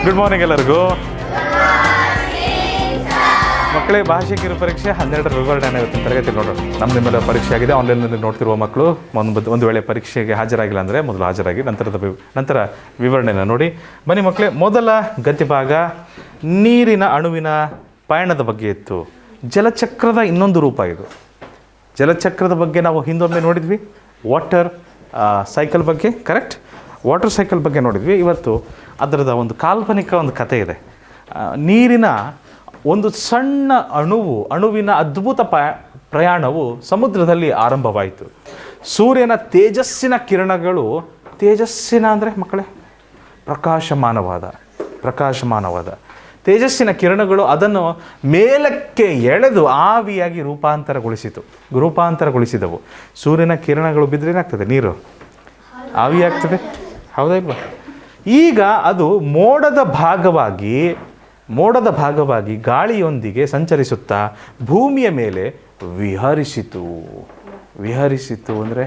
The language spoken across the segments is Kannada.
ಗುಡ್ ಮಾರ್ನಿಂಗ್ ಎಲ್ಲರಿಗೂ. ಮಕ್ಕಳೇ, ಭಾಷೆ ಕಿರು ಪರೀಕ್ಷೆ 12ರ ವಿವರಣೆ ಇವತ್ತಿನ ತರಗತಿ ನೋಡೋಣ. ನಿಮ್ಮೆಲ್ಲ ಪರೀಕ್ಷೆ ಆಗಿದೆ. ಆನ್ಲೈನಲ್ಲಿ ನೋಡ್ತಿರುವ ಮಕ್ಕಳು ಒಂದು ವೇಳೆ ಪರೀಕ್ಷೆಗೆ ಹಾಜರಾಗಿಲ್ಲ ಅಂದರೆ ಮೊದಲು ಹಾಜರಾಗಿ ನಂತರ ವಿವರಣೆನ ನೋಡಿ. ಬನ್ನಿ ಮಕ್ಕಳೇ, ಮೊದಲ ಗದ್ಯಭಾಗ ನೀರಿನ ಅಣುವಿನ ಪಯಣದ ಬಗ್ಗೆ ಇತ್ತು. ಜಲಚಕ್ರದ ಇನ್ನೊಂದು ರೂಪ ಇದು. ಜಲಚಕ್ರದ ಬಗ್ಗೆ ನಾವು ಹಿಂದೊಮ್ಮೆ ನೋಡಿದ್ವಿ, ವಾಟರ್ ಸೈಕಲ್ ಬಗ್ಗೆ, ಕರೆಕ್ಟ್? ವಾಟರ್ ಸೈಕಲ್ ಬಗ್ಗೆ ನೋಡಿದ್ವಿ. ಇವತ್ತು ಅದರದ ಒಂದು ಕಾಲ್ಪನಿಕ ಒಂದು ಕಥೆ ಇದೆ. ನೀರಿನ ಒಂದು ಸಣ್ಣ ಅಣುವಿನ ಅದ್ಭುತ ಪ್ರಯಾಣವು ಸಮುದ್ರದಲ್ಲಿ ಆರಂಭವಾಯಿತು. ಸೂರ್ಯನ ತೇಜಸ್ಸಿನ ಕಿರಣಗಳು, ತೇಜಸ್ಸಿನ ಅಂದರೆ ಮಕ್ಕಳೇ ಪ್ರಕಾಶಮಾನವಾದ ತೇಜಸ್ಸಿನ ಕಿರಣಗಳು ಅದನ್ನು ಮೇಲಕ್ಕೆ ಎಳೆದು ಆವಿಯಾಗಿ ರೂಪಾಂತರಗೊಳಿಸಿದವು. ಸೂರ್ಯನ ಕಿರಣಗಳು ಬಿದ್ದರೆ ಏನಾಗ್ತದೆ? ನೀರು ಆವಿಯಾಗ್ತದೆ, ಹೌದಾ ಇಲ್ವಾ? ಈಗ ಅದು ಮೋಡದ ಭಾಗವಾಗಿ ಗಾಳಿಯೊಂದಿಗೆ ಸಂಚರಿಸುತ್ತಾ ಭೂಮಿಯ ಮೇಲೆ ವಿಹರಿಸಿತು ಅಂದರೆ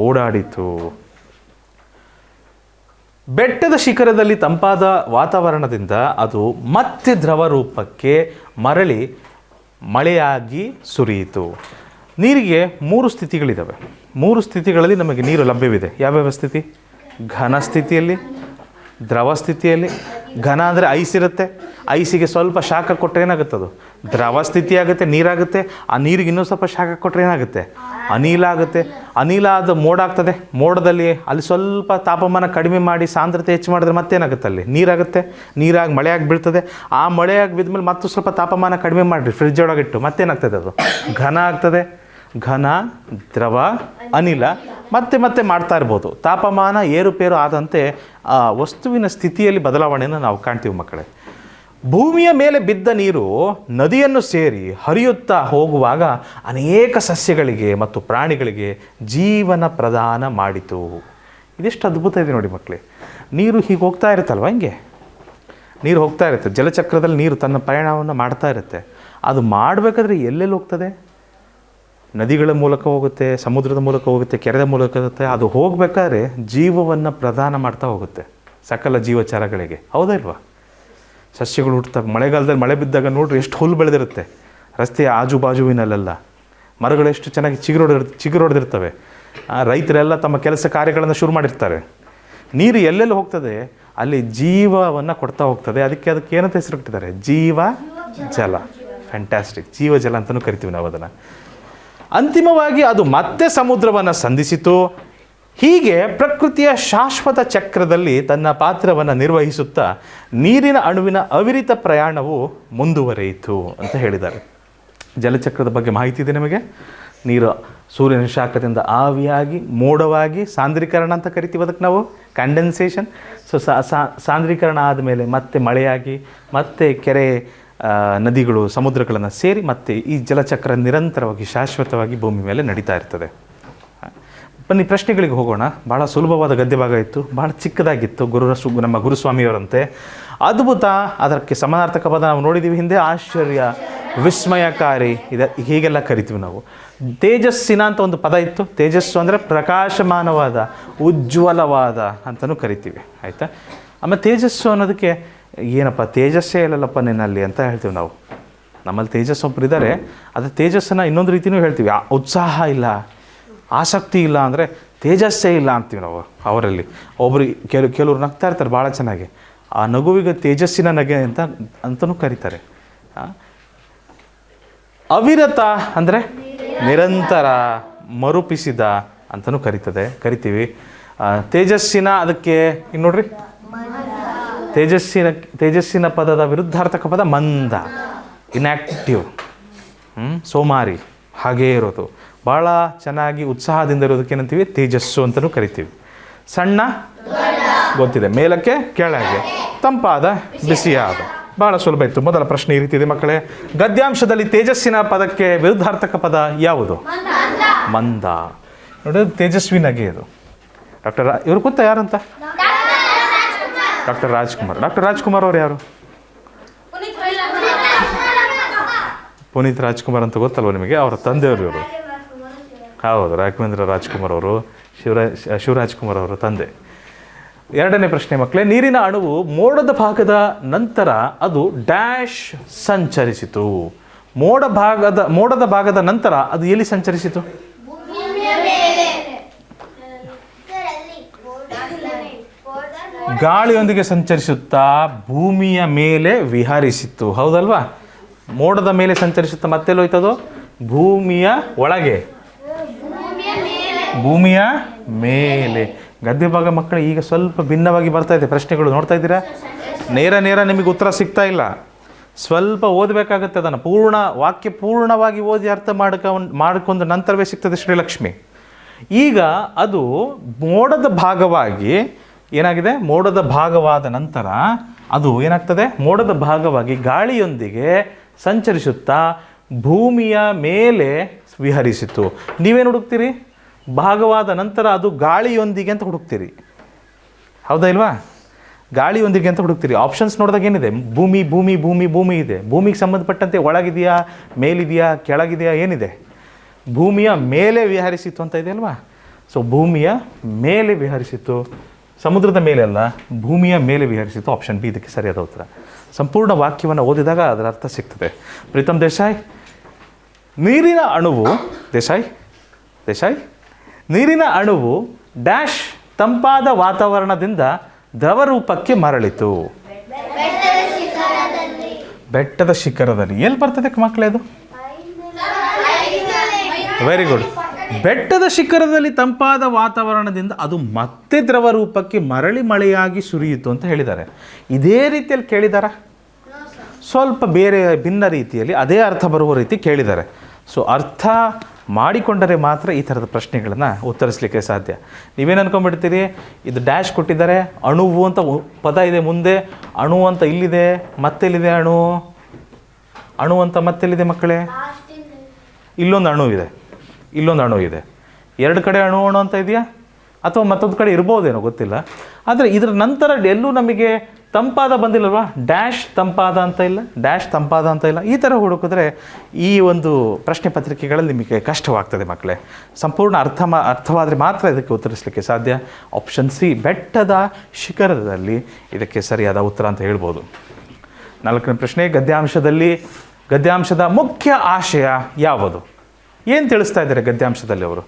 ಓಡಾಡಿತು. ಬೆಟ್ಟದ ಶಿಖರದಲ್ಲಿ ತಂಪಾದ ವಾತಾವರಣದಿಂದ ಅದು ಮತ್ತೆ ದ್ರವ ರೂಪಕ್ಕೆ ಮರಳಿ ಮಳೆಯಾಗಿ ಸುರಿಯಿತು. ನೀರಿಗೆ 3 ಸ್ಥಿತಿಗಳಿದ್ದಾವೆ. 3 ಸ್ಥಿತಿಗಳಲ್ಲಿ ನಮಗೆ ನೀರು ಲಭ್ಯವಿದೆ. ಯಾವ್ಯಾವ ಸ್ಥಿತಿ? ಘನ ಸ್ಥಿತಿಯಲ್ಲಿ, ದ್ರವ ಸ್ಥಿತಿಯಲ್ಲಿ. ಘನ ಅಂದರೆ ಐಸ್ ಇರುತ್ತೆ, ಐಸಿಗೆ ಸ್ವಲ್ಪ ಶಾಖ ಕೊಟ್ಟರೆ ಏನಾಗುತ್ತದು? ದ್ರವ ಸ್ಥಿತಿ ಆಗುತ್ತೆ, ನೀರಾಗುತ್ತೆ. ಆ ನೀರಿಗೆ ಇನ್ನೂ ಸ್ವಲ್ಪ ಶಾಖ ಕೊಟ್ಟರೆ ಏನಾಗುತ್ತೆ? ಅನಿಲ ಆಗುತ್ತೆ. ಅನಿಲ ಅದು ಮೋಡ ಆಗ್ತದೆ. ಮೋಡದಲ್ಲಿ ಅಲ್ಲಿ ಸ್ವಲ್ಪ ತಾಪಮಾನ ಕಡಿಮೆ ಮಾಡಿ ಸಾಂದ್ರತೆ ಹೆಚ್ಚು ಮಾಡಿದ್ರೆ ಮತ್ತೇನಾಗುತ್ತೆ? ಅಲ್ಲಿ ನೀರಾಗುತ್ತೆ. ನೀರಾಗಿ ಮಳೆಯಾಗಿ ಬೀಳ್ತದೆ. ಆ ಮಳೆಯಾಗಿ ಬಿದ್ಮೇಲೆ ಮತ್ತು ಸ್ವಲ್ಪ ತಾಪಮಾನ ಕಡಿಮೆ ಮಾಡಿರಿ, ಫ್ರಿಜ್ ಒಳಗಿಟ್ಟು ಮತ್ತೇನಾಗ್ತದೆ? ಅದು ಘನ ಆಗ್ತದೆ. ಘನ, ದ್ರವ, ಅನಿಲ ಮತ್ತೆ ಮಾಡ್ತಾ ಇರ್ಬೋದು. ತಾಪಮಾನ ಏರುಪೇರು ಆದಂತೆ ಆ ವಸ್ತುವಿನ ಸ್ಥಿತಿಯಲ್ಲಿ ಬದಲಾವಣೆಯನ್ನು ನಾವು ಕಾಣ್ತೀವಿ ಮಕ್ಕಳೇ. ಭೂಮಿಯ ಮೇಲೆ ಬಿದ್ದ ನೀರು ನದಿಯನ್ನು ಸೇರಿ ಹರಿಯುತ್ತಾ ಹೋಗುವಾಗ ಅನೇಕ ಸಸ್ಯಗಳಿಗೆ ಮತ್ತು ಪ್ರಾಣಿಗಳಿಗೆ ಜೀವನ ಪ್ರದಾನ ಮಾಡಿತು. ಇದೆಷ್ಟು ಅದ್ಭುತ ಇದೆ ನೋಡಿ ಮಕ್ಕಳೇ. ನೀರು ಹೀಗೆ ಹೋಗ್ತಾ ಇರುತ್ತಲ್ವ, ಹಿಂಗೆ ನೀರು ಹೋಗ್ತಾ ಇರುತ್ತೆ. ಜಲಚಕ್ರದಲ್ಲಿ ನೀರು ತನ್ನ ಪ್ರಯಾಣವನ್ನು ಮಾಡ್ತಾ ಇರುತ್ತೆ. ಅದು ಮಾಡಬೇಕಾದ್ರೆ ಎಲ್ಲೆಲ್ಲಿ ಹೋಗ್ತದೆ? ನದಿಗಳ ಮೂಲಕ ಹೋಗುತ್ತೆ, ಸಮುದ್ರದ ಮೂಲಕ ಹೋಗುತ್ತೆ, ಕೆರೆದ ಮೂಲಕ ಹೋಗುತ್ತೆ. ಅದು ಹೋಗಬೇಕಾದ್ರೆ ಜೀವವನ್ನು ಪ್ರದಾನ ಮಾಡ್ತಾ ಹೋಗುತ್ತೆ ಸಕಲ ಜೀವಚಾರಗಳಿಗೆ, ಹೌದಾ ಇಲ್ವಾ? ಸಸ್ಯಗಳು ಹುಟ್ಟುತ್ತವೆ. ಮಳೆಗಾಲದಲ್ಲಿ ಮಳೆ ಬಿದ್ದಾಗ ನೋಡ್ರಿ ಎಷ್ಟು ಹುಲ್ಲು ಬೆಳೆದಿರುತ್ತೆ ರಸ್ತೆಯ ಆಜುಬಾಜುವಿನಲ್ಲೆಲ್ಲ. ಮರಗಳು ಎಷ್ಟು ಚೆನ್ನಾಗಿ ಚಿಗುರೊಡೆದಿರ್ತವೆ. ರೈತರೆಲ್ಲ ತಮ್ಮ ಕೆಲಸ ಕಾರ್ಯಗಳನ್ನು ಶುರು ಮಾಡಿರ್ತಾರೆ. ನೀರು ಎಲ್ಲೆಲ್ಲಿ ಹೋಗ್ತದೆ ಅಲ್ಲಿ ಜೀವವನ್ನು ಕೊಡ್ತಾ ಹೋಗ್ತದೆ. ಅದಕ್ಕೆ ಏನಂತ ಹೆಸರು ಕೊಟ್ಟಿದ್ದಾರೆ? ಜೀವ ಜಲ. ಫ್ಯಾಂಟಾಸ್ಟಿಕ್. ಜೀವಜಲ ಅಂತಲೂ ಕರಿತೀವಿ ನಾವು ಅದನ್ನು. ಅಂತಿಮವಾಗಿ ಅದು ಮತ್ತೆ ಸಮುದ್ರವನ್ನು ಸಂಧಿಸಿತು. ಹೀಗೆ ಪ್ರಕೃತಿಯ ಶಾಶ್ವತ ಚಕ್ರದಲ್ಲಿ ತನ್ನ ಪಾತ್ರವನ್ನು ನಿರ್ವಹಿಸುತ್ತಾ ನೀರಿನ ಅಣುವಿನ ಅವಿರತ ಪ್ರಯಾಣವು ಮುಂದುವರಿಯಿತು ಅಂತ ಹೇಳಿದ್ದಾರೆ. ಜಲಚಕ್ರದ ಬಗ್ಗೆ ಮಾಹಿತಿ ಇದೆ ನಿಮಗೆ. ನೀರು ಸೂರ್ಯನ ಶಾಖದಿಂದ ಆವಿಯಾಗಿ ಮೋಡವಾಗಿ ಸಾಂದ್ರೀಕರಣ ಅಂತ ಕರಿತೀವಿ ಅದಕ್ಕೆ ನಾವು, ಕಂಡೆನ್ಸೇಷನ್. ಸೊ ಸಾಂದ್ರೀಕರಣ ಆದಮೇಲೆ ಮತ್ತೆ ಮಳೆಯಾಗಿ ಮತ್ತೆ ಕೆರೆ, ನದಿಗಳು, ಸಮುದ್ರಗಳನ್ನು ಸೇರಿ ಮತ್ತೆ ಈ ಜಲಚಕ್ರ ನಿರಂತರವಾಗಿ ಶಾಶ್ವತವಾಗಿ ಭೂಮಿ ಮೇಲೆ ನಡೀತಾ ಇರ್ತದೆ. ಬನ್ನಿ ಪ್ರಶ್ನೆಗಳಿಗೆ ಹೋಗೋಣ. ಭಾಳ ಸುಲಭವಾದ ಗದ್ಯಭಾಗ ಇತ್ತು, ಭಾಳ ಚಿಕ್ಕದಾಗಿತ್ತು. ನಮ್ಮ ಗುರುಸ್ವಾಮಿಯವರಂತೆ ಅದ್ಭುತ. ಅದಕ್ಕೆ ಸಮಾನಾರ್ಥಕ ಪದ ನಾವು ನೋಡಿದ್ದೀವಿ ಹಿಂದೆ. ಆಶ್ಚರ್ಯ, ವಿಸ್ಮಯಕಾರಿ, ಹೀಗೆಲ್ಲ ಕರಿತೀವಿ ನಾವು. ತೇಜಸ್ಸಿನ ಅಂತ ಒಂದು ಪದ ಇತ್ತು. ತೇಜಸ್ಸು ಅಂದರೆ ಪ್ರಕಾಶಮಾನವಾದ, ಉಜ್ವಲವಾದ ಅಂತಲೂ ಕರಿತೀವಿ, ಆಯಿತಾ? ಆಮೇಲೆ ತೇಜಸ್ಸು ಅನ್ನೋದಕ್ಕೆ ಏನಪ್ಪ ತೇಜಸ್ಸೇ ಇಲ್ಲಲ್ಲಪ್ಪ ನಿನ್ನಲ್ಲಿ ಅಂತ ಹೇಳ್ತೀವಿ ನಾವು. ನಮ್ಮಲ್ಲಿ ತೇಜಸ್ಸು ಒಬ್ಬರು ಇದ್ದಾರೆ. ಅದು ತೇಜಸ್ಸನ್ನು ಇನ್ನೊಂದು ರೀತಿಯೂ ಹೇಳ್ತೀವಿ. ಉತ್ಸಾಹ ಇಲ್ಲ, ಆಸಕ್ತಿ ಇಲ್ಲ ಅಂದರೆ ತೇಜಸ್ಸೇ ಇಲ್ಲ ಅಂತೀವಿ ನಾವು ಅವರಲ್ಲಿ. ಕೆಲವರು ನಗ್ತಾ ಇರ್ತಾರೆ ಭಾಳ ಚೆನ್ನಾಗಿ. ಆ ನಗುವಿಗೆ ತೇಜಸ್ಸಿನ ನಗೆ ಅಂತಲೂ ಕರೀತಾರೆ. ಅವಿರತ ಅಂದರೆ ನಿರಂತರ, ಮರುಪಿಸಿದ ಅಂತಲೂ ಕರಿತೀವಿ. ತೇಜಸ್ಸಿನ ಅದಕ್ಕೆ ಇನ್ನು ನೋಡ್ರಿ, ತೇಜಸ್ಸಿನ ಪದದ ವಿರುದ್ಧಾರ್ಥಕ ಪದ ಮಂದ, ಇನ್ಯಾಕ್ಟಿವ್, ಸೋಮಾರಿ, ಹಾಗೇ ಇರೋದು. ಭಾಳ ಚೆನ್ನಾಗಿ ಉತ್ಸಾಹದಿಂದ ಇರೋದಕ್ಕೆ ಏನಂತೀವಿ? ತೇಜಸ್ಸು ಅಂತಲೂ ಕರಿತೀವಿ. ಸಣ್ಣ ಗೊತ್ತಿದೆ, ಮೇಲಕ್ಕೆ ಕೆಳಗೆ, ತಂಪಾದ, ಬಿಸಿಯಾದ. ಭಾಳ ಸುಲಭ ಇತ್ತು. ಮೊದಲ ಪ್ರಶ್ನೆ ಈ ರೀತಿ ಇದೆ ಮಕ್ಕಳೇ. ಗದ್ಯಾಂಶದಲ್ಲಿ ತೇಜಸ್ಸಿನ ಪದಕ್ಕೆ ವಿರುದ್ಧಾರ್ಥಕ ಪದ ಯಾವುದು? ಮಂದ. ನೋಡಿ, ತೇಜಸ್ವಿ ನಗೆ ಇದು. ಇವರು ಗೊತ್ತಾ ಯಾರಂತ? ಡಾಕ್ಟರ್ ರಾಜ್ಕುಮಾರ್. ಡಾಕ್ಟರ್ ರಾಜ್ಕುಮಾರ್ ಅವರು ಯಾರು? ಪುನೀತ್ ರಾಜ್ಕುಮಾರ್ ಅಂತ ಗೊತ್ತಲ್ವ ನಿಮಗೆ? ಅವರ ತಂದೆಯವರು ಇವರು. ಹೌದು, ರಾಘವೇಂದ್ರ ರಾಜ್ಕುಮಾರ್ ಅವರು ಶಿವರಾಜ್ ಕುಮಾರ್ ಅವರ ತಂದೆ. ಎರಡನೇ ಪ್ರಶ್ನೆ ಮಕ್ಕಳೇ, ನೀರಿನ ಅಣುವು ಮೋಡದ ಭಾಗದ ನಂತರ ಅದು ಡ್ಯಾಶ್ ಸಂಚರಿಸಿತು. ಮೋಡದ ಭಾಗದ ನಂತರ ಅದು ಎಲ್ಲಿ ಸಂಚರಿಸಿತು? ಗಾಳಿಯೊಂದಿಗೆ ಸಂಚರಿಸುತ್ತಾ ಭೂಮಿಯ ಮೇಲೆ ವಿಹರಿಸಿತು. ಹೌದಲ್ವಾ? ಮೋಡದ ಮೇಲೆ ಸಂಚರಿಸುತ್ತಾ ಮತ್ತೆಲ್ಲೋಯ್ತದು? ಭೂಮಿಯ ಒಳಗೆ, ಭೂಮಿಯ ಮೇಲೆ. ಗದ್ಯ ಭಾಗ ಮಕ್ಕಳು ಈಗ ಸ್ವಲ್ಪ ಭಿನ್ನವಾಗಿ ಬರ್ತಾ ಇದೆ ಪ್ರಶ್ನೆಗಳು, ನೋಡ್ತಾ ಇದ್ದೀರಾ? ನೇರ ನಿಮಗೆ ಉತ್ತರ ಸಿಗ್ತಾ ಇಲ್ಲ. ಸ್ವಲ್ಪ ಓದಬೇಕಾಗುತ್ತೆ ಅದನ್ನು. ವಾಕ್ಯ ಪೂರ್ಣವಾಗಿ ಓದಿ ಅರ್ಥ ಮಾಡಿಕೊಂಡು ನಂತರವೇ ಸಿಗ್ತದೆ ಶ್ರೀಲಕ್ಷ್ಮಿ. ಈಗ ಅದು ಮೋಡದ ಭಾಗವಾಗಿ ಏನಾಗಿದೆ? ಮೋಡದ ಭಾಗವಾದ ನಂತರ ಅದು ಏನಾಗ್ತದೆ? ಮೋಡದ ಭಾಗವಾಗಿ ಗಾಳಿಯೊಂದಿಗೆ ಸಂಚರಿಸುತ್ತಾ ಭೂಮಿಯ ಮೇಲೆ ವಿಹರಿಸಿತು. ನೀವೇನು ಹುಡುಕ್ತೀರಿ? ಭಾಗವಾದ ನಂತರ ಅದು ಗಾಳಿಯೊಂದಿಗೆ ಅಂತ ಹುಡುಕ್ತೀರಿ, ಹೌದಾ ಇಲ್ವಾ? ಗಾಳಿಯೊಂದಿಗೆ ಅಂತ ಹುಡುಕ್ತೀರಿ. ಆಪ್ಷನ್ಸ್ ನೋಡಿದಾಗ ಏನಿದೆ? ಭೂಮಿ ಭೂಮಿ ಭೂಮಿ ಭೂಮಿ ಇದೆ. ಭೂಮಿಗೆ ಸಂಬಂಧಪಟ್ಟಂತೆ ಒಳಗಿದೆಯಾ, ಮೇಲಿದೆಯಾ, ಕೆಳಗಿದೆಯಾ, ಏನಿದೆ? ಭೂಮಿಯ ಮೇಲೆ ವಿಹರಿಸಿತು ಅಂತ ಇದೆ ಅಲ್ವಾ? ಸೊ ಭೂಮಿಯ ಮೇಲೆ ವಿಹರಿಸಿತು, ಸಮುದ್ರದ ಮೇಲೆ ಅಲ್ಲ, ಭೂಮಿಯ ಮೇಲೆ ವಿಹರಿಸಿತು. ಆಪ್ಷನ್ ಬಿ ಇದಕ್ಕೆ ಸರಿಯಾದ ಉತ್ತರ. ಸಂಪೂರ್ಣ ವಾಕ್ಯವನ್ನು ಓದಿದಾಗ ಅದರ ಅರ್ಥ ಸಿಗ್ತದೆ. ಪ್ರೀತಮ್ ದೇಸಾಯಿ, ನೀರಿನ ಅಣುವು ನೀರಿನ ಅಣುವು ಡ್ಯಾಶ್ ತಂಪಾದ ವಾತಾವರಣದಿಂದ ದ್ರವ ರೂಪಕ್ಕೆ ಮರಳಿತು. ಬೆಟ್ಟದ ಶಿಖರದಲ್ಲಿ. ಎಲ್ಲಿ ಬರ್ತದೆ ಮಕ್ಕಳೇ ಅದು? Very good. ಬೆಟ್ಟದ ಶಿಖರದಲ್ಲಿ ತಂಪಾದ ವಾತಾವರಣದಿಂದ ಅದು ಮತ್ತೆ ದ್ರವ ರೂಪಕ್ಕೆ ಮರಳಿ ಮಳೆಯಾಗಿ ಸುರಿಯಿತು ಅಂತ ಹೇಳಿದ್ದಾರೆ. ಇದೇ ರೀತಿಯಲ್ಲಿ ಕೇಳಿದಾರ? ಸ್ವಲ್ಪ ಬೇರೆ ಭಿನ್ನ ರೀತಿಯಲ್ಲಿ ಅದೇ ಅರ್ಥ ಬರುವ ರೀತಿ ಕೇಳಿದ್ದಾರೆ. ಸೊ ಅರ್ಥ ಮಾಡಿಕೊಂಡರೆ ಮಾತ್ರ ಈ ಥರದ ಪ್ರಶ್ನೆಗಳನ್ನು ಉತ್ತರಿಸಲಿಕ್ಕೆ ಸಾಧ್ಯ. ನೀವೇನು ಅನ್ಕೊಂಡ್ಬಿಡ್ತೀರಿ? ಇದು ಡ್ಯಾಶ್ ಕೊಟ್ಟಿದ್ದಾರೆ, ಅಣುವು ಅಂತ ಪದ ಇದೆ ಮುಂದೆ, ಅಣು ಅಂತ ಇಲ್ಲಿದೆ, ಮತ್ತೆಲ್ಲಿದೆ ಅಣು ಅಂತ ಮತ್ತೆಲ್ಲಿದೆ ಮಕ್ಕಳೇ? ಇಲ್ಲೊಂದು ಅಣು ಇದೆ, ಎರಡು ಕಡೆ ಅಣು ಅಂತ ಇದೆಯಾ? ಅಥವಾ ಮತ್ತೊಂದು ಕಡೆ ಇರ್ಬೋದೇನೋ ಗೊತ್ತಿಲ್ಲ. ಆದರೆ ಇದರ ನಂತರ ಎಲ್ಲೂ ನಮಗೆ ತಂಪಾದ ಬಂದಿಲ್ಲಲ್ವಾ? ಡ್ಯಾಶ್ ತಂಪಾದ ಅಂತ ಇಲ್ಲ. ಈ ಥರ ಹುಡುಕಿದ್ರೆ ಈ ಒಂದು ಪ್ರಶ್ನೆ ಪತ್ರಿಕೆಗಳಲ್ಲಿ ನಿಮಗೆ ಕಷ್ಟವಾಗ್ತದೆ ಮಕ್ಕಳೇ. ಸಂಪೂರ್ಣ ಅರ್ಥವಾದರೆ ಮಾತ್ರ ಇದಕ್ಕೆ ಉತ್ತರಿಸಲಿಕ್ಕೆ ಸಾಧ್ಯ. ಆಪ್ಷನ್ ಸಿ, ಬೆಟ್ಟದ ಶಿಖರದಲ್ಲಿ ಇದಕ್ಕೆ ಸರಿಯಾದ ಉತ್ತರ ಅಂತ ಹೇಳ್ಬೋದು. 4ನೇ ಪ್ರಶ್ನೆ, ಗದ್ಯಾಂಶದ ಮುಖ್ಯ ಆಶಯ ಯಾವುದು? ಏನು ತಿಳಿಸ್ತಾ ಇದ್ದಾರೆ ಗದ್ಯಾಂಶದಲ್ಲಿ ಅವರು?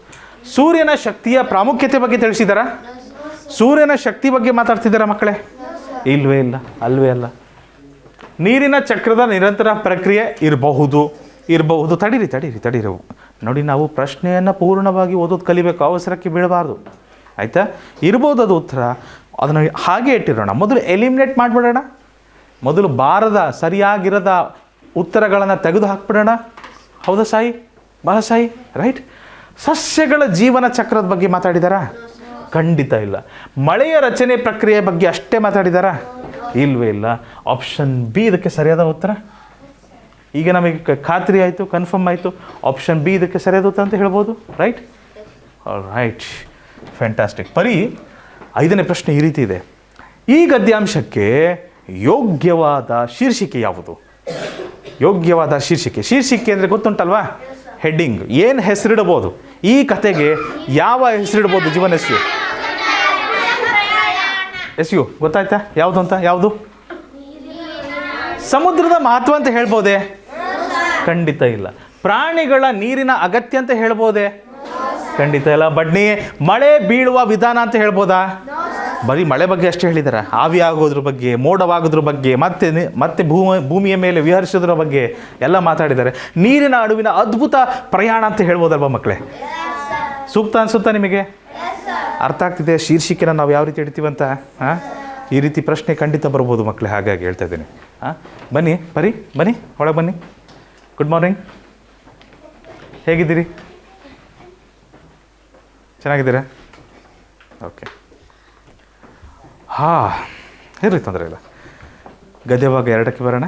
ಸೂರ್ಯನ ಶಕ್ತಿಯ ಪ್ರಾಮುಖ್ಯತೆ ಬಗ್ಗೆ ತಿಳಿಸಿದಾರ? ಸೂರ್ಯನ ಶಕ್ತಿ ಬಗ್ಗೆ ಮಾತಾಡ್ತಿದ್ದಾರಾ ಮಕ್ಕಳೇ? ಅಲ್ವೇ ಅಲ್ಲ. ನೀರಿನ ಚಕ್ರದ ನಿರಂತರ ಪ್ರಕ್ರಿಯೆ ಇರಬಹುದು. ತಡೀರಿ ನೋಡಿ, ನಾವು ಪ್ರಶ್ನೆಯನ್ನು ಪೂರ್ಣವಾಗಿ ಓದೋದು ಕಲಿಬೇಕು, ಅವಸರಕ್ಕೆ ಬೀಳಬಾರ್ದು, ಆಯಿತಾ? ಇರ್ಬೋದು ಅದು ಉತ್ತರ, ಅದನ್ನು ಹಾಗೆ ಇಟ್ಟಿರೋಣ. ಮೊದಲು ಎಲಿಮಿನೇಟ್ ಮಾಡಿಬಿಡೋಣ, ಮೊದಲು ಬಾರದ ಸರಿಯಾಗಿರದ ಉತ್ತರಗಳನ್ನು ತೆಗೆದು ಹಾಕ್ಬಿಡೋಣ. ಹೌದಾ ಸಾಯಿ? ಬಹಳ ಸಾಯಿ, ರೈಟ್? ಸಸ್ಯಗಳ ಜೀವನ ಚಕ್ರದ ಬಗ್ಗೆ ಮಾತಾಡಿದಾರಾ? ಖಂಡಿತ ಇಲ್ಲ. ಮಳೆಯ ರಚನೆ ಪ್ರಕ್ರಿಯೆ ಬಗ್ಗೆ ಅಷ್ಟೇ ಮಾತಾಡಿದಾರಾ? ಇಲ್ಲ. ಆಪ್ಷನ್ ಬಿ ಇದಕ್ಕೆ ಸರಿಯಾದ ಉತ್ತರ. ಈಗ ನಮಗೆ ಖಾತ್ರಿ ಆಯಿತು, ಕನ್ಫರ್ಮ್ ಆಯಿತು, ಆಪ್ಷನ್ ಬಿ ಇದಕ್ಕೆ ಸರಿಯಾದ ಉತ್ತರ ಅಂತ ಹೇಳ್ಬೋದು, ರೈಟ್? Right, fantastic. 5ನೇ ಪ್ರಶ್ನೆ ಈ ರೀತಿ ಇದೆ. ಈ ಗದ್ಯಾಂಶಕ್ಕೆ ಯೋಗ್ಯವಾದ ಶೀರ್ಷಿಕೆ ಯಾವುದು? ಯೋಗ್ಯವಾದ ಶೀರ್ಷಿಕೆ ಅಂದರೆ ಗೊತ್ತುಂಟಲ್ವಾ? ಹೆಡ್ಡಿಂಗ್. ಏನು ಹೆಸರಿಡಬಹುದು ಈ ಕತೆಗೆ? ಯಾವ ಹೆಸರಿಡ್ಬೋದು? ಜೀವನ ಎಸ್ಯು ಗೊತ್ತಾಯ್ತಾ ಯಾವುದು ಅಂತ? ಯಾವುದು? ಸಮುದ್ರದ ಮಹತ್ವ ಅಂತ ಹೇಳ್ಬೋದೇ? ಖಂಡಿತ ಇಲ್ಲ. ಪ್ರಾಣಿಗಳ ನೀರಿನ ಅಗತ್ಯ ಅಂತ ಹೇಳ್ಬೋದೇ? ಖಂಡಿತ ಇಲ್ಲ. ಬಡ್ನಿ ಮಳೆ ಬೀಳುವ ವಿಧಾನ ಅಂತ ಹೇಳ್ಬೋದಾ? ಬರೀ ಮಳೆ ಬಗ್ಗೆ ಅಷ್ಟೇ ಹೇಳಿದಾರೆ. ಆವಿ ಆಗೋದ್ರ ಬಗ್ಗೆ, ಮೋಡವಾಗೋದ್ರ ಬಗ್ಗೆ, ಮತ್ತೆ ಭೂಮಿಯ ಮೇಲೆ ವಿಹರಿಸೋದ್ರ ಬಗ್ಗೆ ಎಲ್ಲ ಮಾತಾಡಿದ್ದಾರೆ. ನೀರಿನ ಅಣುವಿನ ಅದ್ಭುತ ಪ್ರಯಾಣ ಅಂತ ಹೇಳ್ಬೋದಲ್ವ ಮಕ್ಕಳೇ? ಸೂಕ್ತ ಅನಿಸುತ್ತಾ ನಿಮಗೆ? ಅರ್ಥ ಆಗ್ತಿದೆ ಶೀರ್ಷಿಕೆನ ನಾವು ಯಾವ ರೀತಿ ಇಡ್ತೀವಂತ? ಈ ರೀತಿ ಪ್ರಶ್ನೆ ಖಂಡಿತ ಬರ್ಬೋದು ಮಕ್ಕಳೇ, ಹಾಗಾಗಿ ಹೇಳ್ತಾ ಇದ್ದೀನಿ. ಬನ್ನಿ ಒಳಗೆ ಬನ್ನಿ. ಗುಡ್ ಮಾರ್ನಿಂಗ್, ಹೇಗಿದ್ದೀರಿ? ಚೆನ್ನಾಗಿದ್ದೀರಾ? ಓಕೆ, ಇರಲಿ, ತೊಂದರೆ ಇಲ್ಲ. ಗದ್ಯಭಾಗ 2ಕ್ಕೆ ಬರೋಣ.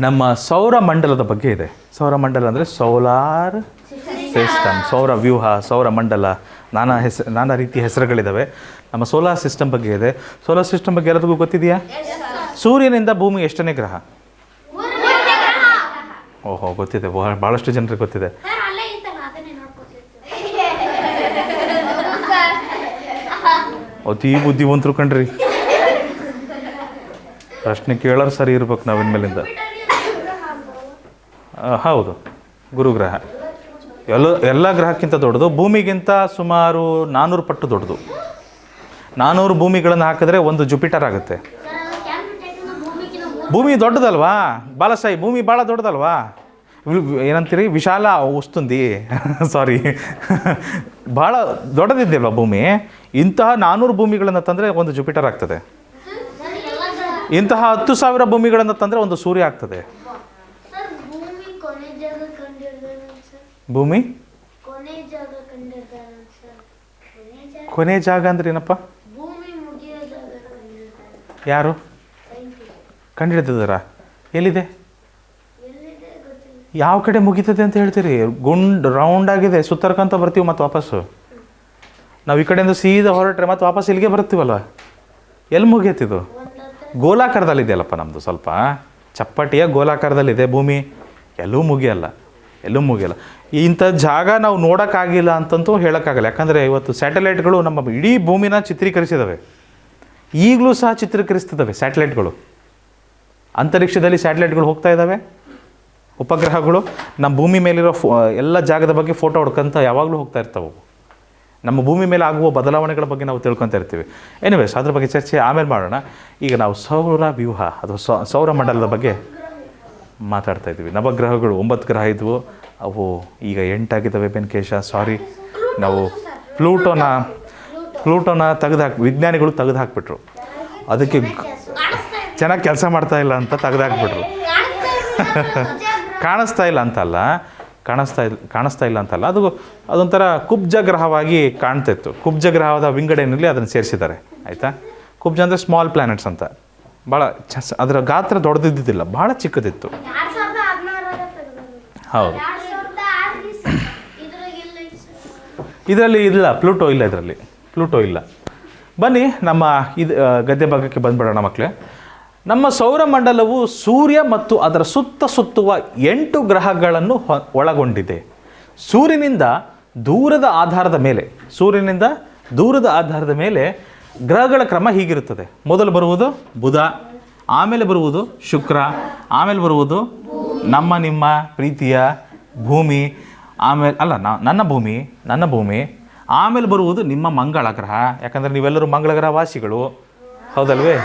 ನಮ್ಮ ಸೌರಮಂಡಲದ ಬಗ್ಗೆ ಇದೆ. ಸೌರಮಂಡಲ ಅಂದರೆ ಸೋಲಾರ್ ಸಿಸ್ಟಮ್, ಸೌರ ವ್ಯೂಹ, ಸೌರಮಂಡಲ, ನಾನಾ ರೀತಿಯ ಹೆಸರುಗಳಿದ್ದಾವೆ. ನಮ್ಮ ಸೋಲಾರ್ ಸಿಸ್ಟಮ್ ಬಗ್ಗೆ ಇದೆ. ಸೋಲಾರ್ ಸಿಸ್ಟಮ್ ಬಗ್ಗೆ ಎಲ್ಲರಿಗೂ ಗೊತ್ತಿದೆಯಾ? ಸೂರ್ಯನಿಂದ ಭೂಮಿ ಎಷ್ಟನೇ ಗ್ರಹ? ಓಹೋ, ಗೊತ್ತಿದೆ, ಭಾಳಷ್ಟು ಜನರಿಗೆ ಗೊತ್ತಿದೆ. ಅತಿ ಬುದ್ಧಿವಂತರು ಕಣ್ರಿ. ಪ್ರಶ್ನೆ ಕೇಳೋರು ಸರಿ ಇರ್ಬೇಕು ನಾವು ಇನ್ಮೇಲಿಂದ. ಹೌದು, ಗುರುಗ್ರಹ ಎಲ್ಲ ಗ್ರಹಕ್ಕಿಂತ ದೊಡ್ಡದು. ಭೂಮಿಗಿಂತ ಸುಮಾರು 400 ಪಟ್ಟು ದೊಡ್ಡದು. 400 ಭೂಮಿಗಳನ್ನು ಹಾಕಿದ್ರೆ ಒಂದು ಜುಪಿಟರ್ ಆಗುತ್ತೆ. ಭೂಮಿ ದೊಡ್ಡದಲ್ವಾ ಬಾಲಸಾಯಿ? ಭೂಮಿ ಭಾಳ ದೊಡ್ಡದಲ್ವಾ? ಏನಂತೀರಿ, ವಿಶಾಲ ಉಸ್ತುಂದಿ ಸಾರಿ ಭಾಳ ದೊಡ್ಡದಿದೆಯಲ್ವ ಭೂಮಿ. ಇಂತಹ 400 ಭೂಮಿಗಳನ್ನು ತಂದರೆ ಒಂದು ಜುಪಿಟರ್ ಆಗ್ತದೆ. ಇಂತಹ 10,000 ಭೂಮಿಗಳನ್ನು ತಂದರೆ ಒಂದು ಸೂರ್ಯ ಆಗ್ತದೆ. ಭೂಮಿ ಕೊನೆ ಜಾಗ ಅಂದ್ರೆ ಏನಪ್ಪ? ಯಾರು ಕಂಡುಹಿಡಿದಿದ್ದಾರ? ಎಲ್ಲಿದೆ? ಯಾವ ಕಡೆ ಮುಗೀತದೆ ಅಂತ ಹೇಳ್ತೀರಿ? ರೌಂಡ್ ಆಗಿದೆ, ಸುತ್ತರ್ಕಂತ ಬರ್ತೀವಿ ಮತ್ತು ವಾಪಸ್ಸು. ನಾವು ಈ ಕಡೆಯಿಂದ ಸೀದಾ ಹೊರಟ್ರೆ ಮತ್ತೆ ವಾಪಸ್ ಇಲ್ಲಿಗೆ ಬರ್ತೀವಲ್ವ. ಎಲ್ಲಿ ಮುಗಿಯತ್ತಿದು? ಗೋಲಾಕಾರದಲ್ಲಿದೆಯಲ್ಲಪ್ಪ ನಮ್ಮದು. ಸ್ವಲ್ಪ ಚಪ್ಪಟಿಯ ಗೋಲಾಕಾರದಲ್ಲಿದೆ ಭೂಮಿ. ಎಲ್ಲೂ ಮುಗಿಯಲ್ಲ. ಇಂಥ ಜಾಗ ನಾವು ನೋಡೋಕ್ಕಾಗಿಲ್ಲ ಅಂತಂತೂ ಹೇಳೋಕ್ಕಾಗಲ್ಲ. ಯಾಕಂದರೆ ಇವತ್ತು ಸ್ಯಾಟಲೈಟ್ಗಳು ನಮ್ಮ ಇಡೀ ಭೂಮಿನ ಚಿತ್ರೀಕರಿಸಿದ್ದಾವೆ. ಈಗಲೂ ಸಹ ಚಿತ್ರೀಕರಿಸ್ತಿದ್ದಾವೆ ಸ್ಯಾಟಲೈಟ್ಗಳು. ಅಂತರಿಕ್ಷದಲ್ಲಿ ಸ್ಯಾಟಲೈಟ್ಗಳು ಹೋಗ್ತಾ ಇದ್ದಾವೆ. ಉಪಗ್ರಹಗಳು ನಮ್ಮ ಭೂಮಿ ಮೇಲಿರೋ ಎಲ್ಲ ಜಾಗದ ಬಗ್ಗೆ ಫೋಟೋ ಹೊಡ್ಕೊಂತ ಯಾವಾಗಲೂ ಹೋಗ್ತಾ ಇರ್ತಾವೆ. ನಮ್ಮ ಭೂಮಿ ಮೇಲೆ ಆಗುವ ಬದಲಾವಣೆಗಳ ಬಗ್ಗೆ ನಾವು ತಿಳ್ಕೊತಾ ಇರ್ತೀವಿ. ಎನಿವೇಸ್, ಅದ್ರ ಬಗ್ಗೆ ಚರ್ಚೆ ಆಮೇಲೆ ಮಾಡೋಣ. ಈಗ ನಾವು ಸೌರ ವ್ಯೂಹ ಅಥವಾ ಸೌರಮಂಡಲದ ಬಗ್ಗೆ ಮಾತಾಡ್ತಾ ಇದ್ದೀವಿ. ನವಗ್ರಹಗಳು 9 ಗ್ರಹ ಇದ್ವು, ಅವು ಈಗ 8 ಆಗಿದ್ದಾವೆ. ಬೆನ್ಕೇಶ ಸಾರಿ, ನಾವು ಪ್ಲೂಟೋನ ವಿಜ್ಞಾನಿಗಳು ತೆಗೆದು ಹಾಕ್ಬಿಟ್ರು. ಅದಕ್ಕೆ ಚೆನ್ನಾಗಿ ಕೆಲಸ ಮಾಡ್ತಾ ಇಲ್ಲ ಅಂತ ತೆಗೆದಾಕ್ಬಿಟ್ರು. ಕಾಣಿಸ್ತಾ ಇಲ್ಲ ಅಂತಲ್ಲ, ಅದೊಂಥರ ಕುಬ್ಜ ಗ್ರಹವಾಗಿ ಕಾಣ್ತಾ ಇತ್ತು. ಕುಬ್ಜ ಗ್ರಹದ ವಿಂಗಡಣೆಯಲ್ಲಿ ಅದನ್ನು ಸೇರಿಸಿದ್ದಾರೆ. ಆಯಿತಾ? ಕುಬ್ಜ ಅಂದರೆ ಸ್ಮಾಲ್ ಪ್ಲ್ಯಾನೆಟ್ಸ್ ಅಂತ. ಭಾಳ ಅದರ ಗಾತ್ರ ದೊಡ್ಡದಿದ್ದಿದ್ದಿಲ್ಲ, ಭಾಳ ಚಿಕ್ಕದಿತ್ತು. ಹೌದು, ಇದರಲ್ಲಿ ಇಲ್ಲ, ಪ್ಲೂಟೋ ಇಲ್ಲ. ಬನ್ನಿ ನಮ್ಮ ಗದ್ದೆ ಭಾಗಕ್ಕೆ ಬಂದ್ಬಿಡೋಣ ಮಕ್ಕಳೇ. ನಮ್ಮ ಸೌರಮಂಡಲವು ಸೂರ್ಯ ಮತ್ತು ಅದರ ಸುತ್ತುವ 8 ಗ್ರಹಗಳನ್ನು ಒಳಗೊಂಡಿದೆ. ಸೂರ್ಯನಿಂದ ದೂರದ ಆಧಾರದ ಮೇಲೆ ಗ್ರಹಗಳ ಕ್ರಮ ಹೀಗಿರುತ್ತದೆ. ಮೊದಲು ಬರುವುದು ಬುಧ, ಆಮೇಲೆ ಬರುವುದು ಶುಕ್ರ, ಆಮೇಲೆ ಬರುವುದು ನಿಮ್ಮ ಪ್ರೀತಿಯ ಭೂಮಿ, ಆಮೇಲೆ ನನ್ನ ಭೂಮಿ, ಆಮೇಲೆ ಬರುವುದು ನಿಮ್ಮ ಮಂಗಳ ಗ್ರಹ. ಯಾಕಂದರೆ ನೀವೆಲ್ಲರೂ ಮಂಗಳ ಗ್ರಹ ವಾಸಿಗಳು, ಹೌದಲ್ವೇ?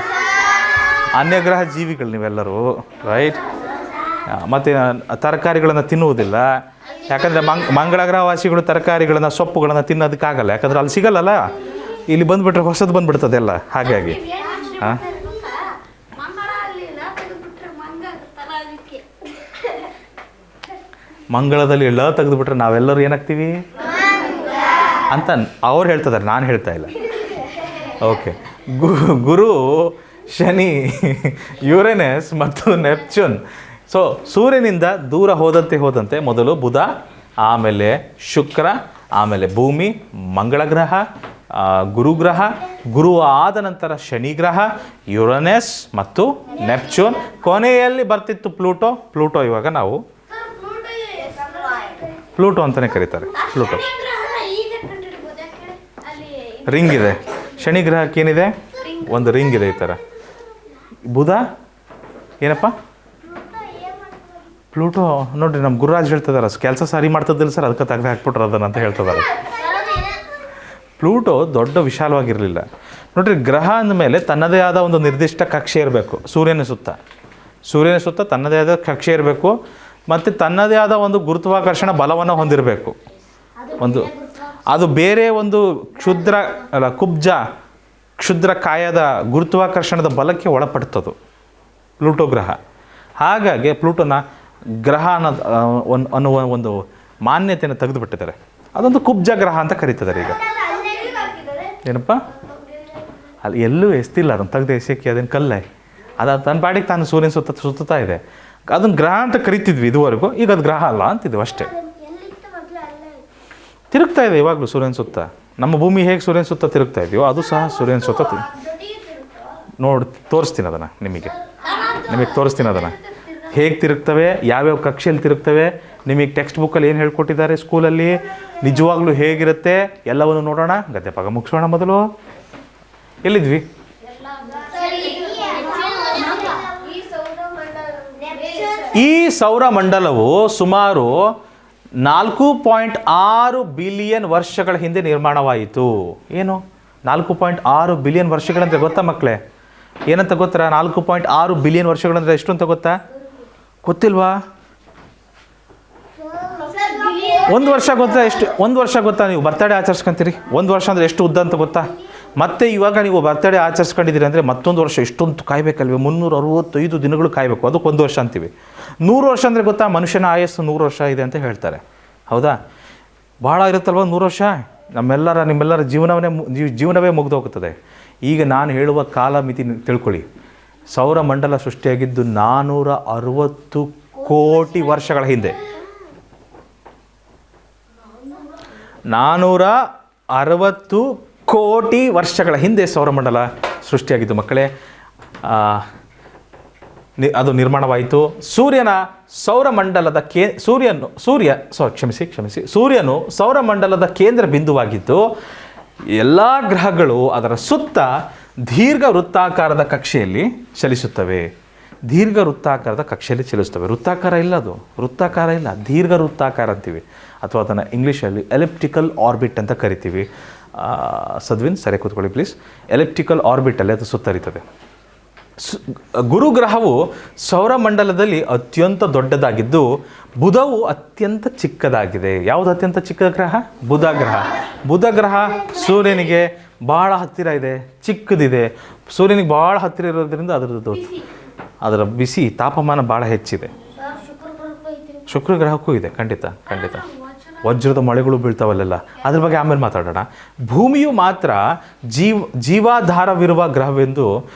ಅನ್ಯಗ್ರಹ ಜೀವಿಗಳು ನೀವೆಲ್ಲರೂ, ರೈಟ್? ಮತ್ತು ತರಕಾರಿಗಳನ್ನು ತಿನ್ನುವುದಿಲ್ಲ. ಯಾಕಂದರೆ ಮಂಗಳ ಗ್ರಹ ವಾಸಿಗಳು ತರಕಾರಿಗಳನ್ನು, ಸೊಪ್ಪುಗಳನ್ನು ತಿನ್ನೋದಕ್ಕಾಗಲ್ಲ. ಯಾಕಂದರೆ ಅಲ್ಲಿ ಸಿಗಲ್ಲಲ್ಲ. ಇಲ್ಲಿ ಬಂದುಬಿಟ್ರೆ ಹೊಸದು ಬಂದುಬಿಡ್ತದೆ ಎಲ್ಲ. ಹಾಗಾಗಿ ಮಂಗಳದಲ್ಲಿ ಎಲ್ಲ ತೆಗೆದುಬಿಟ್ರೆ ನಾವೆಲ್ಲರೂ ಏನಾಗ್ತೀವಿ ಅಂತ ಅವ್ರು ಹೇಳ್ತಿದ್ದಾರೆ, ನಾನು ಹೇಳ್ತಾ ಇಲ್ಲ. ಓಕೆ, ಗುರು, ಶನಿ, ಯುರೇನಸ್ ಮತ್ತು ನೆಪ್ಚೂನ್. ಸೊ ಸೂರ್ಯನಿಂದ ದೂರ ಹೋದಂತೆ ಮೊದಲು ಬುಧ, ಆಮೇಲೆ ಶುಕ್ರ, ಆಮೇಲೆ ಭೂಮಿ, ಮಂಗಳ ಗ್ರಹ, ಗುರುಗ್ರಹ, ಗುರು ಆದ ನಂತರ ಶನಿ ಗ್ರಹ, ಯುರೇನಸ್ ಮತ್ತು ನೆಪ್ಚೂನ್, ಕೊನೆಯಲ್ಲಿ ಬರ್ತಿತ್ತು ಪ್ಲೂಟೋ. ಇವಾಗ ನಾವು ಪ್ಲೂಟೋ ಅಂತಲೇ ಕರೀತಾರೆ. ಪ್ಲೂಟೋ ರಿಂಗ್ ಇದೆ. ಶನಿ ಗ್ರಹಕ್ಕೆ ಏನಿದೆ? ಒಂದು ರಿಂಗ್ ಇದೆ ಈ ಥರ. ಬುಧ ಏನಪ್ಪ? ಪ್ಲೂಟೋ ನೋಡ್ರಿ, ನಮ್ಮ ಗುರುರಾಜ್ ಹೇಳ್ತಿದ್ದಾರೆ, ಕೆಲಸ ಸರಿ ಮಾಡ್ತದಿಲ್ಲ ಸರ್, ಅದಕ್ಕೆ ತೆಗೆದು ಹಾಕ್ಬಿಟ್ರು ಅದನ್ನು ಅಂತ ಹೇಳ್ತಿದ್ದಾರೆ. ಪ್ಲೂಟೋ ದೊಡ್ಡ ವಿಶಾಲವಾಗಿರಲಿಲ್ಲ ನೋಡ್ರಿ. ಗ್ರಹ ಅಂದಮೇಲೆ ತನ್ನದೇ ಆದ ಒಂದು ನಿರ್ದಿಷ್ಟ ಕಕ್ಷೆ ಇರಬೇಕು. ಸೂರ್ಯನ ಸುತ್ತ ತನ್ನದೇ ಆದ ಕಕ್ಷೆ ಇರಬೇಕು, ಮತ್ತು ತನ್ನದೇ ಆದ ಒಂದು ಗುರುತ್ವಾಕರ್ಷಣ ಬಲವನ್ನು ಹೊಂದಿರಬೇಕು. ಅದು ಬೇರೆ ಒಂದು ಕ್ಷುದ್ರ ಕಾಯದ ಗುರುತ್ವಾಕರ್ಷಣದ ಬಲಕ್ಕೆ ಒಳಪಡ್ತದು ಪ್ಲೂಟೋ ಗ್ರಹ. ಹಾಗಾಗಿ ಪ್ಲೂಟೋನ ಗ್ರಹ ಅನ್ನುವ ಒಂದು ಮಾನ್ಯತೆಯನ್ನು ತೆಗೆದುಬಿಟ್ಟಿದ್ದಾರೆ. ಅದೊಂದು ಕುಬ್ಜ ಗ್ರಹ ಅಂತ ಕರೀತಿದ್ದಾರೆ. ಈಗ ಏನಪ್ಪ, ಅಲ್ಲಿ ಎಲ್ಲೂ ಎಸ್ತಿಲ್ಲ, ಅದನ್ನು ತೆಗೆದು ಎಸೆಕ್ಕೆ ಅದನ್ನು ಕಲ್ಲೇ, ಅದು ತನ್ನ ಪಾಡಿಗೆ ತಾನು ಸೂರ್ಯನ ಸುತ್ತಾ ಇದೆ. ಅದನ್ನು ಗ್ರಹ ಅಂತ ಕರಿತಿದ್ವಿ ಇದುವರೆಗೂ. ಈಗ ಅದು ಗ್ರಹ ಅಲ್ಲ ಅಂತಿದ್ವಿ ಅಷ್ಟೇ. ತಿರುಗ್ತಾ ಇದೆ ಇವಾಗಲೂ ಸೂರ್ಯನ ಸುತ್ತ. ನಮ್ಮ ಭೂಮಿ ಹೇಗೆ ಸೂರ್ಯನ ಸುತ್ತ ತಿರುಗ್ತಾ ಇದೆಯೋ ಅದು ಸಹ ಸೂರ್ಯನ ಸುತ್ತ ತೋರಿಸ್ತೀನಿ ಅದನ್ನು ನಿಮಗೆ ತೋರಿಸ್ತೀನಿ ಅದನ್ನು ಹೇಗೆ ತಿರುಗ್ತವೆ, ಯಾವ್ಯಾವ ಕಕ್ಷೆಯಲ್ಲಿ ತಿರುಗ್ತವೆ. ನಿಮಗೆ ಟೆಕ್ಸ್ಟ್ ಬುಕ್ಕಲ್ಲಿ ಏನು ಹೇಳ್ಕೊಟ್ಟಿದ್ದಾರೆ ಸ್ಕೂಲಲ್ಲಿ, ನಿಜವಾಗ್ಲೂ ಹೇಗಿರುತ್ತೆ ಎಲ್ಲವನ್ನು ನೋಡೋಣ. ಗದ್ದೆ ಭಾಗ ಮುಗಿಸೋಣ ಮೊದಲು. ಎಲ್ಲಿದ್ವಿ? ಈ ಸೌರಮಂಡಲವು ಸುಮಾರು 4.6 ಬಿಲಿಯನ್ ವರ್ಷಗಳ ಹಿಂದೆ ನಿರ್ಮಾಣವಾಯಿತು. ಏನು 4.6 ಬಿಲಿಯನ್ ವರ್ಷಗಳಂದ್ರೆ ಗೊತ್ತಾ ಮಕ್ಕಳೇ? ಏನಂತ ಗೊತ್ತಾ? 4.6 ಬಿಲಿಯನ್ ವರ್ಷಗಳಂದ್ರೆ ಎಷ್ಟು ಅಂತ ಗೊತ್ತಾ? ಗೊತ್ತಿಲ್ವಾ? ಒಂದು ವರ್ಷ ಗೊತ್ತಾ? ಎಷ್ಟು ಒಂದು ವರ್ಷ ಗೊತ್ತಾ? ನೀವು ಬರ್ತಡೇ ಆಚರಿಸ್ಕೊಂತೀರಿ, ಒಂದು ವರ್ಷ ಅಂದರೆ ಎಷ್ಟು ಉದ್ದ ಅಂತ ಗೊತ್ತಾ? ಮತ್ತೆ ಇವಾಗ ನೀವು ಬರ್ತಡೇ ಆಚರಿಸ್ಕೊಂಡಿದ್ದೀರಿ ಅಂದರೆ ಮತ್ತೊಂದು ವರ್ಷ ಎಷ್ಟೊಂದು ಕಾಯಬೇಕಲ್ವೇ? 365 ದಿನಗಳು ಕಾಯಬೇಕು, ಅದಕ್ಕೆ ಒಂದು ವರ್ಷ ಅಂತೀವಿ. 100 ವರ್ಷ ಅಂದರೆ ಗೊತ್ತಾ? ಮನುಷ್ಯನ ಆಯಸ್ಸು 100 ವರ್ಷ ಇದೆ ಅಂತ ಹೇಳ್ತಾರೆ. ಹೌದಾ? ಭಾಳ ಇರುತ್ತಲ್ವ 100 ವರ್ಷ. ನಿಮ್ಮೆಲ್ಲರ ಜೀವನವೇ ಮುಗಿದು ಹೋಗುತ್ತದೆ. ಈಗ ನಾನು ಹೇಳುವ ಕಾಲಮಿತಿ ತಿಳ್ಕೊಳ್ಳಿ. ಸೌರಮಂಡಲ ಸೃಷ್ಟಿಯಾಗಿದ್ದು 460 ಕೋಟಿ ವರ್ಷಗಳ ಹಿಂದೆ. 460 ಕೋಟಿ ವರ್ಷಗಳ ಹಿಂದೆ ಸೌರಮಂಡಲ ಸೃಷ್ಟಿಯಾಗಿದ್ದು ಮಕ್ಕಳೇ. ಅದು ನಿರ್ಮಾಣವಾಯಿತು. ಸೂರ್ಯನು ಸೌರಮಂಡಲದ ಕೇಂದ್ರ ಬಿಂದುವಾಗಿದ್ದು ಎಲ್ಲ ಗ್ರಹಗಳು ಅದರ ಸುತ್ತ ದೀರ್ಘ ವೃತ್ತಾಕಾರದ ಕಕ್ಷೆಯಲ್ಲಿ ಚಲಿಸುತ್ತವೆ. ವೃತ್ತಾಕಾರ ಇಲ್ಲ, ಅದು ವೃತ್ತಾಕಾರ ಇಲ್ಲ, ದೀರ್ಘ ವೃತ್ತಾಕಾರ ಅಂತೀವಿ, ಅಥವಾ ಅದನ್ನು ಇಂಗ್ಲೀಷಲ್ಲಿ ಎಲಿಪ್ಟಿಕಲ್ ಆರ್ಬಿಟ್ ಅಂತ ಕರಿತೀವಿ. ಸದ್ವಿನ್ ಸರಿ ಕೂತ್ಕೊಳ್ಳಿ ಪ್ಲೀಸ್. ಎಲಿಪ್ಟಿಕಲ್ ಆರ್ಬಿಟಲ್ಲಿ ಅದು ಸುತ್ತರಿತದೆ. ಗುರುಗ್ರಹವು ಸೌರಮಂಡಲದಲ್ಲಿ ಅತ್ಯಂತ ದೊಡ್ಡದಾಗಿದ್ದು ಬುಧವು ಅತ್ಯಂತ ಚಿಕ್ಕದಾಗಿದೆ. ಯಾವುದು ಅತ್ಯಂತ ಚಿಕ್ಕ ಗ್ರಹ? ಬುಧ ಗ್ರಹ ಸೂರ್ಯನಿಗೆ ಭಾಳ ಹತ್ತಿರ ಇದೆ, ಚಿಕ್ಕದಿದೆ. ಸೂರ್ಯನಿಗೆ ಭಾಳ ಹತ್ತಿರ ಇರೋದ್ರಿಂದ ಅದರ ಬಿಸಿ ತಾಪಮಾನ ಭಾಳ ಹೆಚ್ಚಿದೆ. ಶುಕ್ರ ಗ್ರಹಕ್ಕೂ ಇದೆ, ಖಂಡಿತ. ವಜ್ರದ ಮಳೆಗಳು ಬೀಳ್ತಾವಲ್ಲೆಲ್ಲ, ಅದ್ರ ಬಗ್ಗೆ ಆಮೇಲೆ ಮಾತಾಡೋಣ. ಭೂಮಿಯು ಮಾತ್ರ ಜೀವಾಧಾರವಿರುವ ಗ್ರಹವೆಂದು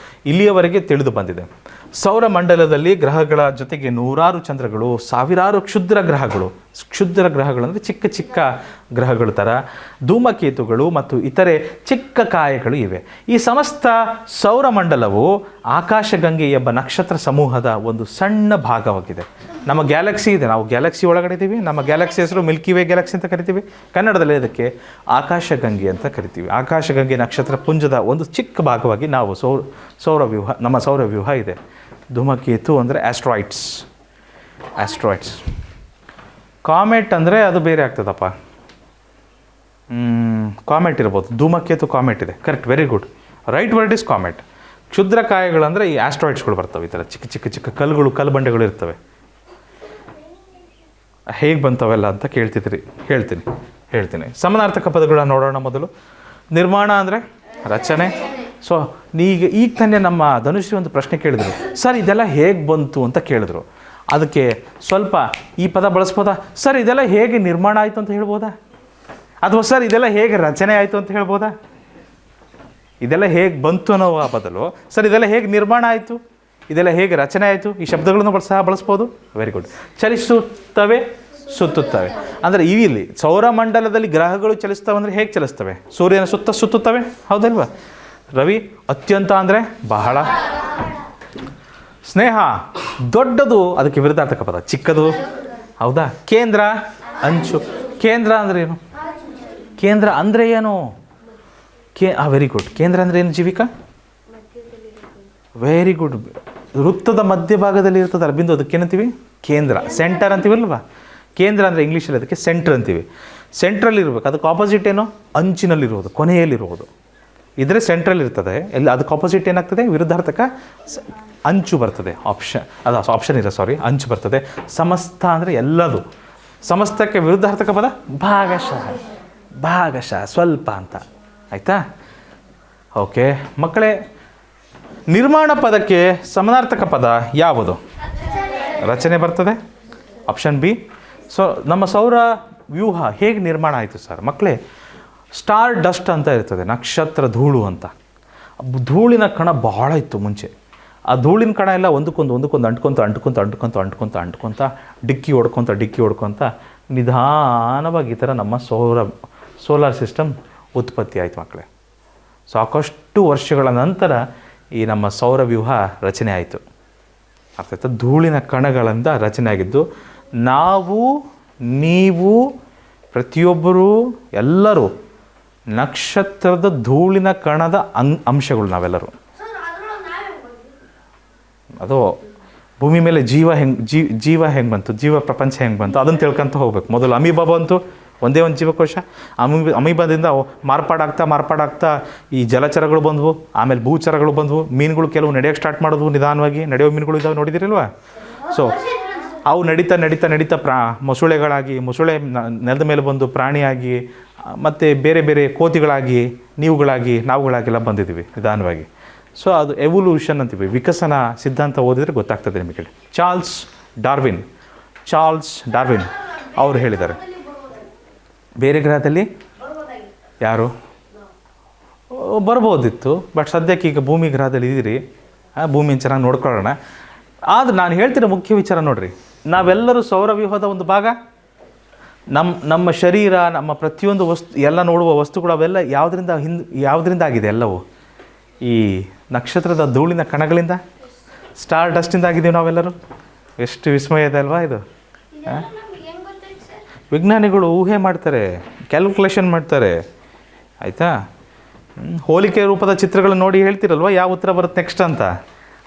ಇಲ್ಲಿಯವರೆಗೆ ತಿಳಿದು ಬಂದಿದೆ. ಸೌರಮಂಡಲದಲ್ಲಿ ಗ್ರಹಗಳ ಜೊತೆಗೆ ನೂರಾರು ಚಂದ್ರಗಳು, ಸಾವಿರಾರು ಕ್ಷುದ್ರ ಗ್ರಹಗಳು ಅಂದರೆ ಚಿಕ್ಕ ಚಿಕ್ಕ ಗ್ರಹಗಳ ಥರ, ಧೂಮಕೇತುಗಳು ಮತ್ತು ಇತರೆ ಚಿಕ್ಕ ಕಾಯಗಳು ಇವೆ. ಈ ಸಮಸ್ತ ಸೌರಮಂಡಲವು ಆಕಾಶಗಂಗೆ ಎಂಬ ನಕ್ಷತ್ರ ಸಮೂಹದ ಒಂದು ಸಣ್ಣ ಭಾಗವಾಗಿದೆ. ನಮ್ಮ ಗ್ಯಾಲಕ್ಸಿ ಇದೆ, ನಾವು ಗ್ಯಾಲಕ್ಸಿ ಒಳಗಡೆ ಇದ್ದೀವಿ. ನಮ್ಮ ಗ್ಯಾಲಕ್ಸಿ ಹೆಸರು ಮಿಲ್ಕಿ ವೇ ಗ್ಯಾಲಕ್ಸಿ ಅಂತ ಕರಿತೀವಿ. ಕನ್ನಡದಲ್ಲಿ ಅದಕ್ಕೆ ಆಕಾಶಗಂಗೆ ಅಂತ ಕರಿತೀವಿ. ಆಕಾಶಗಂಗೆ ನಕ್ಷತ್ರ ಪುಂಜದ ಒಂದು ಚಿಕ್ಕ ಭಾಗವಾಗಿ ನಾವು ನಮ್ಮ ಸೌರವ್ಯೂಹ ಇದೆ. ಧೂಮಕೇತು ಅಂದರೆ ಆಸ್ಟ್ರಾಯ್ಡ್ಸ್. ಕಾಮೆಟ್ ಅಂದರೆ ಅದು ಬೇರೆ ಆಗ್ತದಪ್ಪ. ಕಾಮೆಟ್ ಇರ್ಬೋದು, ಧೂಮಕೇತು ಕಾಮೆಟ್ ಇದೆ. Correct, very good. Right word is comet. ಕ್ಷುದ್ರಕಾಯಗಳಂದರೆ ಈ ಆಸ್ಟ್ರಾಯ್ಡ್ಸ್ಗಳು ಬರ್ತವೆ. ಈ ಥರ ಚಿಕ್ಕ ಕಲ್ಲು ಬಂಡೆಗಳು ಇರ್ತವೆ. ಹೇಗೆ ಬಂತವೆಲ್ಲ ಅಂತ ಹೇಳ್ತೀನಿ. ಸಮಾನಾರ್ಥಕ ಪದಗಳನ್ನ ನೋಡೋಣ. ಮೊದಲು ನಿರ್ಮಾಣ ಅಂದರೆ ರಚನೆ. ಸೊ ಈಗ ತಾನೇ ನಮ್ಮ ಧನುಶ್ರೀ ಒಂದು ಪ್ರಶ್ನೆ ಕೇಳಿದ್ರು, ಸರ್ ಇದೆಲ್ಲ ಹೇಗೆ ಬಂತು ಅಂತ ಕೇಳಿದ್ರು. ಅದಕ್ಕೆ ಸ್ವಲ್ಪ ಈ ಪದ ಬಳಸ್ಬೋದಾ? ಸರ್ ಇದೆಲ್ಲ ಹೇಗೆ ನಿರ್ಮಾಣ ಆಯಿತು ಅಂತ ಹೇಳ್ಬೋದಾ? ಅಥವಾ ಸರ್ ಇದೆಲ್ಲ ಹೇಗೆ ರಚನೆ ಆಯಿತು ಅಂತ ಹೇಳ್ಬೋದಾ? ಇದೆಲ್ಲ ಹೇಗೆ ಬಂತು ಅನ್ನೋ ಬದಲು ಸರ್ ಇದೆಲ್ಲ ಹೇಗೆ ನಿರ್ಮಾಣ ಆಯಿತು, ಇದೆಲ್ಲ ಹೇಗೆ ರಚನೆ ಆಯಿತು, ಈ ಶಬ್ದಗಳನ್ನು ಬಳಸ್ಬೋದು. Very good. ಚಲಿಸುತ್ತವೆ, ಸುತ್ತುತ್ತವೆ ಅಂದರೆ ಇಲ್ಲಿ ಸೌರಮಂಡಲದಲ್ಲಿ ಗ್ರಹಗಳು ಚಲಿಸ್ತವೆ ಅಂದರೆ ಹೇಗೆ ಚಲಿಸ್ತವೆ? ಸೂರ್ಯನ ಸುತ್ತುತ್ತವೆ, ಹೌದಲ್ವಾ? ರವಿ ಅತ್ಯಂತ ಅಂದರೆ ಬಹಳ. ಸ್ನೇಹ ದೊಡ್ಡದು, ಅದಕ್ಕೆ ವಿರುದ್ಧಾರ್ಥಕ ಪದ ಚಿಕ್ಕದು, ಹೌದಾ? ಕೇಂದ್ರ, ಅಂಚು. ಕೇಂದ್ರ ಅಂದರೆ ಏನು? Very good. ಕೇಂದ್ರ ಅಂದರೆ ಏನು ಜೀವಿಕಾ? Very good. ವೃತ್ತದ ಮಧ್ಯಭಾಗದಲ್ಲಿ ಇರ್ತದಲ್ಲ ಬಿಂದು, ಅದಕ್ಕೆ ಏನಂತೀವಿ? ಕೇಂದ್ರ, ಸೆಂಟರ್ ಅಂತೀವಲ್ವಾ? ಕೇಂದ್ರ ಅಂದರೆ ಇಂಗ್ಲೀಷಲ್ಲಿ ಅದಕ್ಕೆ ಸೆಂಟ್ರ್ ಅಂತೀವಿ. ಸೆಂಟ್ರಲ್ಲಿ ಇರಬೇಕು. ಅದಕ್ಕೆ ಆಪೋಸಿಟ್ ಏನು? ಅಂಚಿನಲ್ಲಿರುವುದು, ಕೊನೆಯಲ್ಲಿರುವುದು. ಇದ್ರೆ ಸೆಂಟ್ರಲ್ಲಿ ಇರ್ತದೆ. ಅದಕ್ಕೆ ಆಪೋಸಿಟ್ ಏನಾಗ್ತದೆ? ವಿರುದ್ಧಾರ್ಥಕ ಅಂಚು ಬರ್ತದೆ. ಅಂಚು ಬರ್ತದೆ. ಸಮಸ್ತ ಅಂದರೆ ಎಲ್ಲದು. ಸಮಸ್ತಕ್ಕೆ ವಿರುದ್ಧಾರ್ಥಕ ಪದ ಭಾಗಶಃ, ಸ್ವಲ್ಪ ಅಂತ. ಆಯಿತಾ? ಓಕೆ ಮಕ್ಕಳೇ, ನಿರ್ಮಾಣ ಪದಕ್ಕೆ ಸಮಾನಾರ್ಥಕ ಪದ ಯಾವುದು? ರಚನೆ ಬರ್ತದೆ. Option B. ಸೊ ನಮ್ಮ ಸೌರ ವ್ಯೂಹ ಹೇಗೆ ನಿರ್ಮಾಣ ಆಯಿತು ಸರ್? ಮಕ್ಕಳೇ, ಸ್ಟಾರ್ ಡಸ್ಟ್ ಅಂತ ಇರ್ತದೆ, ನಕ್ಷತ್ರ ಧೂಳು ಅಂತ. ಧೂಳಿನ ಕಣ ಬಹಳ ಇತ್ತು ಮುಂಚೆ. ಆ ಧೂಳಿನ ಕಣ ಎಲ್ಲ ಒಂದಕ್ಕೊಂದು ಅಂಟ್ಕೊತ ಡಿಕ್ಕಿ ಹೊಡ್ಕೊತ ನಿಧಾನವಾಗಿ ಈ ಥರ ನಮ್ಮ ಸೋಲಾರ್ ಸಿಸ್ಟಮ್ ಉತ್ಪತ್ತಿ ಆಯಿತು ಮಕ್ಕಳೇ. ಸಾಕಷ್ಟು ವರ್ಷಗಳ ನಂತರ ಈ ನಮ್ಮ ಸೌರವ್ಯೂಹ ರಚನೆ ಆಯಿತು. ಅರ್ಥಾತ್ ಧೂಳಿನ ಕಣಗಳಿಂದ ರಚನೆ ಆಗಿದ್ದು. ನಾವು, ನೀವು, ಪ್ರತಿಯೊಬ್ಬರೂ, ಎಲ್ಲರೂ ನಕ್ಷತ್ರದ ಧೂಳಿನ ಕಣದ ಅಂಶಗಳು ನಾವೆಲ್ಲರೂ. ಅದು ಭೂಮಿ ಮೇಲೆ ಜೀವ ಹೆಂಗೆ ಬಂತು, ಜೀವ ಪ್ರಪಂಚ ಹೆಂಗೆ ಬಂತು ಅದನ್ನು ತಿಳ್ಕೊಂತ ಹೋಗ್ಬೇಕು. ಮೊದಲು ಅಮೀಬಾ ಬಂತು, ಒಂದೇ ಒಂದು ಜೀವಕೋಶ. ಅಮೀಬಾದಿಂದ ಮಾರ್ಪಾಡಾಗ್ತಾ ಈ ಜಲಚರಗಳು ಬಂದವು, ಆಮೇಲೆ ಭೂಚರಗಳು ಬಂದವು, ಮೀನುಗಳು ಕೆಲವು ನಡೆಯೋಕ್ಕೆ ಸ್ಟಾರ್ಟ್ ಮಾಡಿದ್ವು, ನಿಧಾನವಾಗಿ ನಡೆಯೋ ಮೀನುಗಳು ಇದ್ದಾವೆ, ನೋಡಿದಿರಲ್ವಾ? ಸೊ ಅವು ನಡೀತಾ ಮೊಸಳೆ ನೆಲದ ಮೇಲೆ ಬಂದು ಪ್ರಾಣಿಯಾಗಿ, ಮತ್ತು ಬೇರೆ ಬೇರೆ ಕೋತಿಗಳಾಗಿ, ನಾವುಗಳಾಗೆಲ್ಲ ಬಂದಿದ್ದೀವಿ ನಿಧಾನವಾಗಿ. ಸೊ ಅದು ಎವಲ್ಯೂಷನ್ ಅಂತೀವಿ, ವಿಕಸನ ಸಿದ್ಧಾಂತ ಓದಿದರೆ ಗೊತ್ತಾಗ್ತದೆ ನಿಮಗೆ. ಚಾರ್ಲ್ಸ್ ಡಾರ್ವಿನ್ ಅವರು ಹೇಳಿದ್ದಾರೆ ಬೇರೆ ಗ್ರಹದಲ್ಲಿ ಯಾರು ಬರ್ಬೋದಿತ್ತು, ಬಟ್ ಸದ್ಯಕ್ಕೆ ಈಗ ಭೂಮಿ ಗ್ರಹದಲ್ಲಿ ಇದ್ದೀರಿ, ಭೂಮಿಯನ್ನು ಚೆನ್ನಾಗಿ ನೋಡ್ಕೊಳ್ಳೋಣ. ಆದರೆ ನಾನು ಹೇಳ್ತಿರೋ ಮುಖ್ಯ ವಿಚಾರ ನೋಡ್ರಿ, ನಾವೆಲ್ಲರೂ ಸೌರವ್ಯೂಹದ ಒಂದು ಭಾಗ. ನಮ್ಮ ಶರೀರ, ನಮ್ಮ ಪ್ರತಿಯೊಂದು ವಸ್ತು, ಎಲ್ಲ ನೋಡುವ ವಸ್ತುಗಳು ಅವೆಲ್ಲ ಯಾವುದರಿಂದ ಆಗಿದೆ? ಎಲ್ಲವೂ ಈ ನಕ್ಷತ್ರದ ಧೂಳಿನ ಕಣಗಳಿಂದ, ಸ್ಟಾರ್ ಡಸ್ಟಿಂದ ಆಗಿದ್ದೀವಿ ನಾವೆಲ್ಲರೂ. ಎಷ್ಟು ವಿಸ್ಮಯ ಇದೆ ಅಲ್ವಾ ಇದು? ವಿಜ್ಞಾನಿಗಳು ಊಹೆ ಮಾಡ್ತಾರೆ, ಕ್ಯಾಲ್ಕುಲೇಷನ್ ಮಾಡ್ತಾರೆ, ಆಯಿತಾ? ಹೋಲಿಕೆ ರೂಪದ ಚಿತ್ರಗಳನ್ನು ನೋಡಿ ಹೇಳ್ತಿರಲ್ವ ಯಾವ ಉತ್ತರ ಬರುತ್ತೆ ನೆಕ್ಸ್ಟ್ ಅಂತ.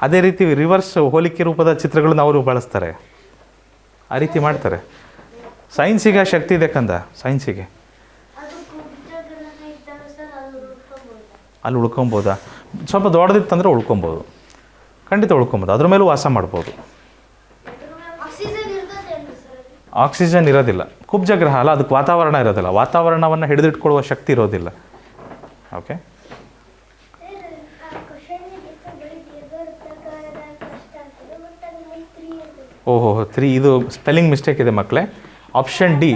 ಅದೇ ರೀತಿ ರಿವರ್ಸ್ ಹೋಲಿಕೆ ರೂಪದ ಚಿತ್ರಗಳನ್ನು ಅವರು ಬಳಸ್ತಾರೆ, ಆ ರೀತಿ ಮಾಡ್ತಾರೆ. ಸೈನ್ಸಿಗೆ ಶಕ್ತಿ ಇದೆ ಕಂದ, ಸೈನ್ಸಿಗೆ. ಅಲ್ಲಿ ಉಳ್ಕೊಬೋದಾ? ಸ್ವಲ್ಪ ದೊಡ್ಡದಿತ್ತಂದರೆ ಉಳ್ಕೊಬೋದು, ಖಂಡಿತ ಉಳ್ಕೊಬೋದು, ಅದ್ರ ಮೇಲೂ ವಾಸ ಮಾಡ್ಬೋದು. ಆಕ್ಸಿಜನ್ ಇರೋದಿಲ್ಲ, ಕುಬ್ಜ ಗ್ರಹ ಅಲ್ಲ, ಅದಕ್ಕೆ ವಾತಾವರಣ ಇರೋದಿಲ್ಲ, ವಾತಾವರಣವನ್ನು ಹಿಡಿದಿಟ್ಕೊಳ್ಳುವ ಶಕ್ತಿ ಇರೋದಿಲ್ಲ. ಓಕೆ, ಓಹೋ 3, ಇದು ಸ್ಪೆಲ್ಲಿಂಗ್ ಮಿಸ್ಟೇಕ್ ಇದೆ ಮಕ್ಕಳೇ. ಆಪ್ಷನ್ ಡಿ,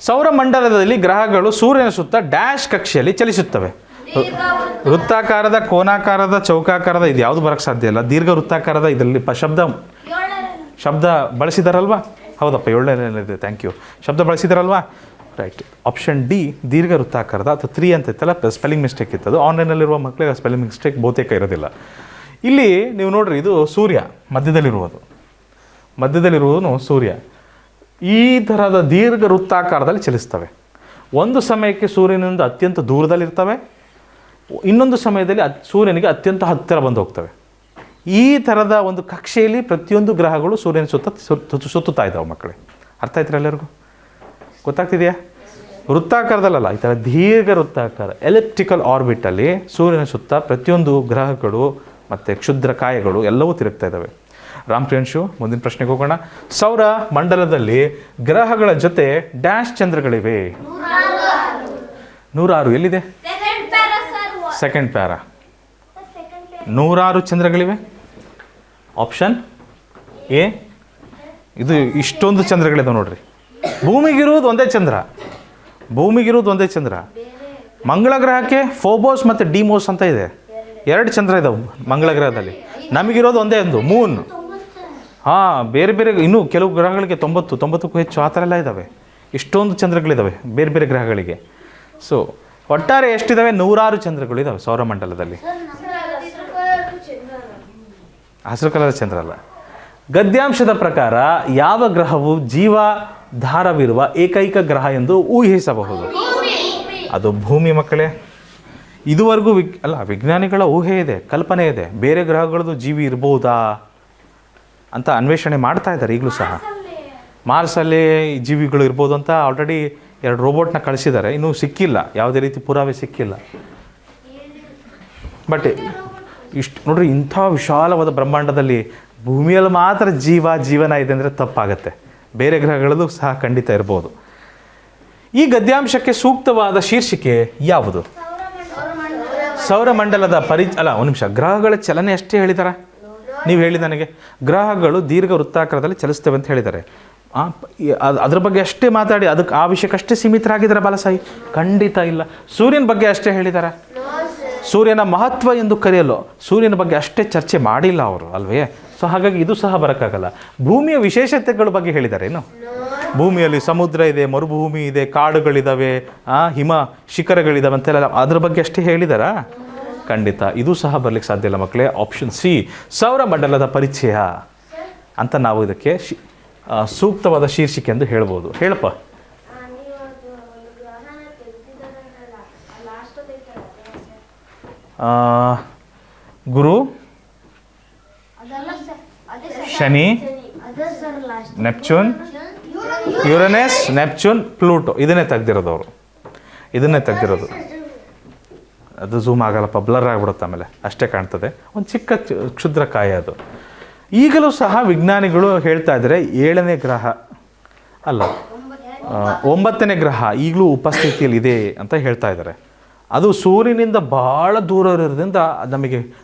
ಸೌರಮಂಡಲದಲ್ಲಿ ಗ್ರಹಗಳು ಸೂರ್ಯನ ಸುತ್ತ ಡ್ಯಾಶ್ ಕಕ್ಷೆಯಲ್ಲಿ ಚಲಿಸುತ್ತವೆ. ವೃತ್ತಾಕಾರದ, ಕೋನಾಕಾರದ, ಚೌಕಾಕಾರದ ಇದು ಯಾವುದು ಬರೋಕ್ಕೆ ಸಾಧ್ಯ ಇಲ್ಲ. ದೀರ್ಘ ವೃತ್ತಾಕಾರದ ಇದರಲ್ಲಿ ಶಬ್ದ ಬಳಸಿದಾರಲ್ವಾ? ಹೌದಪ್ಪ, 7ನೇದಿದೆ, ಥ್ಯಾಂಕ್ ಯು. ಶಬ್ದ ಬಳಸಿದಾರಲ್ವಾ? ರೈಟ್. ಆಪ್ಷನ್ ಡಿ ದೀರ್ಘ ವೃತ್ತಾಕಾರದ, ಅಥವಾ 3 ಅಂತ ಇತ್ತಲ್ಲ, ಸ್ಪೆಲ್ಲಿಂಗ್ ಮಿಸ್ಟೇಕ್ ಇತ್ತದು. ಆನ್ಲೈನಲ್ಲಿರುವ ಮಕ್ಕಳಿಗೆ ಸ್ಪೆಲ್ಲಿಂಗ್ ಮಿಸ್ಟೇಕ್ ಬಹುತೇಕ ಇರೋದಿಲ್ಲ. ಇಲ್ಲಿ ನೀವು ನೋಡ್ರಿ, ಇದು ಸೂರ್ಯ ಮಧ್ಯದಲ್ಲಿರುವುದು ಸೂರ್ಯ. ಈ ಥರದ ದೀರ್ಘ ವೃತ್ತಾಕಾರದಲ್ಲಿ ಚಲಿಸ್ತವೆ. ಒಂದು ಸಮಯಕ್ಕೆ ಸೂರ್ಯನಿಂದ ಅತ್ಯಂತ ದೂರದಲ್ಲಿರ್ತವೆ, ಇನ್ನೊಂದು ಸಮಯದಲ್ಲಿ ಸೂರ್ಯನಿಗೆ ಅತ್ಯಂತ ಹತ್ತಿರ ಬಂದು ಹೋಗ್ತವೆ. ಈ ಥರದ ಒಂದು ಕಕ್ಷೆಯಲ್ಲಿ ಪ್ರತಿಯೊಂದು ಗ್ರಹಗಳು ಸೂರ್ಯನ ಸುತ್ತುತ್ತಾ ಇದ್ದಾವೆ ಮಕ್ಕಳೇ. ಅರ್ಥ ಆಯ್ತು ಎಲ್ಲರಿಗೂ? ಗೊತ್ತಾಗ್ತಿದೆಯಾ? ವೃತ್ತಾಕಾರದಲ್ಲ, ಈ ಥರ ದೀರ್ಘ ವೃತ್ತಾಕಾರ ಎಲಿಪ್ಟಿಕಲ್ ಆರ್ಬಿಟಲ್ಲಿ ಸೂರ್ಯನ ಸುತ್ತ ಪ್ರತಿಯೊಂದು ಗ್ರಹಗಳು ಮತ್ತು ಕ್ಷುದ್ರ ಕಾಯಗಳು ಎಲ್ಲವೂ ತಿರುಗ್ತಾ ಇದ್ದಾವೆ. ರಾಮ್ಪ್ರಿಯನ್ಶು, ಮುಂದಿನ ಪ್ರಶ್ನೆಗೆ ಹೋಗೋಣ. ಸೌರ ಮಂಡಲದಲ್ಲಿ ಗ್ರಹಗಳ ಜೊತೆ ಡ್ಯಾಶ್ ಚಂದ್ರಗಳಿವೆ. 106. ಎಲ್ಲಿದೆ? Second para. 106 ಚಂದ್ರಗಳಿವೆ. Option A. ಇದು ಇಷ್ಟೊಂದು ಚಂದ್ರಗಳಿದೆ ನೋಡ್ರಿ. ಭೂಮಿಗಿರುವುದು ಒಂದೇ ಚಂದ್ರ. ಮಂಗಳ ಗ್ರಹಕ್ಕೆ ಫೋಬೋಸ್ ಮತ್ತು ಡಿಮೋಸ್ ಅಂತ ಇದೆ, 2 ಚಂದ್ರ ಇದಾವೆ ಮಂಗಳ ಗ್ರಹದಲ್ಲಿ. ನಮಗಿರೋದು ಒಂದೇ ಒಂದು ಮೂನ್. ಬೇರೆ ಇನ್ನೂ ಕೆಲವು ಗ್ರಹಗಳಿಗೆ 90ಕ್ಕೂ ಹೆಚ್ಚು ಆ ಥರ ಎಲ್ಲ ಇದ್ದಾವೆ. ಇಷ್ಟೊಂದು ಚಂದ್ರಗಳಿದ್ದಾವೆ ಬೇರೆ ಬೇರೆ ಗ್ರಹಗಳಿಗೆ. ಸೊ ಒಟ್ಟಾರೆ ಎಷ್ಟಿದ್ದಾವೆ? 106 ಚಂದ್ರಗಳಿದ್ದಾವೆ ಸೌರಮಂಡಲದಲ್ಲಿ. ಹಸಿರು ಕಲರ್ ಚಂದ್ರ ಅಲ್ಲ. ಗದ್ಯಾಂಶದ ಪ್ರಕಾರ ಯಾವ ಗ್ರಹವು ಜೀವಾಧಾರವಿರುವ ಏಕೈಕ ಗ್ರಹ ಎಂದು ಊಹಿಸಬಹುದು? ಅದು ಭೂಮಿ ಮಕ್ಕಳೇ. ಇದುವರೆಗೂ ವಿಜ್ಞಾನಿಗಳ ಊಹೆ ಇದೆ, ಕಲ್ಪನೆ ಇದೆ, ಬೇರೆ ಗ್ರಹಗಳದ್ದು ಜೀವಿ ಇರ್ಬೋದಾ ಅಂತ ಅನ್ವೇಷಣೆ ಮಾಡ್ತಾ ಇದ್ದಾರೆ ಈಗಲೂ ಸಹ. ಮಾರ್ಸಲ್ಲಿ ಜೀವಿಗಳು ಇರ್ಬೋದು ಅಂತ ಆಲ್ರೆಡಿ 2 ರೋಬೋಟ್ನ ಕಳಿಸಿದ್ದಾರೆ, ಇನ್ನೂ ಸಿಕ್ಕಿಲ್ಲ, ಯಾವುದೇ ರೀತಿ ಪುರಾವೆ ಸಿಕ್ಕಿಲ್ಲ. ಬಟ್ ಇಷ್ಟು ನೋಡ್ರಿ, ಇಂಥ ವಿಶಾಲವಾದ ಬ್ರಹ್ಮಾಂಡದಲ್ಲಿ ಭೂಮಿಯಲ್ಲಿ ಮಾತ್ರ ಜೀವನ ಇದೆ ಅಂದರೆ ತಪ್ಪಾಗತ್ತೆ. ಬೇರೆ ಗ್ರಹಗಳಲ್ಲೂ ಸಹ ಖಂಡಿತ ಇರ್ಬೋದು. ಈ ಗದ್ಯಾಂಶಕ್ಕೆ ಸೂಕ್ತವಾದ ಶೀರ್ಷಿಕೆ ಯಾವುದು? ಸೌರಮಂಡಲದ ಒಂದು ನಿಮಿಷ, ಗ್ರಹಗಳ ಚಲನೆ ಅಷ್ಟೇ ಹೇಳಿದಾರ? ನೀವು ಹೇಳಿ ನನಗೆ. ಗ್ರಹಗಳು ದೀರ್ಘ ವೃತ್ತಾಕಾರದಲ್ಲಿ ಚಲಿಸ್ತವೆ ಅಂತ ಹೇಳಿದ್ದಾರೆ. ಅದ್ರ ಬಗ್ಗೆ ಅಷ್ಟೇ ಮಾತಾಡಿ ಅದಕ್ಕೆ ಆ ವಿಷಯಕ್ಕಷ್ಟೇ ಸೀಮಿತರಾಗಿದ್ದಾರೆ ಬಾಲಸಾಯಿ? ಖಂಡಿತ ಇಲ್ಲ. ಸೂರ್ಯನ ಬಗ್ಗೆ ಅಷ್ಟೇ ಹೇಳಿದ್ದಾರೆ. ಸೂರ್ಯನ ಮಹತ್ವ ಎಂದು ಕರೆಯಲು ಸೂರ್ಯನ ಬಗ್ಗೆ ಅಷ್ಟೇ ಚರ್ಚೆ ಮಾಡಿಲ್ಲ ಅವರು, ಅಲ್ವೇ? ಸೊ ಹಾಗಾಗಿ ಇದು ಸಹ ಬರೋಕ್ಕಾಗಲ್ಲ. ಭೂಮಿಯ ವಿಶೇಷತೆಗಳ ಬಗ್ಗೆ ಹೇಳಿದಾರೇನು? ಭೂಮಿಯಲ್ಲಿ ಸಮುದ್ರ ಇದೆ, ಮರುಭೂಮಿ ಇದೆ, ಕಾಡುಗಳಿದ್ದಾವೆ, ಹಿಮ ಶಿಖರಗಳಿದ್ದಾವೆ ಅಂತೆಲ್ಲ ಅದ್ರ ಬಗ್ಗೆ ಅಷ್ಟೇ ಹೇಳಿದಾರಾ? ಖಂಡಿತ ಇದು ಸಹ ಬರಲಿಕ್ಕೆ ಸಾಧ್ಯ ಇಲ್ಲ ಮಕ್ಕಳೇ. ಆಪ್ಷನ್ ಸಿ ಸೌರಮಂಡಲದ ಪರಿಚಯ ಅಂತ ನಾವು ಇದಕ್ಕೆ ಸೂಕ್ತವಾದ ಶೀರ್ಷಿಕೆ ಎಂದು ಹೇಳ್ಬೋದು. ಹೇಳಪ್ಪ. ಗುರು, ಶನಿ, ನೆಪ್ಚೂನ್, ಯುರೇನಸ್, ನೆಪ್ಚೂನ್, ಪ್ಲೂಟೋ. ಇದನ್ನೇ ತೆಗ್ದಿರೋದು ಅವರು, ಇದನ್ನೇ ತೆಗ್ದಿರೋದು. ಅದು ಝೂಮ್ ಆಗಲ್ಲಪ್ಪ, ಬ್ಲರ್ ಆಗಿಬಿಡುತ್ತೆ, ಆಮೇಲೆ ಅಷ್ಟೇ ಕಾಣ್ತದೆ. ಒಂದು ಚಿಕ್ಕ ಕ್ಷುದ್ರಕಾಯ ಅದು. ಈಗಲೂ ಸಹ ವಿಜ್ಞಾನಿಗಳು ಹೇಳ್ತಾ ಇದ್ದಾರೆ 7ನೇ ಗ್ರಹ ಅಲ್ಲ 9ನೇ ಗ್ರಹ ಈಗಲೂ ಉಪಸ್ಥಿತಿಯಲ್ಲಿದೆ ಅಂತ ಹೇಳ್ತಾ ಇದ್ದಾರೆ. ಅದು ಸೂರ್ಯನಿಂದ ಭಾಳ ದೂರ ಇರೋದ್ರಿಂದ ನಮಗೆ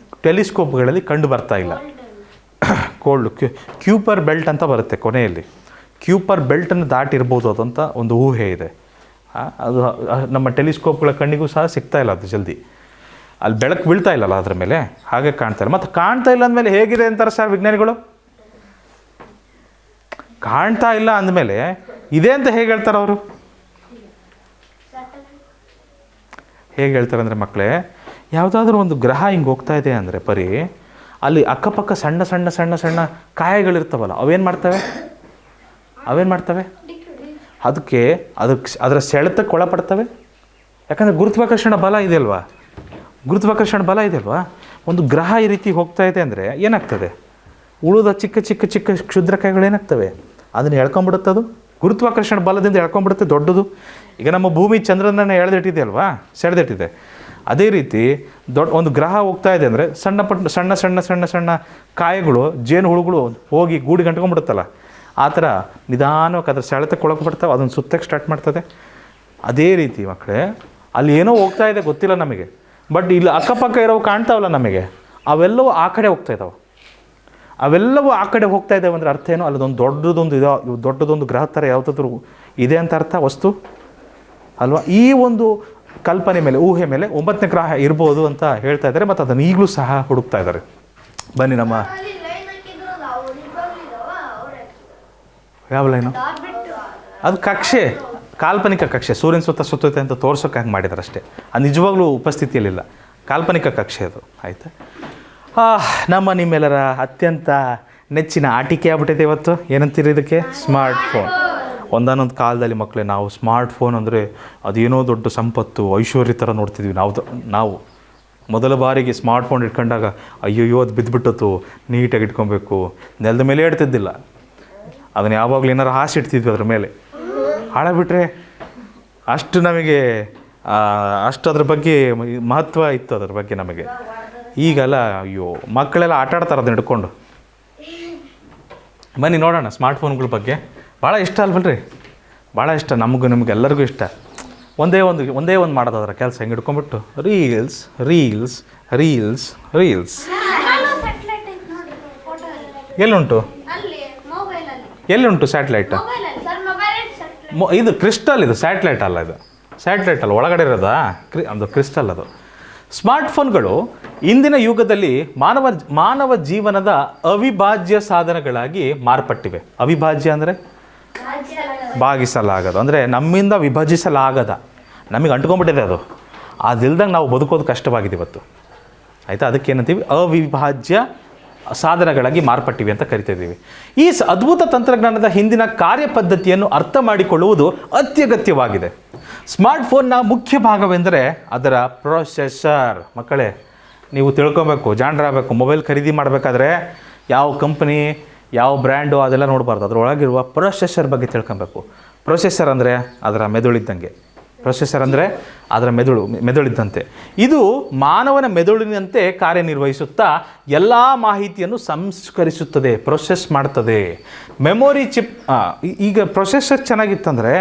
ಟೆಲಿಸ್ಕೋಪ್ಗಳಲ್ಲಿ ಕಂಡು ಬರ್ತಾ ಇಲ್ಲ. ಕೋಲ್ಡ್ ಕ್ಯೂಪರ್ ಬೆಲ್ಟ್ ಅಂತ ಬರುತ್ತೆ ಕೊನೆಯಲ್ಲಿ. ಕ್ಯೂಪರ್ ಬೆಲ್ಟನ್ನು ದಾಟಿರ್ಬೋದು ಅದಂತ ಒಂದು ಊಹೆ ಇದೆ. ಅದು ನಮ್ಮ ಟೆಲಿಸ್ಕೋಪ್ಗಳ ಕಣ್ಣಿಗೂ ಸಹ ಸಿಗ್ತಾ ಇಲ್ಲ ಅದು ಜಲ್ದಿ. ಅಲ್ಲಿ ಬೆಳಕು ಬೀಳ್ತಾ ಇಲ್ಲಲ್ಲ ಅದ್ರ ಮೇಲೆ, ಹಾಗೆ ಕಾಣ್ತಾ ಇಲ್ಲ. ಮತ್ತು ಕಾಣ್ತಾ ಇಲ್ಲ ಅಂದಮೇಲೆ ಹೇಗಿದೆ ಅಂತಾರೆ ಸರ್ ವಿಜ್ಞಾನಿಗಳು? ಕಾಣ್ತಾ ಇಲ್ಲ ಅಂದಮೇಲೆ ಇದೆ ಅಂತ ಹೇಗೆ ಹೇಳ್ತಾರೆ ಅವರು? ಹೇಗೆ ಹೇಳ್ತಾರೆ ಅಂದರೆ ಮಕ್ಕಳೇ, ಯಾವುದಾದ್ರೂ ಒಂದು ಗ್ರಹ ಹಿಂಗೆ ಹೋಗ್ತಾ ಇದೆ ಅಂದರೆ ಪರಿ ಅಲ್ಲಿ ಅಕ್ಕಪಕ್ಕ ಸಣ್ಣ ಸಣ್ಣ ಸಣ್ಣ ಸಣ್ಣ ಕಾಯಗಳಿರ್ತಾವಲ್ಲ, ಅವೇನು ಮಾಡ್ತವೆ? ಅದರ ಸೆಳೆತಕ್ಕೆ ಒಳಪಡ್ತವೆ. ಯಾಕಂದರೆ ಗುರುತ್ವಾಕರ್ಷಣ ಬಲ ಇದೆಯಲ್ವಾ, ಒಂದು ಗ್ರಹ ಈ ರೀತಿ ಹೋಗ್ತಾ ಇದೆ ಅಂದರೆ ಏನಾಗ್ತದೆ? ಉಳಿದ ಚಿಕ್ಕ ಚಿಕ್ಕ ಚಿಕ್ಕ ಕ್ಷುದ್ರಕಾಯಗಳು ಏನಾಗ್ತವೆ? ಅದನ್ನು ಎಳ್ಕೊಂಬಿಡುತ್ತೆ. ಅದು ಗುರುತ್ವಾಕರ್ಷಣ ಬಲದಿಂದ ಎಳ್ಕೊಂಬಿಡುತ್ತೆ ದೊಡ್ಡದು. ಈಗ ನಮ್ಮ ಭೂಮಿ ಚಂದ್ರನನ್ನು ಎಳೆದಿಟ್ಟಿದೆ ಅಲ್ವಾ, ಸೆಳೆದಿಟ್ಟಿದೆ. ಅದೇ ರೀತಿ ಒಂದು ಗ್ರಹ ಹೋಗ್ತಾ ಇದೆ ಅಂದರೆ ಸಣ್ಣ ಸಣ್ಣ ಸಣ್ಣ ಸಣ್ಣ ಕಾಯಗಳು, ಜೇನು ಹುಳುಗಳು ಹೋಗಿ ಗೂಡಿ ಗಂಟ್ಕೊಂಡ್ಬಿಡುತ್ತಲ್ಲ, ಆ ಥರ ನಿಧಾನವಾಗಿ ಅದ್ರ ಸೆಳೆತಕ್ಕೆ ಒಳಗೆ ಅದನ್ನು ಸುತ್ತಕ್ಕೆ ಸ್ಟಾರ್ಟ್ ಮಾಡ್ತದೆ. ಅದೇ ರೀತಿ ಮಕ್ಕಳೇ, ಅಲ್ಲಿ ಏನೋ ಹೋಗ್ತಾ ಇದೆ ಗೊತ್ತಿಲ್ಲ ನಮಗೆ, ಬಟ್ ಇಲ್ಲಿ ಅಕ್ಕಪಕ್ಕ ಇರೋವು ಕಾಣ್ತಾವಲ್ಲ ನಮಗೆ, ಅವೆಲ್ಲವೂ ಆ ಕಡೆ ಹೋಗ್ತಾ ಇದ್ದಾವೆ. ಅವೆಲ್ಲವೂ ಆ ಕಡೆ ಹೋಗ್ತಾ ಇದ್ದಾವೆ ಅಂದರೆ ಅರ್ಥ ಏನೋ ಅಲ್ಲದೊಂದು ದೊಡ್ಡದೊಂದು ಗ್ರಹ ಥರ ಯಾವುದಾದ್ರೂ ಇದೆ ಅಂತ ಅರ್ಥ, ವಸ್ತು ಅಲ್ವಾ? ಈ ಒಂದು ಕಲ್ಪನೆ ಮೇಲೆ, ಊಹೆ ಮೇಲೆ 9ನೇ ಗ್ರಹ ಇರ್ಬೋದು ಅಂತ ಹೇಳ್ತಾ ಇದ್ದಾರೆ. ಮತ್ತು ಅದನ್ನು ಈಗಲೂ ಸಹ ಹುಡುಕ್ತಾ ಇದ್ದಾರೆ. ಬನ್ನಿ ನಮ್ಮ ಯಾವ ಲೈನು? ಅದು ಕಕ್ಷೆ, ಕಾಲ್ಪನಿಕ ಕಕ್ಷೆ. ಸೂರ್ಯನ ಸುತ್ತುತ್ತೆ ಅಂತ ತೋರ್ಸೋಕೆ ಹಂಗೆ ಮಾಡಿದ್ದಾರೆ ಅಷ್ಟೇ. ಅದು ನಿಜವಾಗ್ಲೂ ಉಪಸ್ಥಿತಿಯಲ್ಲಿಲ್ಲ, ಕಾಲ್ಪನಿಕ ಕಕ್ಷೆ ಅದು. ಆಯಿತಾ? ನಿಮ್ಮೆಲ್ಲರ ಅತ್ಯಂತ ನೆಚ್ಚಿನ ಆಟಿಕೆ ಆಗ್ಬಿಟ್ಟಿದೆ ಇವತ್ತು. ಏನಂತೀರಿ ಇದಕ್ಕೆ? ಸ್ಮಾರ್ಟ್ಫೋನ್. ಒಂದಾನೊಂದು ಕಾಲದಲ್ಲಿ ಮಕ್ಕಳೇ ನಾವು ಸ್ಮಾರ್ಟ್ಫೋನ್ ಅಂದರೆ ಅದೇನೋ ದೊಡ್ಡ ಸಂಪತ್ತು, ಐಶ್ವರ್ಯ ಥರ ನೋಡ್ತಿದ್ವಿ ನಾವು ಮೊದಲ ಬಾರಿಗೆ ಸ್ಮಾರ್ಟ್ಫೋನ್ ಇಟ್ಕೊಂಡಾಗ ಅಯ್ಯಯ್ಯೋ ಅದು ಬಿದ್ದುಬಿಟ್ಟತ್ತು, ನೀಟಾಗಿ ಇಟ್ಕೊಬೇಕು, ನೆಲದ ಮೇಲೆ ಇಡ್ತಿದ್ದಿಲ್ಲ. ಅದನ್ನು ಯಾವಾಗಲೂ ಏನಾರು ಹಾಸಿ ಇಡ್ತಿದ್ವಿ ಅದ್ರ ಮೇಲೆ, ಹಾಳಾಗ್ಬಿಟ್ರೆ ಅಷ್ಟು ನಮಗೆ ಅಷ್ಟು ಅದ್ರ ಬಗ್ಗೆ ಮಹತ್ವ ಇತ್ತು ಅದ್ರ ಬಗ್ಗೆ ನಮಗೆ. ಈಗಲ್ಲ ಅಯ್ಯೋ ಮಕ್ಕಳೆಲ್ಲ ಆಟ ಆಡ್ತಾರೆ ಅದನ್ನ ಹಿಡ್ಕೊಂಡು. ಬನ್ನಿ ನೋಡೋಣ ಸ್ಮಾರ್ಟ್ಫೋನ್ಗಳ ಬಗ್ಗೆ. ಭಾಳ ಇಷ್ಟ ಅಲ್ವಲ್ರಿ? ಭಾಳ ಇಷ್ಟ ನಿಮಗೆಲ್ಲರಿಗೂ ಇಷ್ಟ. ಒಂದೇ ಒಂದು ಮಾಡೋದು ಅದರ ಕೆಲಸ ಹೆಂಗೆ ಹಿಡ್ಕೊಂಡ್ಬಿಟ್ಟು ರೀಲ್ಸ್ ರೀಲ್ಸ್ ರೀಲ್ಸ್ ರೀಲ್ಸ್. ಎಲ್ಲಿಂಟು ಸ್ಯಾಟಲೈಟ್? ಇದು ಕ್ರಿಸ್ಟಲ್, ಇದು ಸ್ಯಾಟಲೈಟ್ ಅಲ್ಲ, ಇದು ಸ್ಯಾಟಲೈಟ್ ಅಲ್ಲ, ಒಳಗಡೆ ಇರೋದಾ ಅದು ಕ್ರಿಸ್ಟಲ್. ಅದು ಸ್ಮಾರ್ಟ್ಫೋನ್ಗಳು ಇಂದಿನ ಯುಗದಲ್ಲಿ ಮಾನವ ಜೀವನದ ಅವಿಭಾಜ್ಯ ಸಾಧನಗಳಾಗಿ ಮಾರ್ಪಟ್ಟಿವೆ. ಅವಿಭಾಜ್ಯ ಅಂದರೆ ಭಾಗಿಸಲಾಗದು, ಅಂದರೆ ನಮ್ಮಿಂದ ವಿಭಜಿಸಲಾಗದ, ನಮಗೆ ಅಂಟ್ಕೊಂಡ್ಬಿಟ್ಟಿದೆ ಅದು. ಅದಿಲ್ದಂಗೆ ನಾವು ಬದುಕೋದು ಕಷ್ಟವಾಗಿದೆ ಇವತ್ತು. ಆಯಿತಾ? ಅದಕ್ಕೇನಂತೀವಿ? ಅವಿಭಾಜ್ಯ ಸಾಧನಗಳಾಗಿ ಮಾರ್ಪಟ್ಟಿವೆ ಅಂತ ಕರಿತಿದ್ದೀವಿ. ಈ ಅದ್ಭುತ ತಂತ್ರಜ್ಞಾನದ ಹಿಂದಿನ ಕಾರ್ಯಪದ್ಧತಿಯನ್ನು ಅರ್ಥ ಮಾಡಿಕೊಳ್ಳುವುದು ಅತ್ಯಗತ್ಯವಾಗಿದೆ. ಸ್ಮಾರ್ಟ್ಫೋನ್ನ ಮುಖ್ಯ ಭಾಗವೆಂದರೆ ಅದರ ಪ್ರೊಸೆಸರ್. ಮಕ್ಕಳೇ, ನೀವು ತಿಳ್ಕೊಬೇಕು, ಜಾಣರಾಗಬೇಕು. ಮೊಬೈಲ್ ಖರೀದಿ ಮಾಡಬೇಕಾದ್ರೆ ಯಾವ ಕಂಪ್ನಿ, ಯಾವ ಬ್ರ್ಯಾಂಡು ಅದೆಲ್ಲ ನೋಡಬಾರ್ದು. ಅದರೊಳಗಿರುವ ಪ್ರೊಸೆಸರ್ ಬಗ್ಗೆ ತಿಳ್ಕೊಬೇಕು. ಪ್ರೊಸೆಸರ್ ಅಂದರೆ ಅದರ ಮೆದುಳಿದ್ದಂಗೆ. ಪ್ರೊಸೆಸರ್ ಅಂದರೆ ಅದರ ಮೆದುಳಿದ್ದಂತೆ. ಇದು ಮಾನವನ ಮೆದುಳಿನಂತೆ ಕಾರ್ಯನಿರ್ವಹಿಸುತ್ತಾ ಎಲ್ಲ ಮಾಹಿತಿಯನ್ನು ಸಂಸ್ಕರಿಸುತ್ತದೆ, ಪ್ರೊಸೆಸ್ ಮಾಡ್ತದೆ. ಮೆಮೊರಿ ಚಿಪ್, ಈಗ ಪ್ರೊಸೆಸರ್ ಚೆನ್ನಾಗಿತ್ತಂದರೆ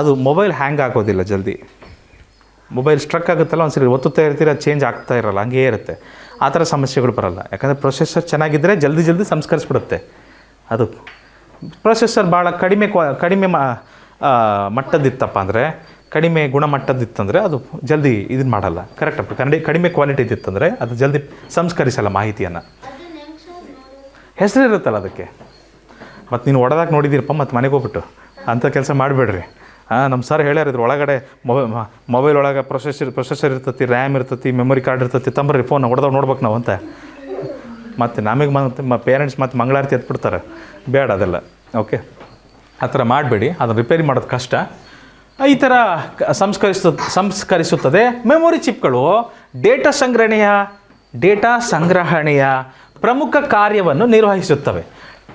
ಅದು ಮೊಬೈಲ್ ಹ್ಯಾಂಗ್ ಆಗೋದಿಲ್ಲ ಜಲ್ದಿ. ಮೊಬೈಲ್ ಸ್ಟ್ರಕ್ ಆಗುತ್ತಲ್ಲ, ಒಂದ್ಸರಿ ಒತ್ತುತ್ತಾ ಇರ್ತೀರ, ಚೇಂಜ್ ಆಗ್ತಾ ಇರಲ್ಲ, ಹಂಗೇ ಇರುತ್ತೆ. ಆ ಥರ ಸಮಸ್ಯೆಗಳು ಬರಲ್ಲ. ಯಾಕಂದರೆ ಪ್ರೊಸೆಸರ್ ಚೆನ್ನಾಗಿದ್ದರೆ ಜಲ್ದಿ ಸಂಸ್ಕರಿಸ್ಬಿಡುತ್ತೆ. ಅದು ಪ್ರೊಸೆಸರ್ ಭಾಳ ಕಡಿಮೆ ಮಟ್ಟದಿತ್ತಪ್ಪ ಅಂದರೆ, ಕಡಿಮೆ ಗುಣಮಟ್ಟದಿತ್ತಂದರೆ ಅದು ಜಲ್ದಿ ಇದನ್ನು ಮಾಡಲ್ಲ. ಕರೆಕ್ಟಪ್ಪ. ಕಡಿಮೆ ಕ್ವಾಲಿಟಿ ಇದ್ದಿತ್ತಂದರೆ ಅದು ಜಲ್ದಿ ಸಂಸ್ಕರಿಸಲ್ಲ ಮಾಹಿತಿಯನ್ನು. ಹೆಸರು ಇರುತ್ತಲ್ಲ ಅದಕ್ಕೆ. ಮತ್ತು ನೀನು ಒಡೆದಾಗಿ ನೋಡಿದ್ದೀರಪ್ಪ, ಮತ್ತು ಮನೆಗೆ ಹೋಗ್ಬಿಟ್ಟು ಅಂಥ ಕೆಲಸ ಮಾಡಿಬಿಡ್ರಿ. ನಮ್ಮ ಸರ್ ಹೇಳ್ಯಾರಿದ್ರು, ಒಳಗಡೆ ಮೊಬೈಲ್ ಒಳಗೆ ಪ್ರೊಸೆಸರ್ ಇರ್ತತಿ, ರ್ಯಾಮ್ ಇರ್ತತಿ, ಮೆಮೊರಿ ಕಾರ್ಡ್ ಇರ್ತತಿ, ತಂಬರ್ರಿ ಫೋನ್ ಹೊಡೆದವ್ ನೋಡ್ಬೇಕು ನಾವು ಅಂತ. ಮತ್ತು ನಮಗೆ ಪೇರೆಂಟ್ಸ್ ಮತ್ತು ಮಂಗಳಾರತಿ ಎತ್ಬಿಡ್ತಾರೆ. ಬೇಡ ಅದೆಲ್ಲ. ಓಕೆ, ಆ ಥರ ಮಾಡಬೇಡಿ. ಅದನ್ನು ರಿಪೇರಿ ಮಾಡೋದು ಕಷ್ಟ. ಈ ಥರ ಸಂಸ್ಕರಿಸುತ್ತದೆ. ಮೆಮೊರಿ ಚಿಪ್ಗಳು ಡೇಟಾ ಸಂಗ್ರಹಣೆಯ ಪ್ರಮುಖ ಕಾರ್ಯವನ್ನು ನಿರ್ವಹಿಸುತ್ತವೆ.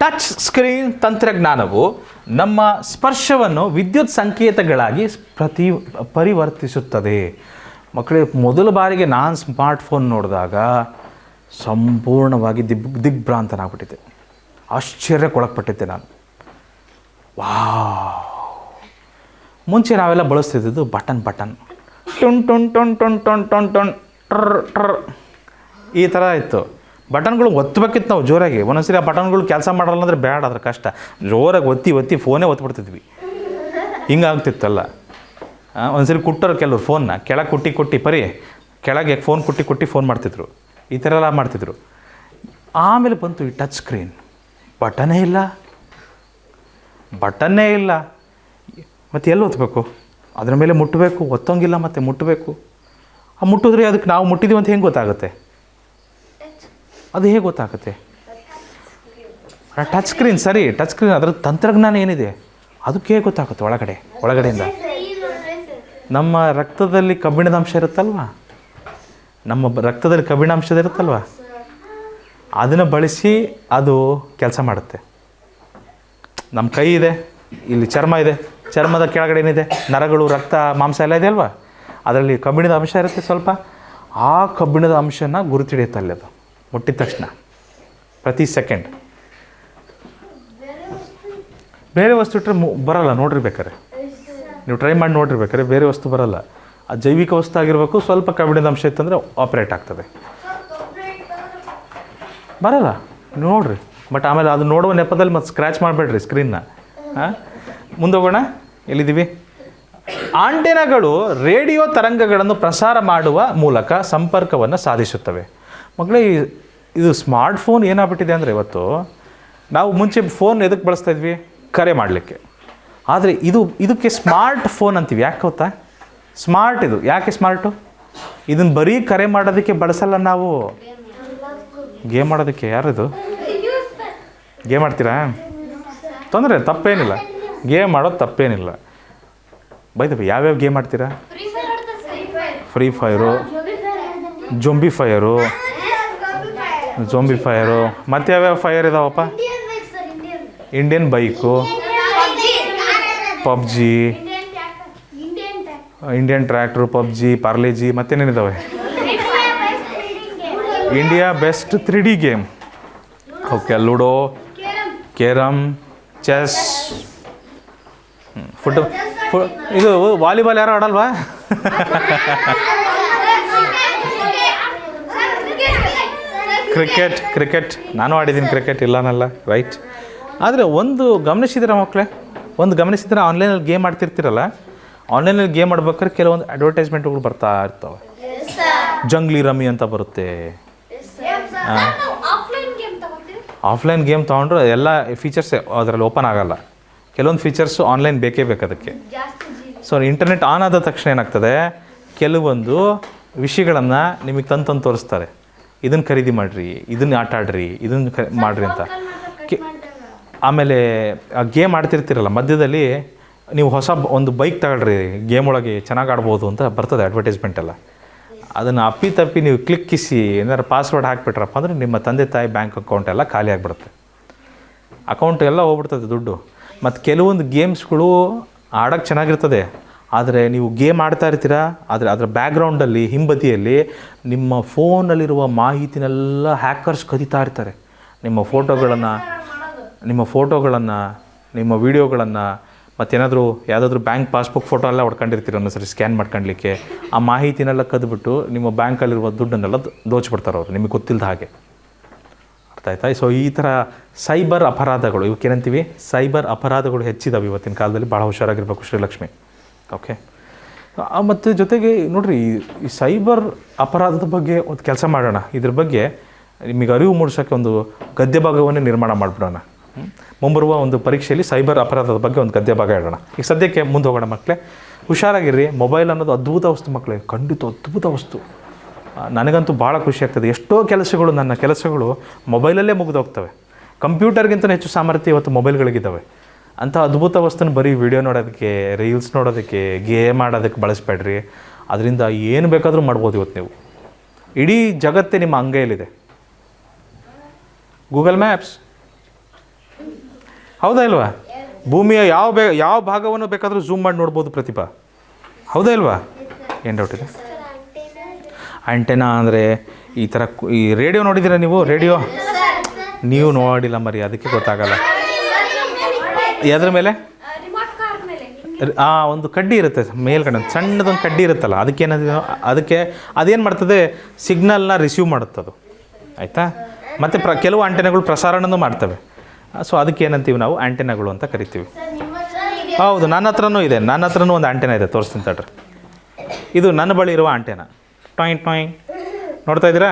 ಟಚ್ ಸ್ಕ್ರೀನ್ ತಂತ್ರಜ್ಞಾನವು ನಮ್ಮ ಸ್ಪರ್ಶವನ್ನು ವಿದ್ಯುತ್ ಸಂಕೇತಗಳಾಗಿ ಪರಿವರ್ತಿಸುತ್ತದೆ. ಮಕ್ಕಳೇ, ಮೊದಲ ಬಾರಿಗೆ ನಾನು ಸ್ಮಾರ್ಟ್ಫೋನ್ ನೋಡಿದಾಗ ಸಂಪೂರ್ಣವಾಗಿ ದಿಗ್ಭ್ರಾಂತನಾಗ್ಬಿಟ್ಟಿದ್ದೆ. ಆಶ್ಚರ್ಯಕ್ಕೊಳಪಟ್ಟಿದ್ದೆ ನಾನು. ಮುಂಚೆ ನಾವೆಲ್ಲ ಬಳಸ್ತಿದ್ದು ಬಟನ್ ಟುನ್ ಟುನ್ ಟುನ್ ಟುನ್ ಟುನ್ ಟುನ್ ಟುನ್ ಟ್ರ್ ಈ ಥರ ಇತ್ತು. ಬಟನ್ಗಳು ಒತ್ತಬೇಕಿತ್ತು ನಾವು ಜೋರಾಗಿ. ಒಂದೊಂದ್ಸರಿ ಆ ಬಟನ್ಗಳು ಕೆಲಸ ಮಾಡಲ್ಲ ಅಂದರೆ ಬೇಡ, ಅದ್ರ ಕಷ್ಟ. ಜೋರಾಗಿ ಒತ್ತಿ ಫೋನೇ ಒತ್ಬಿಡ್ತಿದ್ವಿ. ಹಿಂಗಾಗ್ತಿತ್ತಲ್ಲ. ಒಂದ್ಸರಿ ಕುಟ್ಟರು ಕೆಲವರು ಫೋನ್ನ ಕೆಳಗೆ ಕುಟ್ಟಿ ಕೆಳಗೆ ಫೋನ್ ಕುಟ್ಟಿ ಫೋನ್ ಮಾಡ್ತಿದ್ರು. ಈ ಥರ ಎಲ್ಲ ಮಾಡ್ತಿದ್ರು. ಆಮೇಲೆ ಬಂತು ಈ ಟಚ್ ಸ್ಕ್ರೀನ್. ಬಟನ್ನೇ ಇಲ್ಲ. ಮತ್ತು ಎಲ್ಲಿ ಒತ್ತಬೇಕು? ಅದರ ಮೇಲೆ ಮುಟ್ಟಬೇಕು, ಒತ್ತೋಂಗಿಲ್ಲ, ಮತ್ತು ಮುಟ್ಟಬೇಕು. ಮುಟ್ಟಿದ್ರೆ ಅದಕ್ಕೆ ನಾವು ಮುಟ್ಟಿದ್ದೀವಿ ಅಂತ ಹೆಂಗೆ ಗೊತ್ತಾಗುತ್ತೆ? ಅದು ಹೇಗೆ ಗೊತ್ತಾಗುತ್ತೆ? ಟಚ್ ಸ್ಕ್ರೀನ್ ಸರಿ, ಟಚ್ ಸ್ಕ್ರೀನ್ ಅದರ ತಂತ್ರಜ್ಞಾನ ಏನಿದೆ ಅದಕ್ಕೆ ಹೇಗೆ ಗೊತ್ತಾಗುತ್ತೆ? ಒಳಗಡೆಯಿಂದ ನಮ್ಮ ರಕ್ತದಲ್ಲಿ ಕಬ್ಬಿಣದ ಅಂಶ ಇರುತ್ತಲ್ವ, ಅದನ್ನು ಬಳಸಿ ಅದು ಕೆಲಸ ಮಾಡುತ್ತೆ. ನಮ್ಮ ಕೈ ಇದೆ, ಇಲ್ಲಿ ಚರ್ಮ ಇದೆ, ಚರ್ಮದ ಕೆಳಗಡೆ ಏನಿದೆ, ನರಗಳು, ರಕ್ತ, ಮಾಂಸ ಎಲ್ಲ ಇದೆ ಅಲ್ವಾ, ಅದರಲ್ಲಿ ಕಬ್ಬಿಣದ ಅಂಶ ಇರುತ್ತೆ ಸ್ವಲ್ಪ. ಆ ಕಬ್ಬಿಣದ ಅಂಶನ ಗುರುತಿಡಿಯುತ್ತೆ ಅಲ್ಲಿ ಅದು ಮುಟ್ಟಿದ ತಕ್ಷಣ ಪ್ರತಿ ಸೆಕೆಂಡ್. ಬೇರೆ ವಸ್ತು ಇಟ್ಟರೆ ಬರೋಲ್ಲ ನೋಡಿರ್ಬೇಕಾರೆ, ನೀವು ಟ್ರೈ ಮಾಡಿ ನೋಡಿರ್ಬೇಕಾರೆ ಬೇರೆ ವಸ್ತು ಬರೋಲ್ಲ. ಆ ಜೈವಿಕ ವಸ್ತು ಆಗಿರಬೇಕು, ಸ್ವಲ್ಪ ಕಬ್ಬಿಣದ ಅಂಶ ಇತ್ತಂದರೆ ಆಪ್ರೇಟ್ ಆಗ್ತದೆ. ಬರೋಲ್ಲ ನೋಡಿರಿ. ಬಟ್ ಆಮೇಲೆ ಅದು ನೋಡುವ ನೆಪದಲ್ಲಿ ಮತ್ತೆ ಸ್ಕ್ರ್ಯಾಚ್ ಮಾಡಬೇಡ್ರಿ ಸ್ಕ್ರೀನ್ನ. ಮುಂದೋಗೋಣ. ಎಲ್ಲಿದ್ದೀವಿ? ಆಂಟೆನಾಗಳು ರೇಡಿಯೋ ತರಂಗಗಳನ್ನು ಪ್ರಸಾರ ಮಾಡುವ ಮೂಲಕ ಸಂಪರ್ಕವನ್ನು ಸಾಧಿಸುತ್ತವೆ. ಮಕ್ಕಳೇ, ಇದು ಸ್ಮಾರ್ಟ್ಫೋನ್ ಏನಾಗ್ಬಿಟ್ಟಿದೆ ಅಂದರೆ ಇವತ್ತು ನಾವು ಮುಂಚೆ ಫೋನ್ ಎದಕ್ಕೆ ಬಳಸ್ತಾ ಇದ್ವಿ? ಕರೆ ಮಾಡಲಿಕ್ಕೆ. ಆದರೆ ಇದಕ್ಕೆ ಸ್ಮಾರ್ಟ್ ಫೋನ್ ಅಂತೀವಿ. ಯಾಕೆ ಗೊತ್ತಾ? ಸ್ಮಾರ್ಟ್ ಇದು ಯಾಕೆ ಸ್ಮಾರ್ಟು? ಇದನ್ನು ಬರೀ ಕರೆ ಮಾಡೋದಕ್ಕೆ ಬಳಸಲ್ಲ ನಾವು, ಗೇಮ್ ಆಡೋದಕ್ಕೆ. ಯಾರಿದು ಗೇಮ್ ಆಡ್ತೀರಾ? ತೊಂದರೆ, ತಪ್ಪೇನಿಲ್ಲ, ಗೇಮ್ ಆಡೋದು ತಪ್ಪೇನಿಲ್ಲ. ಬೈದಪ್ಪ, ಯಾವ್ಯಾವ ಗೇಮ್ ಆಡ್ತೀರಾ? ಫ್ರೀ ಫೈರು, ಜೊಂಬಿ ಫೈರು, ಮತ್ತು ಯಾವ್ಯಾವ ಫೈರ್ ಇದಾವಪ್ಪ? Indian bike, PUBG, Indian tractor, PUBG, Parle G, ಮತ್ತೇನೇನಿದ್ದಾವೆ? India best 3D game. Okay, ludo, carrom, chess, ಇದು ವಾಲಿಬಾಲ್ ಯಾರು ಆಡಲ್ವಾ? ಕ್ರಿಕೆಟ್ ನಾನು ಆಡಿದ್ದೀನಿ, ಕ್ರಿಕೆಟ್ ಇಲ್ಲನಲ್ಲ, ರೈಟ್. ಆದರೆ ಒಂದು ಗಮನಿಸಿದ್ರೆ ಮಕ್ಕಳೇ, ಆನ್ಲೈನಲ್ಲಿ ಗೇಮ್ ಆಡ್ತಿರ್ತೀರಲ್ಲ, ಆನ್ಲೈನಲ್ಲಿ ಗೇಮ್ ಆಡ್ಬೇಕಾದ್ರೆ ಕೆಲವೊಂದು ಅಡ್ವರ್ಟೈಸ್ಮೆಂಟ್ಗಳು ಬರ್ತಾ ಇರ್ತವೆ. ಜಂಗ್ಲಿ ರಮ್ಮಿ ಅಂತ ಬರುತ್ತೆ. ಆಫ್ಲೈನ್ ಗೇಮ್ ತೊಗೊಂಡ್ರೆ ಎಲ್ಲ ಫೀಚರ್ಸ್ ಅದರಲ್ಲಿ ಓಪನ್ ಆಗೋಲ್ಲ. ಕೆಲವೊಂದು ಫೀಚರ್ಸು ಆನ್ಲೈನ್ ಬೇಕೇ ಬೇಕು ಅದಕ್ಕೆ. ಸೊ ಇಂಟರ್ನೆಟ್ ಆನ್ ಆದ ತಕ್ಷಣ ಏನಾಗ್ತದೆ, ಕೆಲವೊಂದು ವಿಷಯಗಳನ್ನು ನಿಮಗೆ ತಂದು ತೋರಿಸ್ತಾರೆ. ಇದನ್ನು ಖರೀದಿ ಮಾಡಿರಿ, ಇದನ್ನು ಆಟ ಆಡ್ರಿ, ಇದನ್ನು ಮಾಡಿರಿ ಅಂತ. ಆಮೇಲೆ ಗೇಮ್ ಆಡ್ತಿರ್ತೀರಲ್ಲ, ಮಧ್ಯದಲ್ಲಿ ನೀವು ಹೊಸ ಒಂದು ಬೈಕ್ ತಗೊಳ್ರಿ, ಗೇಮ್ ಒಳಗೆ ಚೆನ್ನಾಗಿ ಆಡ್ಬೋದು ಅಂತ ಬರ್ತದೆ ಅಡ್ವರ್ಟೈಸ್ಮೆಂಟೆಲ್ಲ. ಅದನ್ನು ಅಪ್ಪಿತಪ್ಪಿ ನೀವು ಕ್ಲಿಕ್ಕಿಸಿ ಏನಾದ್ರು ಪಾಸ್ವರ್ಡ್ ಹಾಕಿಬಿಟ್ರಪ್ಪ ಅಂದರೆ ನಿಮ್ಮ ತಂದೆ ತಾಯಿ ಬ್ಯಾಂಕ್ ಅಕೌಂಟ್ ಎಲ್ಲ ಖಾಲಿ ಆಗಿಬಿಡುತ್ತೆ. ಅಕೌಂಟ್ ಎಲ್ಲ ಹೋಗ್ಬಿಡ್ತದೆ ದುಡ್ಡು. ಮತ್ತು ಕೆಲವೊಂದು ಗೇಮ್ಸ್ಗಳು ಆಡೋಕ್ಕೆ ಚೆನ್ನಾಗಿರ್ತದೆ, ಆದರೆ ನೀವು ಗೇಮ್ ಆಡ್ತಾ ಇರ್ತೀರಾ, ಆದರೆ ಅದರ ಬ್ಯಾಕ್ಗ್ರೌಂಡಲ್ಲಿ ಹಿಂಬದಿಯಲ್ಲಿ ನಿಮ್ಮ ಫೋನಲ್ಲಿರುವ ಮಾಹಿತಿನೆಲ್ಲ ಹ್ಯಾಕರ್ಸ್ ಕದೀತಾ ಇರ್ತಾರೆ. ನಿಮ್ಮ ಫೋಟೋಗಳನ್ನು, ನಿಮ್ಮ ವೀಡಿಯೋಗಳನ್ನು, ಮತ್ತೇನಾದರೂ ಯಾವುದಾದ್ರೂ ಬ್ಯಾಂಕ್ ಪಾಸ್ಬುಕ್ ಫೋಟೋ ಎಲ್ಲ ಹೊಡ್ಕೊಂಡಿರ್ತೀರ ಒಂದೊಂದ್ಸರಿ ಸ್ಕ್ಯಾನ್ ಮಾಡ್ಕೊಳ್ಳಿಕ್ಕೆ. ಆ ಮಾಹಿತಿನೆಲ್ಲ ಕದ್ಬಿಟ್ಟು ನಿಮ್ಮ ಬ್ಯಾಂಕಲ್ಲಿರುವ ದುಡ್ಡನ್ನೆಲ್ಲ ದೋಚಿಬಿಡ್ತಾರೆ ಅವರು, ನಿಮಗೆ ಗೊತ್ತಿಲ್ಲದ ಹಾಗೆ. ಅರ್ಥ ಆಯ್ತಾ? ಸೊ ಈ ಥರ ಸೈಬರ್ ಅಪರಾಧಗಳು, ಇವಕ್ಕೇನಂತೀವಿ? ಸೈಬರ್ ಅಪರಾಧಗಳು ಹೆಚ್ಚಿದಾವೆ ಇವತ್ತಿನ ಕಾಲದಲ್ಲಿ. ಭಾಳ ಹುಷಾರಾಗಿರ್ಬೇಕು ಶ್ರೀಲಕ್ಷ್ಮಿ. ಓಕೆ. ಮತ್ತು ಜೊತೆಗೆ ನೋಡಿರಿ, ಈ ಸೈಬರ್ ಅಪರಾಧದ ಬಗ್ಗೆ ಒಂದು ಕೆಲಸ ಮಾಡೋಣ. ಇದ್ರ ಬಗ್ಗೆ ನಿಮಗೆ ಅರಿವು ಮೂಡಿಸೋಕ್ಕೆ ಒಂದು ಗದ್ಯ ಭಾಗವನ್ನೇ ನಿರ್ಮಾಣ ಮಾಡಿಬಿಡೋಣ. ಮುಂಬರುವ ಒಂದು ಪರೀಕ್ಷೆಯಲ್ಲಿ ಸೈಬರ್ ಅಪರಾಧದ ಬಗ್ಗೆ ಒಂದು ಗದ್ಯ ಭಾಗ ಇಡೋಣ. ಈಗ ಸದ್ಯಕ್ಕೆ ಮುಂದೆ ಹೋಗೋಣ ಮಕ್ಕಳೇ. ಹುಷಾರಾಗಿರ್ರಿ. ಮೊಬೈಲ್ ಅನ್ನೋದು ಅದ್ಭುತ ವಸ್ತು ಮಕ್ಕಳೇ, ಖಂಡಿತ ಅದ್ಭುತ ವಸ್ತು. ನನಗಂತೂ ಭಾಳ ಖುಷಿ ಆಗ್ತದೆ. ಎಷ್ಟೋ ನನ್ನ ಕೆಲಸಗಳು ಮೊಬೈಲಲ್ಲೇ ಮುಗಿದೋಗ್ತವೆ. ಕಂಪ್ಯೂಟರ್ಗಿಂತ ಹೆಚ್ಚು ಸಾಮರ್ಥ್ಯ ಇವತ್ತು ಮೊಬೈಲ್ಗಳಿಗಿದ್ದಾವೆ. ಅಂಥ ಅದ್ಭುತ ವಸ್ತುನ ಬರೀ ವಿಡಿಯೋ ನೋಡೋದಕ್ಕೆ, ರೀಲ್ಸ್ ನೋಡೋದಕ್ಕೆ, ಗೇಮ್ ಆಡೋದಕ್ಕೆ ಬಳಸಬೇಡ್ರಿ. ಅದರಿಂದ ಏನು ಬೇಕಾದರೂ ಮಾಡ್ಬೋದು ಇವತ್ತು ನೀವು. ಇಡೀ ಜಗತ್ತೇ ನಿಮ್ಮ ಅಂಗೈಯಲ್ಲಿದೆ. ಗೂಗಲ್ ಮ್ಯಾಪ್ಸ್, ಹೌದಾ ಇಲ್ವಾ? ಭೂಮಿಯ ಯಾವ ಭಾಗವನ್ನು ಬೇಕಾದರೂ ಝೂಮ್ ಮಾಡಿ ನೋಡ್ಬೋದು ಪ್ರತಿಭಾ, ಹೌದಾ ಇಲ್ವಾ? ಏನು ಡೌಟ್ ಇದೆ? ಆಂಟೆನಾ ಅಂದರೆ ಈ ಥರ ಈ ರೇಡಿಯೋ ನೋಡಿದ್ದೀರಾ ನೀವು? ರೇಡಿಯೋ ನೀವು ನೋಡಿಲ್ಲ ಮರಿ, ಅದಕ್ಕೆ ಗೊತ್ತಾಗಲ್ಲ. ಅದ್ರ ಮೇಲೆ ಒಂದು ಕಡ್ಡಿ ಇರುತ್ತೆ ಮೇಲ್ಗಡೆ, ಸಣ್ಣದೊಂದು ಕಡ್ಡಿ ಇರುತ್ತಲ್ಲ, ಅದಕ್ಕೆ ಅದೇನು ಮಾಡ್ತದೆ, ಸಿಗ್ನಲ್ನ ರಿಸೀವ್ ಮಾಡುತ್ತದು, ಆಯಿತಾ? ಮತ್ತು ಕೆಲವು ಆಂಟೆನಾಗಳು ಪ್ರಸಾರಣನೂ ಮಾಡ್ತವೆ. ಸೊ ಅದಕ್ಕೆ ಏನಂತೀವಿ ನಾವು, ಆಂಟೆನಾಗಳು ಅಂತ ಕರಿತೀವಿ. ಹೌದು, ನನ್ನ ಹತ್ರನೂ ಒಂದು ಆಂಟೆನಾ ಇದೆ, ತೋರಿಸ್ತೀನಿ ತಡ್ರಿ. ಇದು ನನ್ನ ಬಳಿ ಇರುವ ಆಂಟೆನಾ. ಟಾಯಿಂಗ್ ಟಾಯಿಂಗ್ ನೋಡ್ತಾ ಇದ್ದೀರಾ?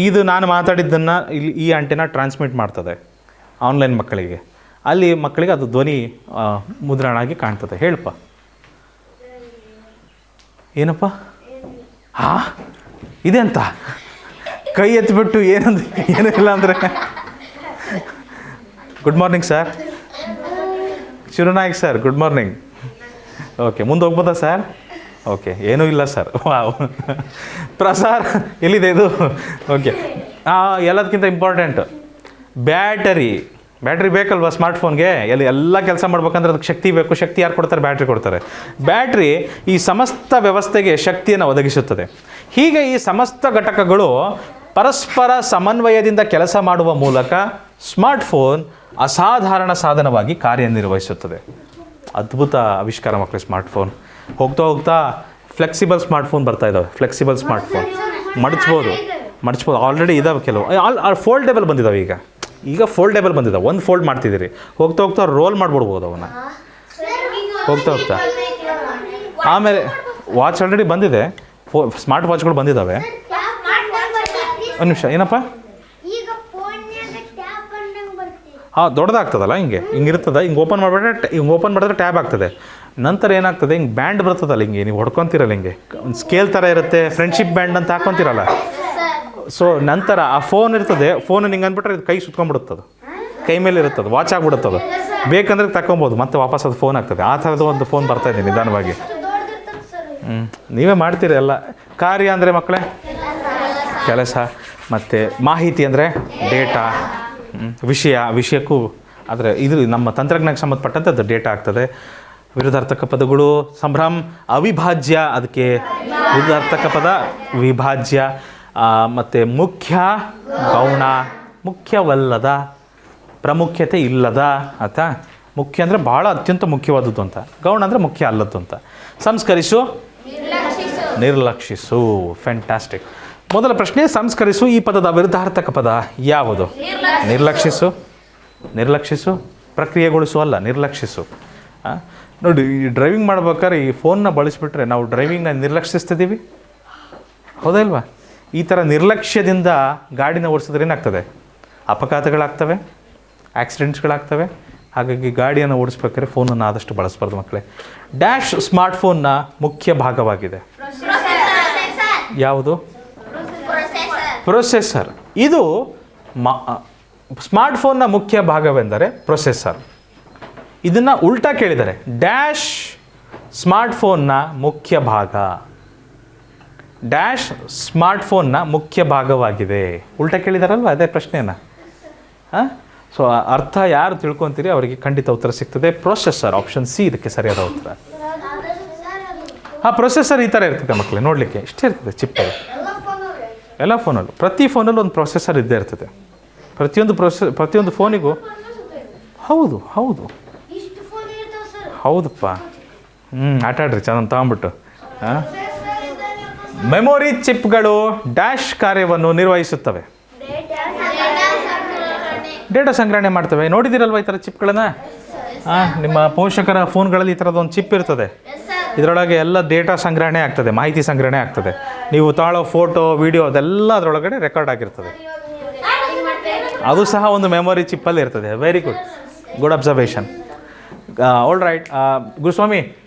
ಇದು ನಾನು ಮಾತಾಡಿದ್ದನ್ನು ಇಲ್ಲಿ ಈ ಆಂಟೆನಾ ಟ್ರಾನ್ಸ್ಮಿಟ್ ಮಾಡ್ತದೆ ಆನ್ಲೈನ್ ಮಕ್ಕಳಿಗೆ. ಅಲ್ಲಿ ಮಕ್ಕಳಿಗೆ ಅದು ಧ್ವನಿ ಮುದ್ರಣ ಆಗಿ ಕಾಣ್ತದೆ. ಹೇಳಪ್ಪ, ಏನಪ್ಪ? ಇದೆ ಅಂತ ಕೈ ಎತ್ತಿಬಿಟ್ಟು ಏನೂ ಇಲ್ಲ ಅಂದರೆ. Good morning sir. Shivanayak sir, good morning. Okay, ಮುಂದೆ ಹೋಗ್ಬೋದಾ ಸರ್? ಓಕೆ, ಏನೂ ಇಲ್ಲ ಸರ್. ವಾವ್, ಪ್ರಸಾರ ಎಲ್ಲಿದೆ ಇದು? ಓಕೆ, ಎಲ್ಲದಕ್ಕಿಂತ ಇಂಪಾರ್ಟೆಂಟ್ ಬ್ಯಾಟರಿ ಬೇಕಲ್ವಾ ಸ್ಮಾರ್ಟ್ಫೋನ್ಗೆ? ಎಲ್ಲ ಕೆಲಸ ಮಾಡ್ಬೇಕಂದ್ರೆ ಅದಕ್ಕೆ ಶಕ್ತಿ ಬೇಕು. ಶಕ್ತಿ ಯಾರು ಕೊಡ್ತಾರೆ? ಬ್ಯಾಟ್ರಿ ಕೊಡ್ತಾರೆ. ಬ್ಯಾಟ್ರಿ ಈ ಸಮಸ್ತ ವ್ಯವಸ್ಥೆಗೆ ಶಕ್ತಿಯನ್ನು ಒದಗಿಸುತ್ತದೆ. ಹೀಗೆ ಈ ಸಮಸ್ತ ಘಟಕಗಳು ಪರಸ್ಪರ ಸಮನ್ವಯದಿಂದ ಕೆಲಸ ಮಾಡುವ ಮೂಲಕ ಸ್ಮಾರ್ಟ್ಫೋನ್ ಅಸಾಧಾರಣ ಸಾಧನವಾಗಿ ಕಾರ್ಯನಿರ್ವಹಿಸುತ್ತದೆ. ಅದ್ಭುತ ಆವಿಷ್ಕಾರ ಮಕ್ಕಳು ಸ್ಮಾರ್ಟ್ಫೋನ್. ಹೋಗ್ತಾ ಫ್ಲೆಕ್ಸಿಬಲ್ ಸ್ಮಾರ್ಟ್ಫೋನ್ ಬರ್ತಾ ಇದ್ದಾವೆ. Flexible smartphone ಮಡಚ್ಬೋದು. ಆಲ್ರೆಡಿ ಇದಾವೆ ಕೆಲವು. ಫೋಲ್ಡೇಬಲ್ ಬಂದಿದ್ದಾವೆ. ಈಗ ಫೋಲ್ಡೇಬಲ್ ಬಂದಿದ್ದಾವೆ. ಒಂದು ಫೋಲ್ಡ್ ಮಾಡ್ತಿದ್ದೀರಿ, ಹೋಗ್ತಾ ರೋಲ್ ಮಾಡಿಬಿಡ್ಬೋದು ಅವನ್ನ ಹೋಗ್ತಾ. ಆಮೇಲೆ ವಾಚ್ ಆಲ್ರೆಡಿ ಬಂದಿದೆ, ಸ್ಮಾರ್ಟ್ ವಾಚ್ಗಳು ಬಂದಿದ್ದಾವೆ. ಒಂದು ನಿಮಿಷ, ಏನಪ್ಪ? ದೊಡ್ಡದಾಗ್ತದಲ್ಲ, ಹಿಂಗಿರ್ತದೆ. ಹಿಂಗೆ ಓಪನ್ ಮಾಡಿದ್ರೆ ಟ್ಯಾಬ್ ಆಗ್ತದೆ. ನಂತರ ಏನಾಗ್ತದೆ, ಹಿಂಗೆ ಬ್ಯಾಂಡ್ ಬರ್ತದಲ್ಲ, ನೀವು ಹೊಡ್ಕೊತೀರಲ್ಲ, ಒಂದು ಸ್ಕೇಲ್ ಥರ ಇರುತ್ತೆ, ಫ್ರೆಂಡ್ಶಿಪ್ ಬ್ಯಾಂಡ್ ಅಂತ ಹಾಕ್ಕೊತೀರಲ್ಲ. ಸೊ ನಂತರ ಆ ಫೋನ್ ಇರ್ತದೆ, ಫೋನ್ ಹಿಂಗೆ ಅಂದ್ಬಿಟ್ರೆ ಇದು ಕೈ ಸುತ್ಕೊಂಡ್ಬಿಡುತ್ತದು, ಕೈ ಮೇಲೆ ಇರುತ್ತದು, ವಾಚ್ ಆಗಿಬಿಡುತ್ತದು. ಬೇಕಂದ್ರೆ ತಗೊಬೋದು, ಮತ್ತೆ ವಾಪಸ್ ಅದು ಫೋನ್ ಆಗ್ತದೆ. ಆ ಥರದ್ದು ಒಂದು ಫೋನ್ ಬರ್ತಾಯಿದೆ ನಿಧಾನವಾಗಿ. ನೀವೇ ಮಾಡ್ತೀರಿ ಎಲ್ಲ. ಕಾರ್ಯ ಅಂದರೆ ಮಕ್ಕಳೇ ಕೆಲಸ, ಮತ್ತು ಮಾಹಿತಿ ಅಂದರೆ ಡೇಟಾ, ವಿಷಯಕ್ಕೂ ಆದರೆ ಇದು ನಮ್ಮ ತಂತ್ರಜ್ಞಾನಕ್ಕೆ ಸಂಬಂಧಪಟ್ಟಂತೆ ಅದು ಡೇಟಾ ಆಗ್ತದೆ. ವಿರುದ್ಧಾರ್ಥಕ ಪದಗಳು ಸಂಭ್ರಮ ಅವಿಭಾಜ್ಯ, ಅದಕ್ಕೆ ವಿರುದ್ಧಾರ್ಥಕ ಪದ ವಿಭಾಜ್ಯ. ಮತ್ತು ಮುಖ್ಯ, ಗೌಣ, ಮುಖ್ಯವಲ್ಲದ, ಪ್ರಾಮುಖ್ಯತೆ ಇಲ್ಲದ. ಆಯಿತಾ? ಮುಖ್ಯ ಅಂದರೆ ಭಾಳ ಅತ್ಯಂತ ಮುಖ್ಯವಾದದ್ದು ಅಂತ, ಗೌಣ ಅಂದರೆ ಮುಖ್ಯ ಅಲ್ಲದ್ದು ಅಂತ. ಸಂಸ್ಕರಿಸು, ನಿರ್ಲಕ್ಷಿಸು. ಫ್ಯಾಂಟಾಸ್ಟಿಕ್. ಮೊದಲ ಪ್ರಶ್ನೆ, ಸಂಸ್ಕರಿಸು ಈ ಪದದ ವಿರುದ್ಧಾರ್ಥಕ ಪದ ಯಾವುದು? ನಿರ್ಲಕ್ಷಿಸು. ಪ್ರಕ್ರಿಯೆಗೊಳಿಸು ಅಲ್ಲ, ನಿರ್ಲಕ್ಷಿಸು. ನೋಡಿ, ಈ ಡ್ರೈವಿಂಗ್ ಮಾಡ್ಬೇಕಾದ್ರೆ ಈ ಫೋನ್ನ ಬಳಸಿಬಿಟ್ರೆ ನಾವು ಡ್ರೈವಿಂಗ್ನ ನಿರ್ಲಕ್ಷಿಸ್ತಿದ್ದೀವಿ, ಹೌದಾ ಇಲ್ವಾ? ಈ ಥರ ನಿರ್ಲಕ್ಷ್ಯದಿಂದ ಗಾಡಿನ ಓಡಿಸಿದ್ರೆ ಏನಾಗ್ತದೆ? ಅಪಘಾತಗಳಾಗ್ತವೆ, ಆಕ್ಸಿಡೆಂಟ್ಸ್ಗಳಾಗ್ತವೆ. ಹಾಗಾಗಿ ಗಾಡಿಯನ್ನು ಓಡಿಸ್ಬೇಕಾದ್ರೆ ಫೋನನ್ನು ಆದಷ್ಟು ಬಳಸಬಾರ್ದು ಮಕ್ಕಳೇ. ಡ್ಯಾಶ್ ಸ್ಮಾರ್ಟ್ಫೋನ್ನ ಮುಖ್ಯ ಭಾಗವಾಗಿದೆ. ಯಾವುದು? ಪ್ರೊಸೆಸರ್. ಇದು ಸ್ಮಾರ್ಟ್ಫೋನ್ನ ಮುಖ್ಯ ಭಾಗವೆಂದರೆ ಪ್ರೊಸೆಸರ್. ಇದನ್ನು ಉಲ್ಟಾ ಕೇಳಿದ್ದಾರೆ, ಡ್ಯಾಶ್ ಸ್ಮಾರ್ಟ್ಫೋನ್ನ ಮುಖ್ಯ ಭಾಗ. ಡ್ಯಾಶ್ ಸ್ಮಾರ್ಟ್ಫೋನ್ನ ಮುಖ್ಯ ಭಾಗವಾಗಿದೆ. ಉಲ್ಟಾ ಕೇಳಿದಾರಲ್ವ, ಅದೇ ಪ್ರಶ್ನೆಯನ್ನು. ಸೊ ಅರ್ಥ ಯಾರು ತಿಳ್ಕೊತೀರಿ ಅವರಿಗೆ ಖಂಡಿತ ಉತ್ತರ ಸಿಗ್ತದೆ. ಪ್ರೊಸೆಸರ್, ಆಪ್ಷನ್ ಸಿ ಇದಕ್ಕೆ ಸರಿಯಾದ ಉತ್ತರ. ಪ್ರೊಸೆಸರ್ ಈ ಥರ ಇರ್ತದೆ ಮಕ್ಕಳೇ, ನೋಡಲಿಕ್ಕೆ ಇಷ್ಟೇ ಇರ್ತದೆ, ಚಿಪ್ಪದು. ಎಲ್ಲ ಫೋನಲ್ಲೂ, ಪ್ರತಿ ಫೋನಲ್ಲೂ ಒಂದು ಪ್ರೊಸೆಸರ್ ಇದ್ದೇ ಇರ್ತದೆ. ಪ್ರತಿಯೊಂದು ಫೋನಿಗೂ. ಹೌದಪ್ಪ. ಆಟಾಡ್ರಿ ಚೆನ್ನಾಗಿ ತಗೊಂಬಿಟ್ಟು. ಮೆಮೊರಿ ಚಿಪ್ಗಳು ಡ್ಯಾಶ್ ಕಾರ್ಯವನ್ನು ನಿರ್ವಹಿಸುತ್ತವೆ. ಡೇಟಾ ಸಂಗ್ರಹಣೆ ಮಾಡ್ತವೆ. ನೋಡಿದ್ದೀರಲ್ವ ಈ ಥರ ಚಿಪ್ಗಳನ್ನು? ನಿಮ್ಮ ಪೋಷಕರ ಫೋನ್ಗಳಲ್ಲಿ ಈ ಥರದೊಂದು ಚಿಪ್ ಇರ್ತದೆ. ಇದರೊಳಗೆ ಎಲ್ಲ ಡೇಟಾ ಸಂಗ್ರಹಣೆ ಆಗ್ತದೆ, ಮಾಹಿತಿ ಸಂಗ್ರಹಣೆ ಆಗ್ತದೆ. ನೀವು ತಾಳೋ ಫೋಟೋ, ವಿಡಿಯೋ ಅದೆಲ್ಲ ಅದರೊಳಗಡೆ ರೆಕಾರ್ಡ್ ಆಗಿರ್ತದೆ. ಅದು ಸಹ ಒಂದು ಮೆಮೊರಿ ಚಿಪ್ಪಲ್ಲಿ ಇರ್ತದೆ. Very good observation. All right. Guruswamy,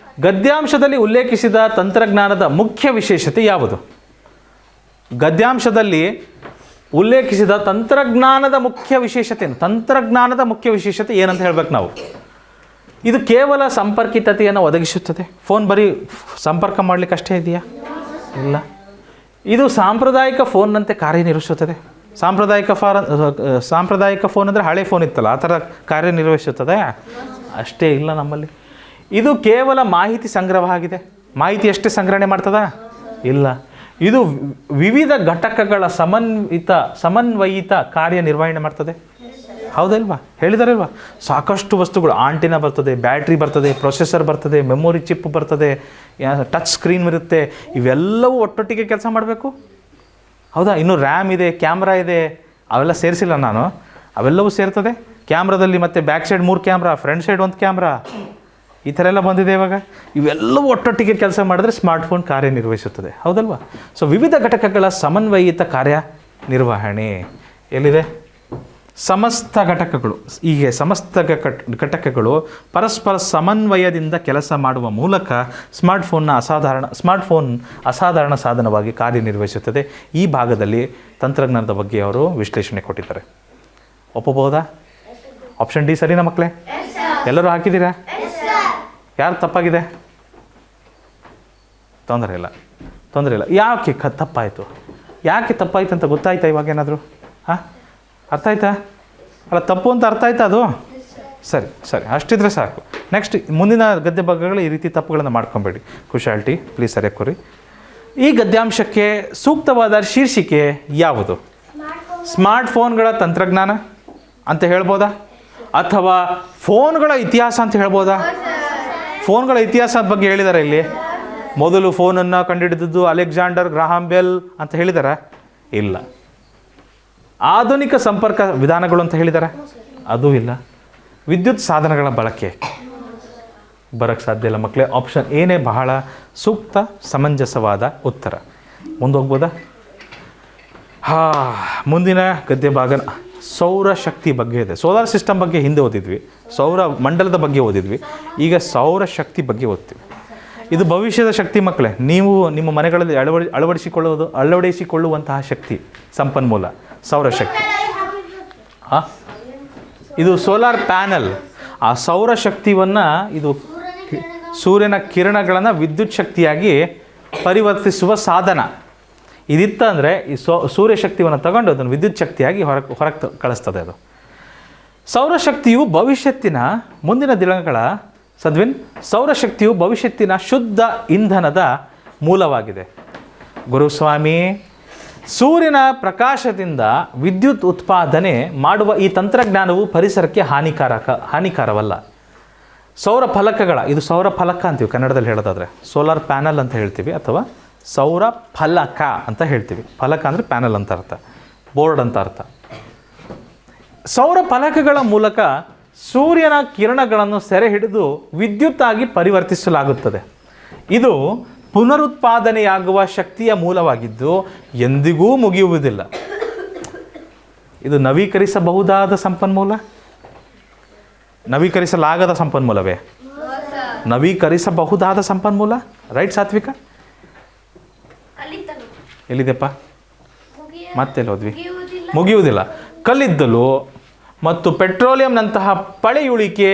ಗದ್ಯಾಂಶದಲ್ಲಿ ಉಲ್ಲೇಖಿಸಿದ ತಂತ್ರಜ್ಞಾನದ ಮುಖ್ಯ ವಿಶೇಷತೆ ಯಾವುದು? ಗದ್ಯಾಂಶದಲ್ಲಿ ಉಲ್ಲೇಖಿಸಿದ ತಂತ್ರಜ್ಞಾನದ ಮುಖ್ಯ ವಿಶೇಷತೆ ಏನಂತ ಹೇಳ್ಬೇಕು ನಾವು? ಇದು ಕೇವಲ ಸಂಪರ್ಕಿತತೆಯನ್ನು ಒದಗಿಸುತ್ತದೆ. ಫೋನ್ ಬರೀ ಸಂಪರ್ಕ ಮಾಡಲಿಕ್ಕೆ ಅಷ್ಟೇ ಇದೆಯಾ? ಇಲ್ಲ. ಇದು ಸಾಂಪ್ರದಾಯಿಕ ಫೋನ್ನಂತೆ ಕಾರ್ಯನಿರ್ವಹಿಸುತ್ತದೆ. ಸಾಂಪ್ರದಾಯಿಕ ಫೋನ್ ಅಂದರೆ ಹಳೆ ಫೋನ್ ಇತ್ತಲ್ಲ, ಆ ಥರ ಕಾರ್ಯನಿರ್ವಹಿಸುತ್ತದೆ? ಅಷ್ಟೇ ಇಲ್ಲ ನಮ್ಮಲ್ಲಿ. ಇದು ಕೇವಲ ಮಾಹಿತಿ ಸಂಗ್ರಹ ಆಗಿದೆ. ಮಾಹಿತಿ ಅಷ್ಟೇ ಸಂಗ್ರಹಣೆ ಮಾಡ್ತದ? ಇಲ್ಲ. ಇದು ವಿವಿಧ ಘಟಕಗಳ ಸಮನ್ವಯಿತ ಕಾರ್ಯನಿರ್ವಹಣೆ ಮಾಡ್ತದೆ. ಹೌದಲ್ವಾ? ಹೇಳಿದಾರಲ್ವಾ? ಸಾಕಷ್ಟು ವಸ್ತುಗಳು, ಆಂಟಿನ ಬರ್ತದೆ, ಬ್ಯಾಟ್ರಿ ಬರ್ತದೆ, ಪ್ರೊಸೆಸರ್ ಬರ್ತದೆ, ಮೆಮೊರಿ ಚಿಪ್ ಬರ್ತದೆ, ಟಚ್ ಸ್ಕ್ರೀನ್ ಇರುತ್ತೆ. ಇವೆಲ್ಲವೂ ಒಟ್ಟೊಟ್ಟಿಗೆ ಕೆಲಸ ಮಾಡಬೇಕು. ಹೌದಾ? ಇನ್ನು ರ್ಯಾಮ್ ಇದೆ, ಕ್ಯಾಮ್ರಾ ಇದೆ, ಅವೆಲ್ಲ ಸೇರಿಸಿಲ್ಲ ನಾನು. ಅವೆಲ್ಲವೂ ಸೇರ್ತದೆ. ಕ್ಯಾಮ್ರಾದಲ್ಲಿ ಮತ್ತೆ back side 3 camera, front side 1 camera, ಈ ಥರ ಎಲ್ಲ ಬಂದಿದೆ ಇವಾಗ. ಇವೆಲ್ಲವೂ ಒಟ್ಟೊಟ್ಟಿಗೆ ಕೆಲಸ ಮಾಡಿದ್ರೆ ಸ್ಮಾರ್ಟ್ಫೋನ್ ಕಾರ್ಯನಿರ್ವಹಿಸುತ್ತದೆ. ಹೌದಲ್ವಾ? ಸೊ ವಿವಿಧ ಘಟಕಗಳ ಸಮನ್ವಯಿತ ಕಾರ್ಯನಿರ್ವಹಣೆ ಎಲ್ಲಿದೆ? ಸಮಸ್ತ ಘಟಕಗಳು. ಹೀಗೆ ಸಮಸ್ತ ಘಟಕಗಳು ಪರಸ್ಪರ ಸಮನ್ವಯದಿಂದ ಕೆಲಸ ಮಾಡುವ ಮೂಲಕ ಸ್ಮಾರ್ಟ್ಫೋನ್ ಅಸಾಧಾರಣ ಸಾಧನವಾಗಿ ಕಾರ್ಯನಿರ್ವಹಿಸುತ್ತದೆ. ಈ ಭಾಗದಲ್ಲಿ ತಂತ್ರಜ್ಞಾನದ ಬಗ್ಗೆ ಅವರು ವಿಶ್ಲೇಷಣೆ ಕೊಟ್ಟಿದ್ದಾರೆ. ಒಪ್ಪಬಹುದಾ? ಆಪ್ಷನ್ ಡಿ ಸರಿನಾ ಮಕ್ಕಳೇ? ಎಲ್ಲರೂ ಹಾಕಿದ್ದೀರಾ? ಯಾರು ತಪ್ಪಾಗಿದೆ? ತೊಂದರೆ ಇಲ್ಲ. ಯಾಕೆ ತಪ್ಪಾಯಿತು? ಯಾಕೆ ತಪ್ಪಾಯಿತು ಅಂತ ಗೊತ್ತಾಯ್ತಾ ಇವಾಗ ಏನಾದರೂ? ಹಾಂ, ಅರ್ಥ ಆಯ್ತಾ? ಅಲ್ಲ, ತಪ್ಪು ಅಂತ ಅರ್ಥ ಆಯ್ತಾ ಅದು? ಸರಿ, ಅಷ್ಟಿದ್ರೆ ಸಾಕು. ನೆಕ್ಸ್ಟ್ ಮುಂದಿನ ಗದ್ಯ ಭಾಗಗಳು ಈ ರೀತಿ ತಪ್ಪುಗಳನ್ನು ಮಾಡ್ಕೊಬೇಡಿ. ಕುಶಾಲ್ಟಿ ಪ್ಲೀಸ್ ಸರಿಯಾಗಿ ಕೊರಿ. ಈ ಗದ್ಯಾಂಶಕ್ಕೆ ಸೂಕ್ತವಾದ ಶೀರ್ಷಿಕೆ ಯಾವುದು? ಸ್ಮಾರ್ಟ್ಫೋನ್ಗಳ ತಂತ್ರಜ್ಞಾನ ಅಂತ ಹೇಳ್ಬೋದಾ, ಅಥವಾ ಫೋನ್ಗಳ ಇತಿಹಾಸ ಅಂತ ಹೇಳ್ಬೋದಾ? ಫೋನ್ಗಳ ಇತಿಹಾಸದ ಬಗ್ಗೆ ಹೇಳಿದ್ದಾರೆ ಇಲ್ಲಿ. ಮೊದಲು ಫೋನನ್ನು ಕಂಡುಹಿಡಿದದ್ದು ಅಲೆಕ್ಸಾಂಡರ್ ಗ್ರಾಹಂ ಬೆಲ್ ಅಂತ ಹೇಳಿದಾರ? ಇಲ್ಲ. ಆಧುನಿಕ ಸಂಪರ್ಕ ವಿಧಾನಗಳು ಅಂತ ಹೇಳಿದ್ದಾರೆ? ಅದೂ ಇಲ್ಲ. ವಿದ್ಯುತ್ ಸಾಧನಗಳ ಬಳಕೆ ಬರೋಕ್ಕೆ ಸಾಧ್ಯ ಇಲ್ಲ ಮಕ್ಕಳೇ. ಆಪ್ಷನ್ ಏನೇ ಬಹಳ ಸೂಕ್ತ ಸಮಂಜಸವಾದ ಉತ್ತರ. ಮುಂದೋಗ್ಬೋದಾ? ಮುಂದಿನ ಗದ್ಯ ಭಾಗ ಸೌರಶಕ್ತಿ ಬಗ್ಗೆ ಇದೆ. ಸೋಲಾರ್ ಸಿಸ್ಟಮ್ ಬಗ್ಗೆ ಹಿಂದೆ ಓದಿದ್ವಿ, ಸೌರ ಮಂಡಲದ ಬಗ್ಗೆ ಓದಿದ್ವಿ. ಈಗ ಸೌರಶಕ್ತಿ ಬಗ್ಗೆ ಓದ್ತೀವಿ. ಇದು ಭವಿಷ್ಯದ ಶಕ್ತಿ ಮಕ್ಕಳೇ. ನೀವು ನಿಮ್ಮ ಮನೆಗಳಲ್ಲಿ ಅಳವಡಿಸಿಕೊಳ್ಳುವಂತಹ ಶಕ್ತಿ ಸಂಪನ್ಮೂಲ ಸೌರಶಕ್ತಿ. ಇದು ಸೋಲಾರ್ ಪ್ಯಾನಲ್. ಆ ಸೌರಶಕ್ತಿಯನ್ನು ಇದು ಸೂರ್ಯನ ಕಿರಣಗಳನ್ನು ವಿದ್ಯುತ್ ಶಕ್ತಿಯಾಗಿ ಪರಿವರ್ತಿಸುವ ಸಾಧನ. ಇದಿತ್ತಂದರೆ ಈ ಸೂರ್ಯಶಕ್ತಿಯನ್ನು ತಗೊಂಡು ಅದನ್ನು ವಿದ್ಯುತ್ ಶಕ್ತಿಯಾಗಿ ಹೊರಗೆ ಕಳಿಸ್ತದೆ. ಅದು ಸೌರಶಕ್ತಿಯು ಭವಿಷ್ಯತ್ತಿನ ಮುಂದಿನ ದಿನಗಳ ಸೌರಶಕ್ತಿಯು ಭವಿಷ್ಯತ್ತಿನ ಶುದ್ಧ ಇಂಧನದ ಮೂಲವಾಗಿದೆ. ಗುರುಸ್ವಾಮಿ, ಸೂರ್ಯನ ಪ್ರಕಾಶದಿಂದ ವಿದ್ಯುತ್ ಉತ್ಪಾದನೆ ಮಾಡುವ ಈ ತಂತ್ರಜ್ಞಾನವು ಪರಿಸರಕ್ಕೆ ಹಾನಿಕಾರವಲ್ಲ. ಸೌರ ಫಲಕಗಳ, ಇದು ಸೌರ ಫಲಕ ಅಂತೀವಿ ಕನ್ನಡದಲ್ಲಿ ಹೇಳೋದಾದರೆ, ಸೋಲಾರ್ ಪ್ಯಾನಲ್ ಅಂತ ಹೇಳ್ತೀವಿ ಅಥವಾ ಸೌರ ಫಲಕ ಅಂತ ಹೇಳ್ತೀವಿ. ಫಲಕ ಅಂದರೆ ಪ್ಯಾನಲ್ ಅಂತ ಅರ್ಥ, ಬೋರ್ಡ್ ಅಂತ ಅರ್ಥ. ಸೌರ ಫಲಕಗಳ ಮೂಲಕ ಸೂರ್ಯನ ಕಿರಣಗಳನ್ನು ಸೆರೆ ಹಿಡಿದು ವಿದ್ಯುತ್ತಾಗಿ ಪರಿವರ್ತಿಸಲಾಗುತ್ತದೆ. ಇದು ಪುನರುತ್ಪಾದನೆಯಾಗುವ ಶಕ್ತಿಯ ಮೂಲವಾಗಿದ್ದು ಎಂದಿಗೂ ಮುಗಿಯುವುದಿಲ್ಲ. ಇದು ನವೀಕರಿಸಬಹುದಾದ ಸಂಪನ್ಮೂಲ, ನವೀಕರಿಸಲಾಗದ ಸಂಪನ್ಮೂಲವೇ? ನವೀಕರಿಸಬಹುದಾದ ಸಂಪನ್ಮೂಲ. ರೈಟ್ ಸಾತ್ವಿಕ? ಎಲ್ಲಿದೆಪ್ಪ? ಮತ್ತೆಲ್ಲಿ ಹೋದ್ವಿ? ಮುಗಿಯುವುದಿಲ್ಲ. ಕಲ್ಲಿದ್ದಲು ಮತ್ತು ಪೆಟ್ರೋಲಿಯಂನಂತಹ ಪಳೆಯುಳಿಕೆ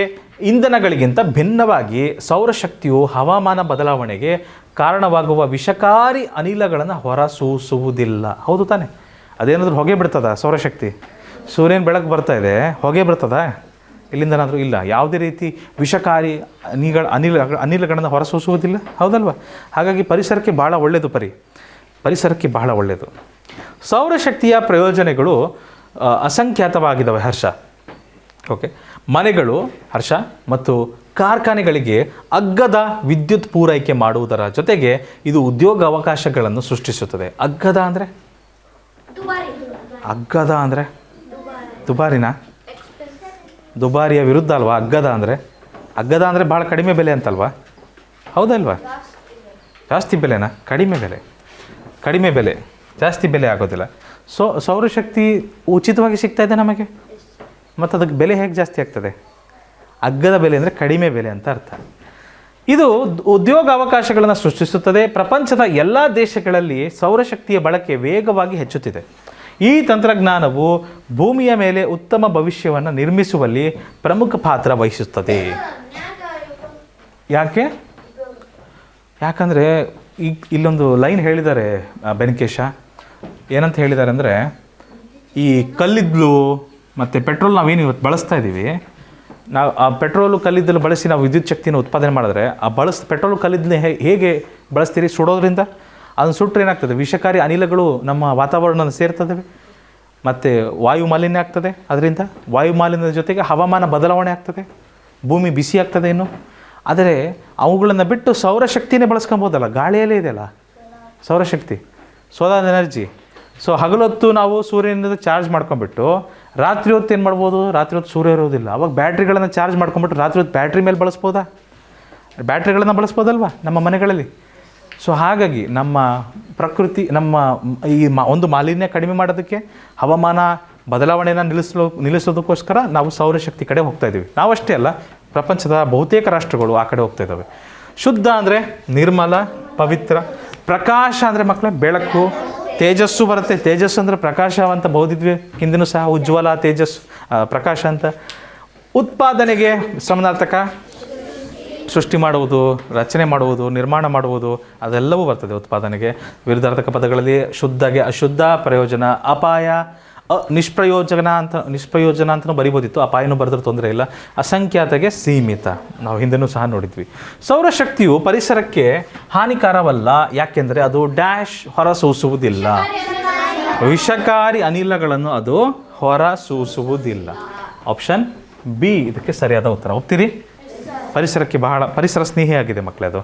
ಇಂಧನಗಳಿಗಿಂತ ಭಿನ್ನವಾಗಿ ಸೌರಶಕ್ತಿಯು ಹವಾಮಾನ ಬದಲಾವಣೆಗೆ ಕಾರಣವಾಗುವ ವಿಷಕಾರಿ ಅನಿಲಗಳನ್ನು ಹೊರಸೂಸುವುದಿಲ್ಲ. ಹೌದು ತಾನೆ? ಅದೇನಾದರೂ ಹೊಗೆ ಬಿಡ್ತದ ಸೌರಶಕ್ತಿ? ಸೂರ್ಯನ ಬೆಳಕು ಬರ್ತಾ ಇದೆ, ಹೊಗೆ ಬರ್ತದ ಇಲ್ಲಿಂದನಾದರೂ? ಇಲ್ಲ. ಯಾವುದೇ ರೀತಿ ವಿಷಕಾರಿ ಅನಿಲಗಳನ್ನು ಹೊರಸೂಸುವುದಿಲ್ಲ. ಹೌದಲ್ವ? ಹಾಗಾಗಿ ಪರಿಸರಕ್ಕೆ ಭಾಳ ಒಳ್ಳೆಯದು. ಪರಿಸರಕ್ಕೆ ಬಹಳ ಒಳ್ಳೆಯದು. ಸೌರಶಕ್ತಿಯ ಪ್ರಯೋಜನಗಳು ಅಸಂಖ್ಯಾತವಾಗಿದ್ದಾವೆ ಹರ್ಷ. ಓಕೆ, ಮನೆಗಳು ಹರ್ಷ ಮತ್ತು ಕಾರ್ಖಾನೆಗಳಿಗೆ ಅಗ್ಗದ ವಿದ್ಯುತ್ ಪೂರೈಕೆ ಮಾಡುವುದರ ಜೊತೆಗೆ ಇದು ಉದ್ಯೋಗ ಅವಕಾಶಗಳನ್ನು ಸೃಷ್ಟಿಸುತ್ತದೆ. ಅಗ್ಗದ ಅಂದರೆ ದುಬಾರಿನ? ದುಬಾರಿಯ ವಿರುದ್ಧ ಅಲ್ವಾ ಅಗ್ಗದ ಅಂದರೆ? ಅಗ್ಗದ ಅಂದರೆ ಭಾಳ ಕಡಿಮೆ ಬೆಲೆ ಅಂತಲ್ವಾ? ಹೌದಲ್ವಾ? ಜಾಸ್ತಿ ಬೆಲೆನಾ? ಕಡಿಮೆ ಬೆಲೆ, ಜಾಸ್ತಿ ಬೆಲೆ ಆಗೋದಿಲ್ಲ. ಸೌರಶಕ್ತಿ ಉಚಿತವಾಗಿ ಸಿಗ್ತಾ ಇದೆ ನಮಗೆ, ಮತ್ತು ಅದಕ್ಕೆ ಬೆಲೆ ಹೇಗೆ ಜಾಸ್ತಿ ಆಗ್ತದೆ? ಅಗ್ಗದ ಬೆಲೆ ಅಂದರೆ ಕಡಿಮೆ ಬೆಲೆ ಅಂತ ಅರ್ಥ. ಇದು ಉದ್ಯೋಗ ಅವಕಾಶಗಳನ್ನು ಸೃಷ್ಟಿಸುತ್ತದೆ. ಪ್ರಪಂಚದ ಎಲ್ಲ ದೇಶಗಳಲ್ಲಿ ಸೌರಶಕ್ತಿಯ ಬಳಕೆ ವೇಗವಾಗಿ ಹೆಚ್ಚುತ್ತಿದೆ. ಈ ತಂತ್ರಜ್ಞಾನವು ಭೂಮಿಯ ಮೇಲೆ ಉತ್ತಮ ಭವಿಷ್ಯವನ್ನು ನಿರ್ಮಿಸುವಲ್ಲಿ ಪ್ರಮುಖ ಪಾತ್ರ ವಹಿಸುತ್ತದೆ. ಯಾಕಂದರೆ ಈಗ ಇಲ್ಲೊಂದು ಲೈನ್ ಹೇಳಿದ್ದಾರೆ ಬೆನಕೇಶ, ಏನಂತ ಹೇಳಿದ್ದಾರೆ ಅಂದರೆ, ಈ ಕಲ್ಲಿದ್ದಲು ಮತ್ತು ಪೆಟ್ರೋಲ್ ನಾವೇನು ಇವತ್ತು ಬಳಸ್ತಾ ಇದ್ದೀವಿ, ನಾವು ಆ ಪೆಟ್ರೋಲು ಕಲ್ಲಿದ್ದಲು ಬಳಸಿ ನಾವು ವಿದ್ಯುತ್ ಶಕ್ತಿನ ಉತ್ಪಾದನೆ ಮಾಡಿದ್ರೆ ಆ ಪೆಟ್ರೋಲು ಕಲ್ಲಿದ್ದಲು ಹೇಗೆ ಬಳಸ್ತೀರಿ? ಸುಡೋದ್ರಿಂದ. ಅದನ್ನು ಸುಟ್ಟರೆ ಏನಾಗ್ತದೆ? ವಿಷಕಾರಿ ಅನಿಲಗಳು ನಮ್ಮ ವಾತಾವರಣವನ್ನು ಸೇರ್ತದೆ ಮತ್ತು ವಾಯು ಮಾಲಿನ್ಯ ಆಗ್ತದೆ. ಅದರಿಂದ ವಾಯು ಮಾಲಿನ್ಯದ ಜೊತೆಗೆ ಹವಾಮಾನ ಬದಲಾವಣೆ ಆಗ್ತದೆ, ಭೂಮಿ ಬಿಸಿ ಆಗ್ತದೆ ಇನ್ನು. ಆದರೆ ಅವುಗಳನ್ನು ಬಿಟ್ಟು ಸೌರಶಕ್ತಿನೇ ಬಳಸ್ಕೊಬೋದಲ್ಲ, ಗಾಳಿಯಲ್ಲೇ ಇದೆಯಲ್ಲ ಸೌರಶಕ್ತಿ, ಸೋಲಾರ್ ಎನರ್ಜಿ. ಸೊ ಹಗಲೊತ್ತು ನಾವು ಸೂರ್ಯನಿಂದ ಚಾರ್ಜ್ ಮಾಡ್ಕೊಂಬಿಟ್ಟು ರಾತ್ರಿ ಹೊತ್ತು ಏನು ಮಾಡ್ಬೋದು? ರಾತ್ರಿ ಹೊತ್ತು ಸೂರ್ಯ ಇರೋದಿಲ್ಲ, ಅವಾಗ ಬ್ಯಾಟ್ರಿಗಳನ್ನು ಚಾರ್ಜ್ ಮಾಡ್ಕೊಂಬಿಟ್ಟು ರಾತ್ರಿ ಹೊತ್ತು ಬ್ಯಾಟ್ರಿ ಮೇಲೆ ಬಳಸ್ಬೋದಾ? ಬ್ಯಾಟ್ರಿಗಳನ್ನು ಬಳಸ್ಬೋದಲ್ವ ನಮ್ಮ ಮನೆಗಳಲ್ಲಿ? ಸೊ ಹಾಗಾಗಿ ನಮ್ಮ ಪ್ರಕೃತಿ, ನಮ್ಮ ಈ ಒಂದು ಮಾಲಿನ್ಯ ಕಡಿಮೆ ಮಾಡೋದಕ್ಕೆ, ಹವಾಮಾನ ಬದಲಾವಣೆಯನ್ನು ನಿಲ್ಲಿಸೋದಕ್ಕೋಸ್ಕರ ನಾವು ಸೌರಶಕ್ತಿ ಕಡೆ ಹೋಗ್ತಾ ಇದ್ದೀವಿ. ನಾವಷ್ಟೇ ಅಲ್ಲ, ಪ್ರಪಂಚದ ಬಹುತೇಕ ರಾಷ್ಟ್ರಗಳು ಆ ಕಡೆ ಹೋಗ್ತಾ ಇದ್ದಾವೆ. ಶುದ್ಧ ಅಂದರೆ ನಿರ್ಮಲ, ಪವಿತ್ರ. ಪ್ರಕಾಶ ಅಂದರೆ ಮಕ್ಕಳೇ ಬೆಳಕು, ತೇಜಸ್ಸು ಬರುತ್ತೆ. ತೇಜಸ್ಸು ಅಂದರೆ ಪ್ರಕಾಶ ಅಂತ ಬೋಧಿದ್ವಿ ಹಿಂದಿನೂ ಸಹ, ಉಜ್ವಲ, ತೇಜಸ್ಸು, ಪ್ರಕಾಶ ಅಂತ. ಉತ್ಪಾದನೆಗೆ ಸಮಾನಾರ್ಥಕ, ಸೃಷ್ಟಿ ಮಾಡುವುದು, ರಚನೆ ಮಾಡುವುದು, ನಿರ್ಮಾಣ ಮಾಡುವುದು, ಅದೆಲ್ಲವೂ ಬರ್ತದೆ ಉತ್ಪಾದನೆಗೆ. ವಿರುದ್ಧಾರ್ಥಕ ಪದಗಳಲ್ಲಿ ಶುದ್ಧಗೆ ಅಶುದ್ಧ, ಪ್ರಯೋಜನ, ಅಪಾಯ, ನಿಷ್ಪ್ರಯೋಜನ ಅಂತಲೂ ಬರಿಬೋದಿತ್ತು, ಅಪಾಯನೂ ಬರೆದ್ರೆ ತೊಂದರೆ ಇಲ್ಲ. ಅಸಂಖ್ಯಾತಗೆ ಸೀಮಿತ, ನಾವು ಹಿಂದೆನೂ ಸಹ ನೋಡಿದ್ವಿ. ಸೌರಶಕ್ತಿಯು ಪರಿಸರಕ್ಕೆ ಹಾನಿಕಾರವಲ್ಲ, ಯಾಕೆಂದರೆ ಅದು ಡ್ಯಾಶ್ ಹೊರಸೂಸುವುದಿಲ್ಲ, ವಿಷಕಾರಿ ಅನಿಲಗಳನ್ನು ಅದು ಹೊರಸೂಸುವುದಿಲ್ಲ. ಆಪ್ಷನ್ ಬಿ ಇದಕ್ಕೆ ಸರಿಯಾದ ಉತ್ತರ. ಒಪ್ತೀರಿ? ಪರಿಸರಕ್ಕೆ ಬಹಳ ಪರಿಸರ ಸ್ನೇಹಿಯಾಗಿದೆ ಮಕ್ಕಳೇ ಅದು.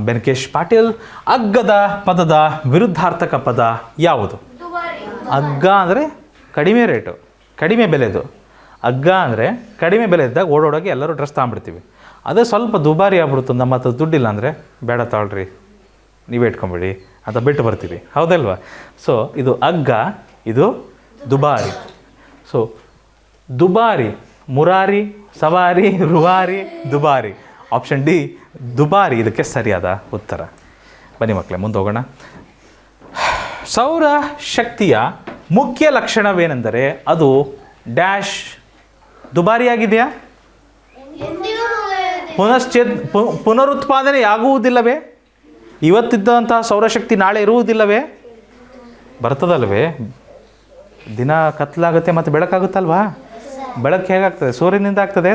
ಬೆನಕೇಶ್ ಪಾಟೀಲ್, ಅಗ್ಗದ ಪದದ ವಿರುದ್ಧಾರ್ಥಕ ಪದ ಯಾವುದು? ಅಗ್ಗ ಅಂದರೆ ಕಡಿಮೆ ರೇಟು, ಕಡಿಮೆ ಬೆಲೆದು. ಅಗ್ಗ ಅಂದರೆ ಕಡಿಮೆ ಬೆಲೆ ಇದ್ದಾಗ ಓಡೋಡೋಗಿ ಎಲ್ಲರೂ ಡ್ರೆಸ್ ತಗೊಂಬಿಡ್ತೀವಿ. ಅದೇ ಸ್ವಲ್ಪ ದುಬಾರಿ ಆಗ್ಬಿಡ್ತು, ನಮ್ಮ ಹತ್ರ ದುಡ್ಡಿಲ್ಲ ಅಂದರೆ ಬೇಡ ತಾಳ್ರಿ ನೀವೇ ಇಟ್ಕೊಂಬಿಡಿ ಅಂತ ಬಿಟ್ಟು ಬರ್ತೀವಿ, ಹೌದಲ್ವಾ? ಸೊ ಇದು ಅಗ್ಗ, ಇದು ದುಬಾರಿ. ಸೊ ದುಬಾರಿ, ಮುರಾರಿ, ಸವಾರಿ, ರುವಾರಿ, ದುಬಾರಿ. ಆಪ್ಷನ್ ಡಿ ದುಬಾರಿ ಇದಕ್ಕೆ ಸರಿಯಾದ ಉತ್ತರ. ಬನ್ನಿ ಮಕ್ಕಳೇ ಮುಂದೆ ಹೋಗೋಣ. ಸೌರ ಶಕ್ತಿಯ ಮುಖ್ಯ ಲಕ್ಷಣವೇನೆಂದರೆ ಅದು ಡ್ಯಾಶ್ ದುಬಾರಿಯಾಗಿದೆಯಾ? ಪುನರುತ್ಪಾದನೆ ಆಗುವುದಿಲ್ಲವೇ? ಇವತ್ತಿದ್ದಂತಹ ಸೌರಶಕ್ತಿ ನಾಳೆ ಇರುವುದಿಲ್ಲವೇ? ಬರ್ತದಲ್ವೇ? ದಿನ ಕತ್ಲಾಗುತ್ತೆ ಮತ್ತು ಬೆಳಕಾಗುತ್ತಲ್ವಾ? ಬೆಳಕು ಹೇಗಾಗ್ತದೆ? ಸೂರ್ಯನಿಂದ ಆಗ್ತದೆ.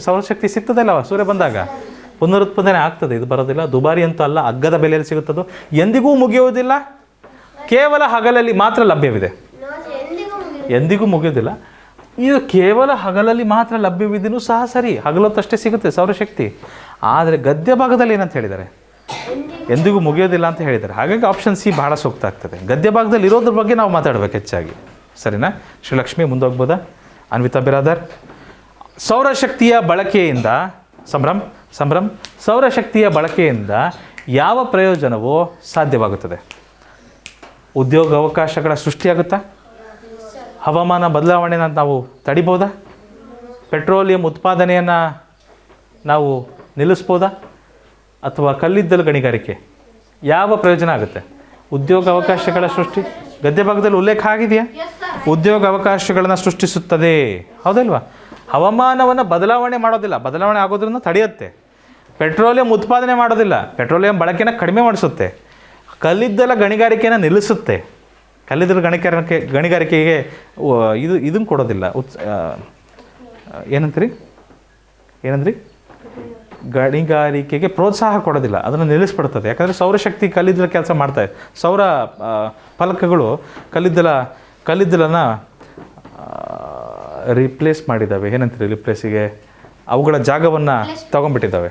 ಸೌರಶಕ್ತಿ ಸಿಗ್ತದಲ್ಲವ ಸೂರ್ಯ ಬಂದಾಗ, ಪುನರುತ್ಪಾದನೆ ಆಗ್ತದೆ. ಇದು ಬರೋದಿಲ್ಲ. ದುಬಾರಿ ಅಂತೂ ಅಲ್ಲ, ಅಗ್ಗದ ಬೆಲೆಯಲ್ಲಿ ಸಿಗುತ್ತದು. ಎಂದಿಗೂ ಮುಗಿಯುವುದಿಲ್ಲ, ಕೇವಲ ಹಗಲಲ್ಲಿ ಮಾತ್ರ ಲಭ್ಯವಿದೆ. ಎಂದಿಗೂ ಮುಗಿಯೋದಿಲ್ಲ. ಇದು ಕೇವಲ ಹಗಲಲ್ಲಿ ಮಾತ್ರ ಲಭ್ಯವಿದೆಯೂ ಸಹ ಸರಿ, ಹಗಲೊತ್ತಷ್ಟೇ ಸಿಗುತ್ತೆ ಸೌರಶಕ್ತಿ. ಆದರೆ ಗದ್ಯ ಭಾಗದಲ್ಲಿ ಏನಂತ ಹೇಳಿದ್ದಾರೆ? ಎಂದಿಗೂ ಮುಗಿಯೋದಿಲ್ಲ ಅಂತ ಹೇಳಿದ್ದಾರೆ. ಹಾಗಾಗಿ ಆಪ್ಷನ್ ಸಿ ಬಹಳ ಸೂಕ್ತ ಆಗ್ತದೆ. ಗದ್ಯ ಭಾಗದಲ್ಲಿ ಇರೋದ್ರ ಬಗ್ಗೆ ನಾವು ಮಾತಾಡಬೇಕು ಹೆಚ್ಚಾಗಿ, ಸರಿನಾ? ಶ್ರೀಲಕ್ಷ್ಮಿ ಮುಂದೋಗ್ಬೋದಾ? ಅನ್ವಿತಾ ಬಿರಾದರ್, ಸೌರಶಕ್ತಿಯ ಬಳಕೆಯಿಂದ ಸೌರಶಕ್ತಿಯ ಬಳಕೆಯಿಂದ ಯಾವ ಪ್ರಯೋಜನವೂ ಸಾಧ್ಯವಾಗುತ್ತದೆ? ಉದ್ಯೋಗ ಅವಕಾಶಗಳ ಸೃಷ್ಟಿಯಾಗುತ್ತಾ? ಹವಾಮಾನ ಬದಲಾವಣೆನ ನಾವು ತಡಿಬೋದಾ? ಪೆಟ್ರೋಲಿಯಂ ಉತ್ಪಾದನೆಯನ್ನು ನಾವು ನಿಲ್ಲಿಸ್ಬೋದಾ? ಅಥವಾ ಕಲ್ಲಿದ್ದಲು ಗಣಿಗಾರಿಕೆ ಯಾವ ಪ್ರಯೋಜನ ಆಗುತ್ತೆ? ಉದ್ಯೋಗ ಅವಕಾಶಗಳ ಸೃಷ್ಟಿ ಗದ್ಯ ಭಾಗದಲ್ಲಿ ಉಲ್ಲೇಖ ಆಗಿದೆಯಾ? ಉದ್ಯೋಗ ಅವಕಾಶಗಳನ್ನು ಸೃಷ್ಟಿಸುತ್ತದೆ, ಹೌದಲ್ವಾ? ಹವಾಮಾನವನ್ನು ಬದಲಾವಣೆ ಮಾಡೋದಿಲ್ಲ, ಬದಲಾವಣೆ ಆಗೋದ್ರಿಂದ ತಡೆಯುತ್ತೆ. ಪೆಟ್ರೋಲಿಯಂ ಉತ್ಪಾದನೆ ಮಾಡೋದಿಲ್ಲ, ಪೆಟ್ರೋಲಿಯಂ ಬಳಕೆನ ಕಡಿಮೆ ಮಾಡಿಸುತ್ತೆ. ಕಲ್ಲಿದ್ದಲ ಗಣಿಗಾರಿಕೆಯನ್ನು ನಿಲ್ಲಿಸುತ್ತೆ. ಕಲ್ಲಿದ್ದಲು ಗಣಿಗಾರಿಕೆಗೆ ಇದನ್ನು ಕೊಡೋದಿಲ್ಲ. ಏನಂದ್ರಿ ಗಣಿಗಾರಿಕೆಗೆ ಪ್ರೋತ್ಸಾಹ ಕೊಡೋದಿಲ್ಲ, ಅದನ್ನು ನಿಲ್ಲಿಸ್ಬಿಡ್ತದೆ. ಯಾಕಂದರೆ ಸೌರಶಕ್ತಿ ಕಲ್ಲಿದ್ದಲ ಕೆಲಸ ಮಾಡ್ತಾರೆ. ಸೌರ ಫಲಕಗಳು ಕಲ್ಲಿದ್ದಲನ್ನು ರಿಪ್ಲೇಸ್ ಮಾಡಿದ್ದಾವೆ. ಏನಂತೀರಿ ರಿಪ್ಲೇಸಿಗೆ? ಅವುಗಳ ಜಾಗವನ್ನು ತಗೊಂಡ್ಬಿಟ್ಟಿದ್ದಾವೆ.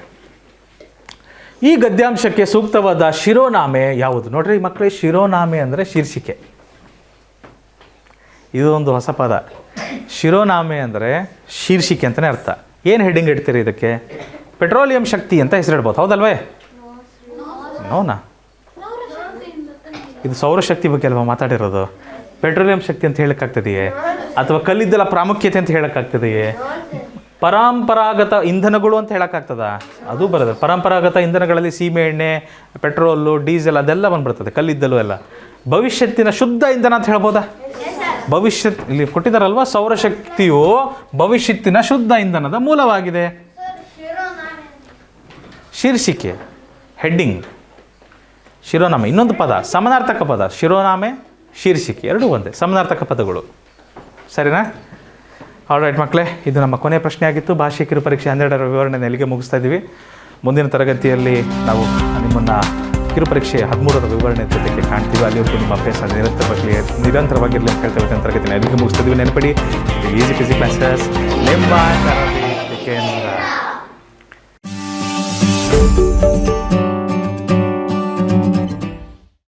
ಈ ಗದ್ಯಾಂಶಕ್ಕೆ ಸೂಕ್ತವಾದ ಶಿರೋನಾಮೆ ಯಾವುದು? ನೋಡ್ರಿ ಮಕ್ಕಳೇ, ಶಿರೋನಾಮೆ ಅಂದರೆ ಶೀರ್ಷಿಕೆ. ಇದು ಒಂದು ಹೊಸ ಪದ. ಶಿರೋನಾಮೆ ಅಂದರೆ ಶೀರ್ಷಿಕೆ ಅಂತಲೇ ಅರ್ಥ. ಏನು ಹೆಡ್ಡಿಂಗ್ ಇಡ್ತೀರಿ ಇದಕ್ಕೆ? ಪೆಟ್ರೋಲಿಯಂ ಶಕ್ತಿ ಅಂತ ಹೆಸರಿಡ್ಬೋದು, ಹೌದಲ್ವೇ? ನೋನಾ, ಇದು ಸೌರಶಕ್ತಿ ಬಗ್ಗೆ ಅಲ್ವಾ ಮಾತಾಡಿರೋದು? ಪೆಟ್ರೋಲಿಯಂ ಶಕ್ತಿ ಅಂತ ಹೇಳೋಕ್ಕಾಗ್ತದೆಯೇ? ಅಥವಾ ಕಲ್ಲಿದ್ದಲ ಪ್ರಾಮುಖ್ಯತೆ ಅಂತ ಹೇಳೋಕ್ಕಾಗ್ತದೆಯೇ? ಪರಂಪರಾಗತ ಇಂಧನಗಳು ಅಂತ ಹೇಳೋಕ್ಕಾಗ್ತದ? ಅದು ಬರೋದು. ಪರಂಪರಾಗತ ಇಂಧನಗಳಲ್ಲಿ ಸೀಮೆ ಎಣ್ಣೆ, ಪೆಟ್ರೋಲು, ಡೀಸೆಲ್ ಅದೆಲ್ಲ ಬಂದ್ಬಿಡ್ತದೆ, ಕಲ್ಲಿದ್ದಲು ಎಲ್ಲ. ಭವಿಷ್ಯತ್ತಿನ ಶುದ್ಧ ಇಂಧನ ಅಂತ ಹೇಳ್ಬೋದಾ? ಭವಿಷ್ಯತ್ ಇಲ್ಲಿ ಕೊಟ್ಟಿದ್ದಾರಲ್ವ, ಸೌರಶಕ್ತಿಯು ಭವಿಷ್ಯತ್ತಿನ ಶುದ್ಧ ಇಂಧನದ ಮೂಲವಾಗಿದೆ. ಶೀರ್ಷಿಕೆ, ಹೆಡ್ಡಿಂಗ್. ಶಿರೋನಾಮೆ. ಇನ್ನೊಂದು ಪದ ಸಮನಾರ್ಥಕ ಪದ, ಶಿರೋನಾಮೆ ಶೀರ್ಷಿಕೆ ಎರಡೂ ಒಂದೇ, ಸಮನಾರ್ಥಕ ಪದಗಳು. ಸರಿನಾ? ಆಲ್ರೈಟ್ ಮಕ್ಕಳೇ, ಇದು ನಮ್ಮ ಕೊನೆಯ ಪ್ರಶ್ನೆ ಆಗಿತ್ತು. ಭಾಷೆ ಕಿರುಪರೀಕ್ಷೆ 12ರ ವಿವರಣೆಯನ್ನು ಎಲ್ಲಿಗೆ ಮುಗಿಸ್ತಾ ಇದ್ದೀವಿ. ಮುಂದಿನ ತರಗತಿಯಲ್ಲಿ ನಾವು ನಿಮ್ಮನ್ನು ಕಿರುಪರೀಕ್ಷೆ 13ರ ವಿವರಣೆ ಜೊತೆಗೆ ಕಾಣ್ತೀವಿ. ಅಲ್ಲಿವರೆಗೂ ನಿಮ್ಮ ಅಭ್ಯಾಸ ನಿರಂತರವಾಗಿರಲಿ ಅಂತ ಹೇಳ್ತೇವೆ. ತರಗತಿನ ಎಲ್ಲಿಗೆ ಮುಗಿಸ್ತಾ ಇದ್ದೀವಿ. ನೆನಪಡಿ, ಈಸಿ ಫಿಸಿ ಕ್ಲಾಸಸ್ ನಿಮ್ಮ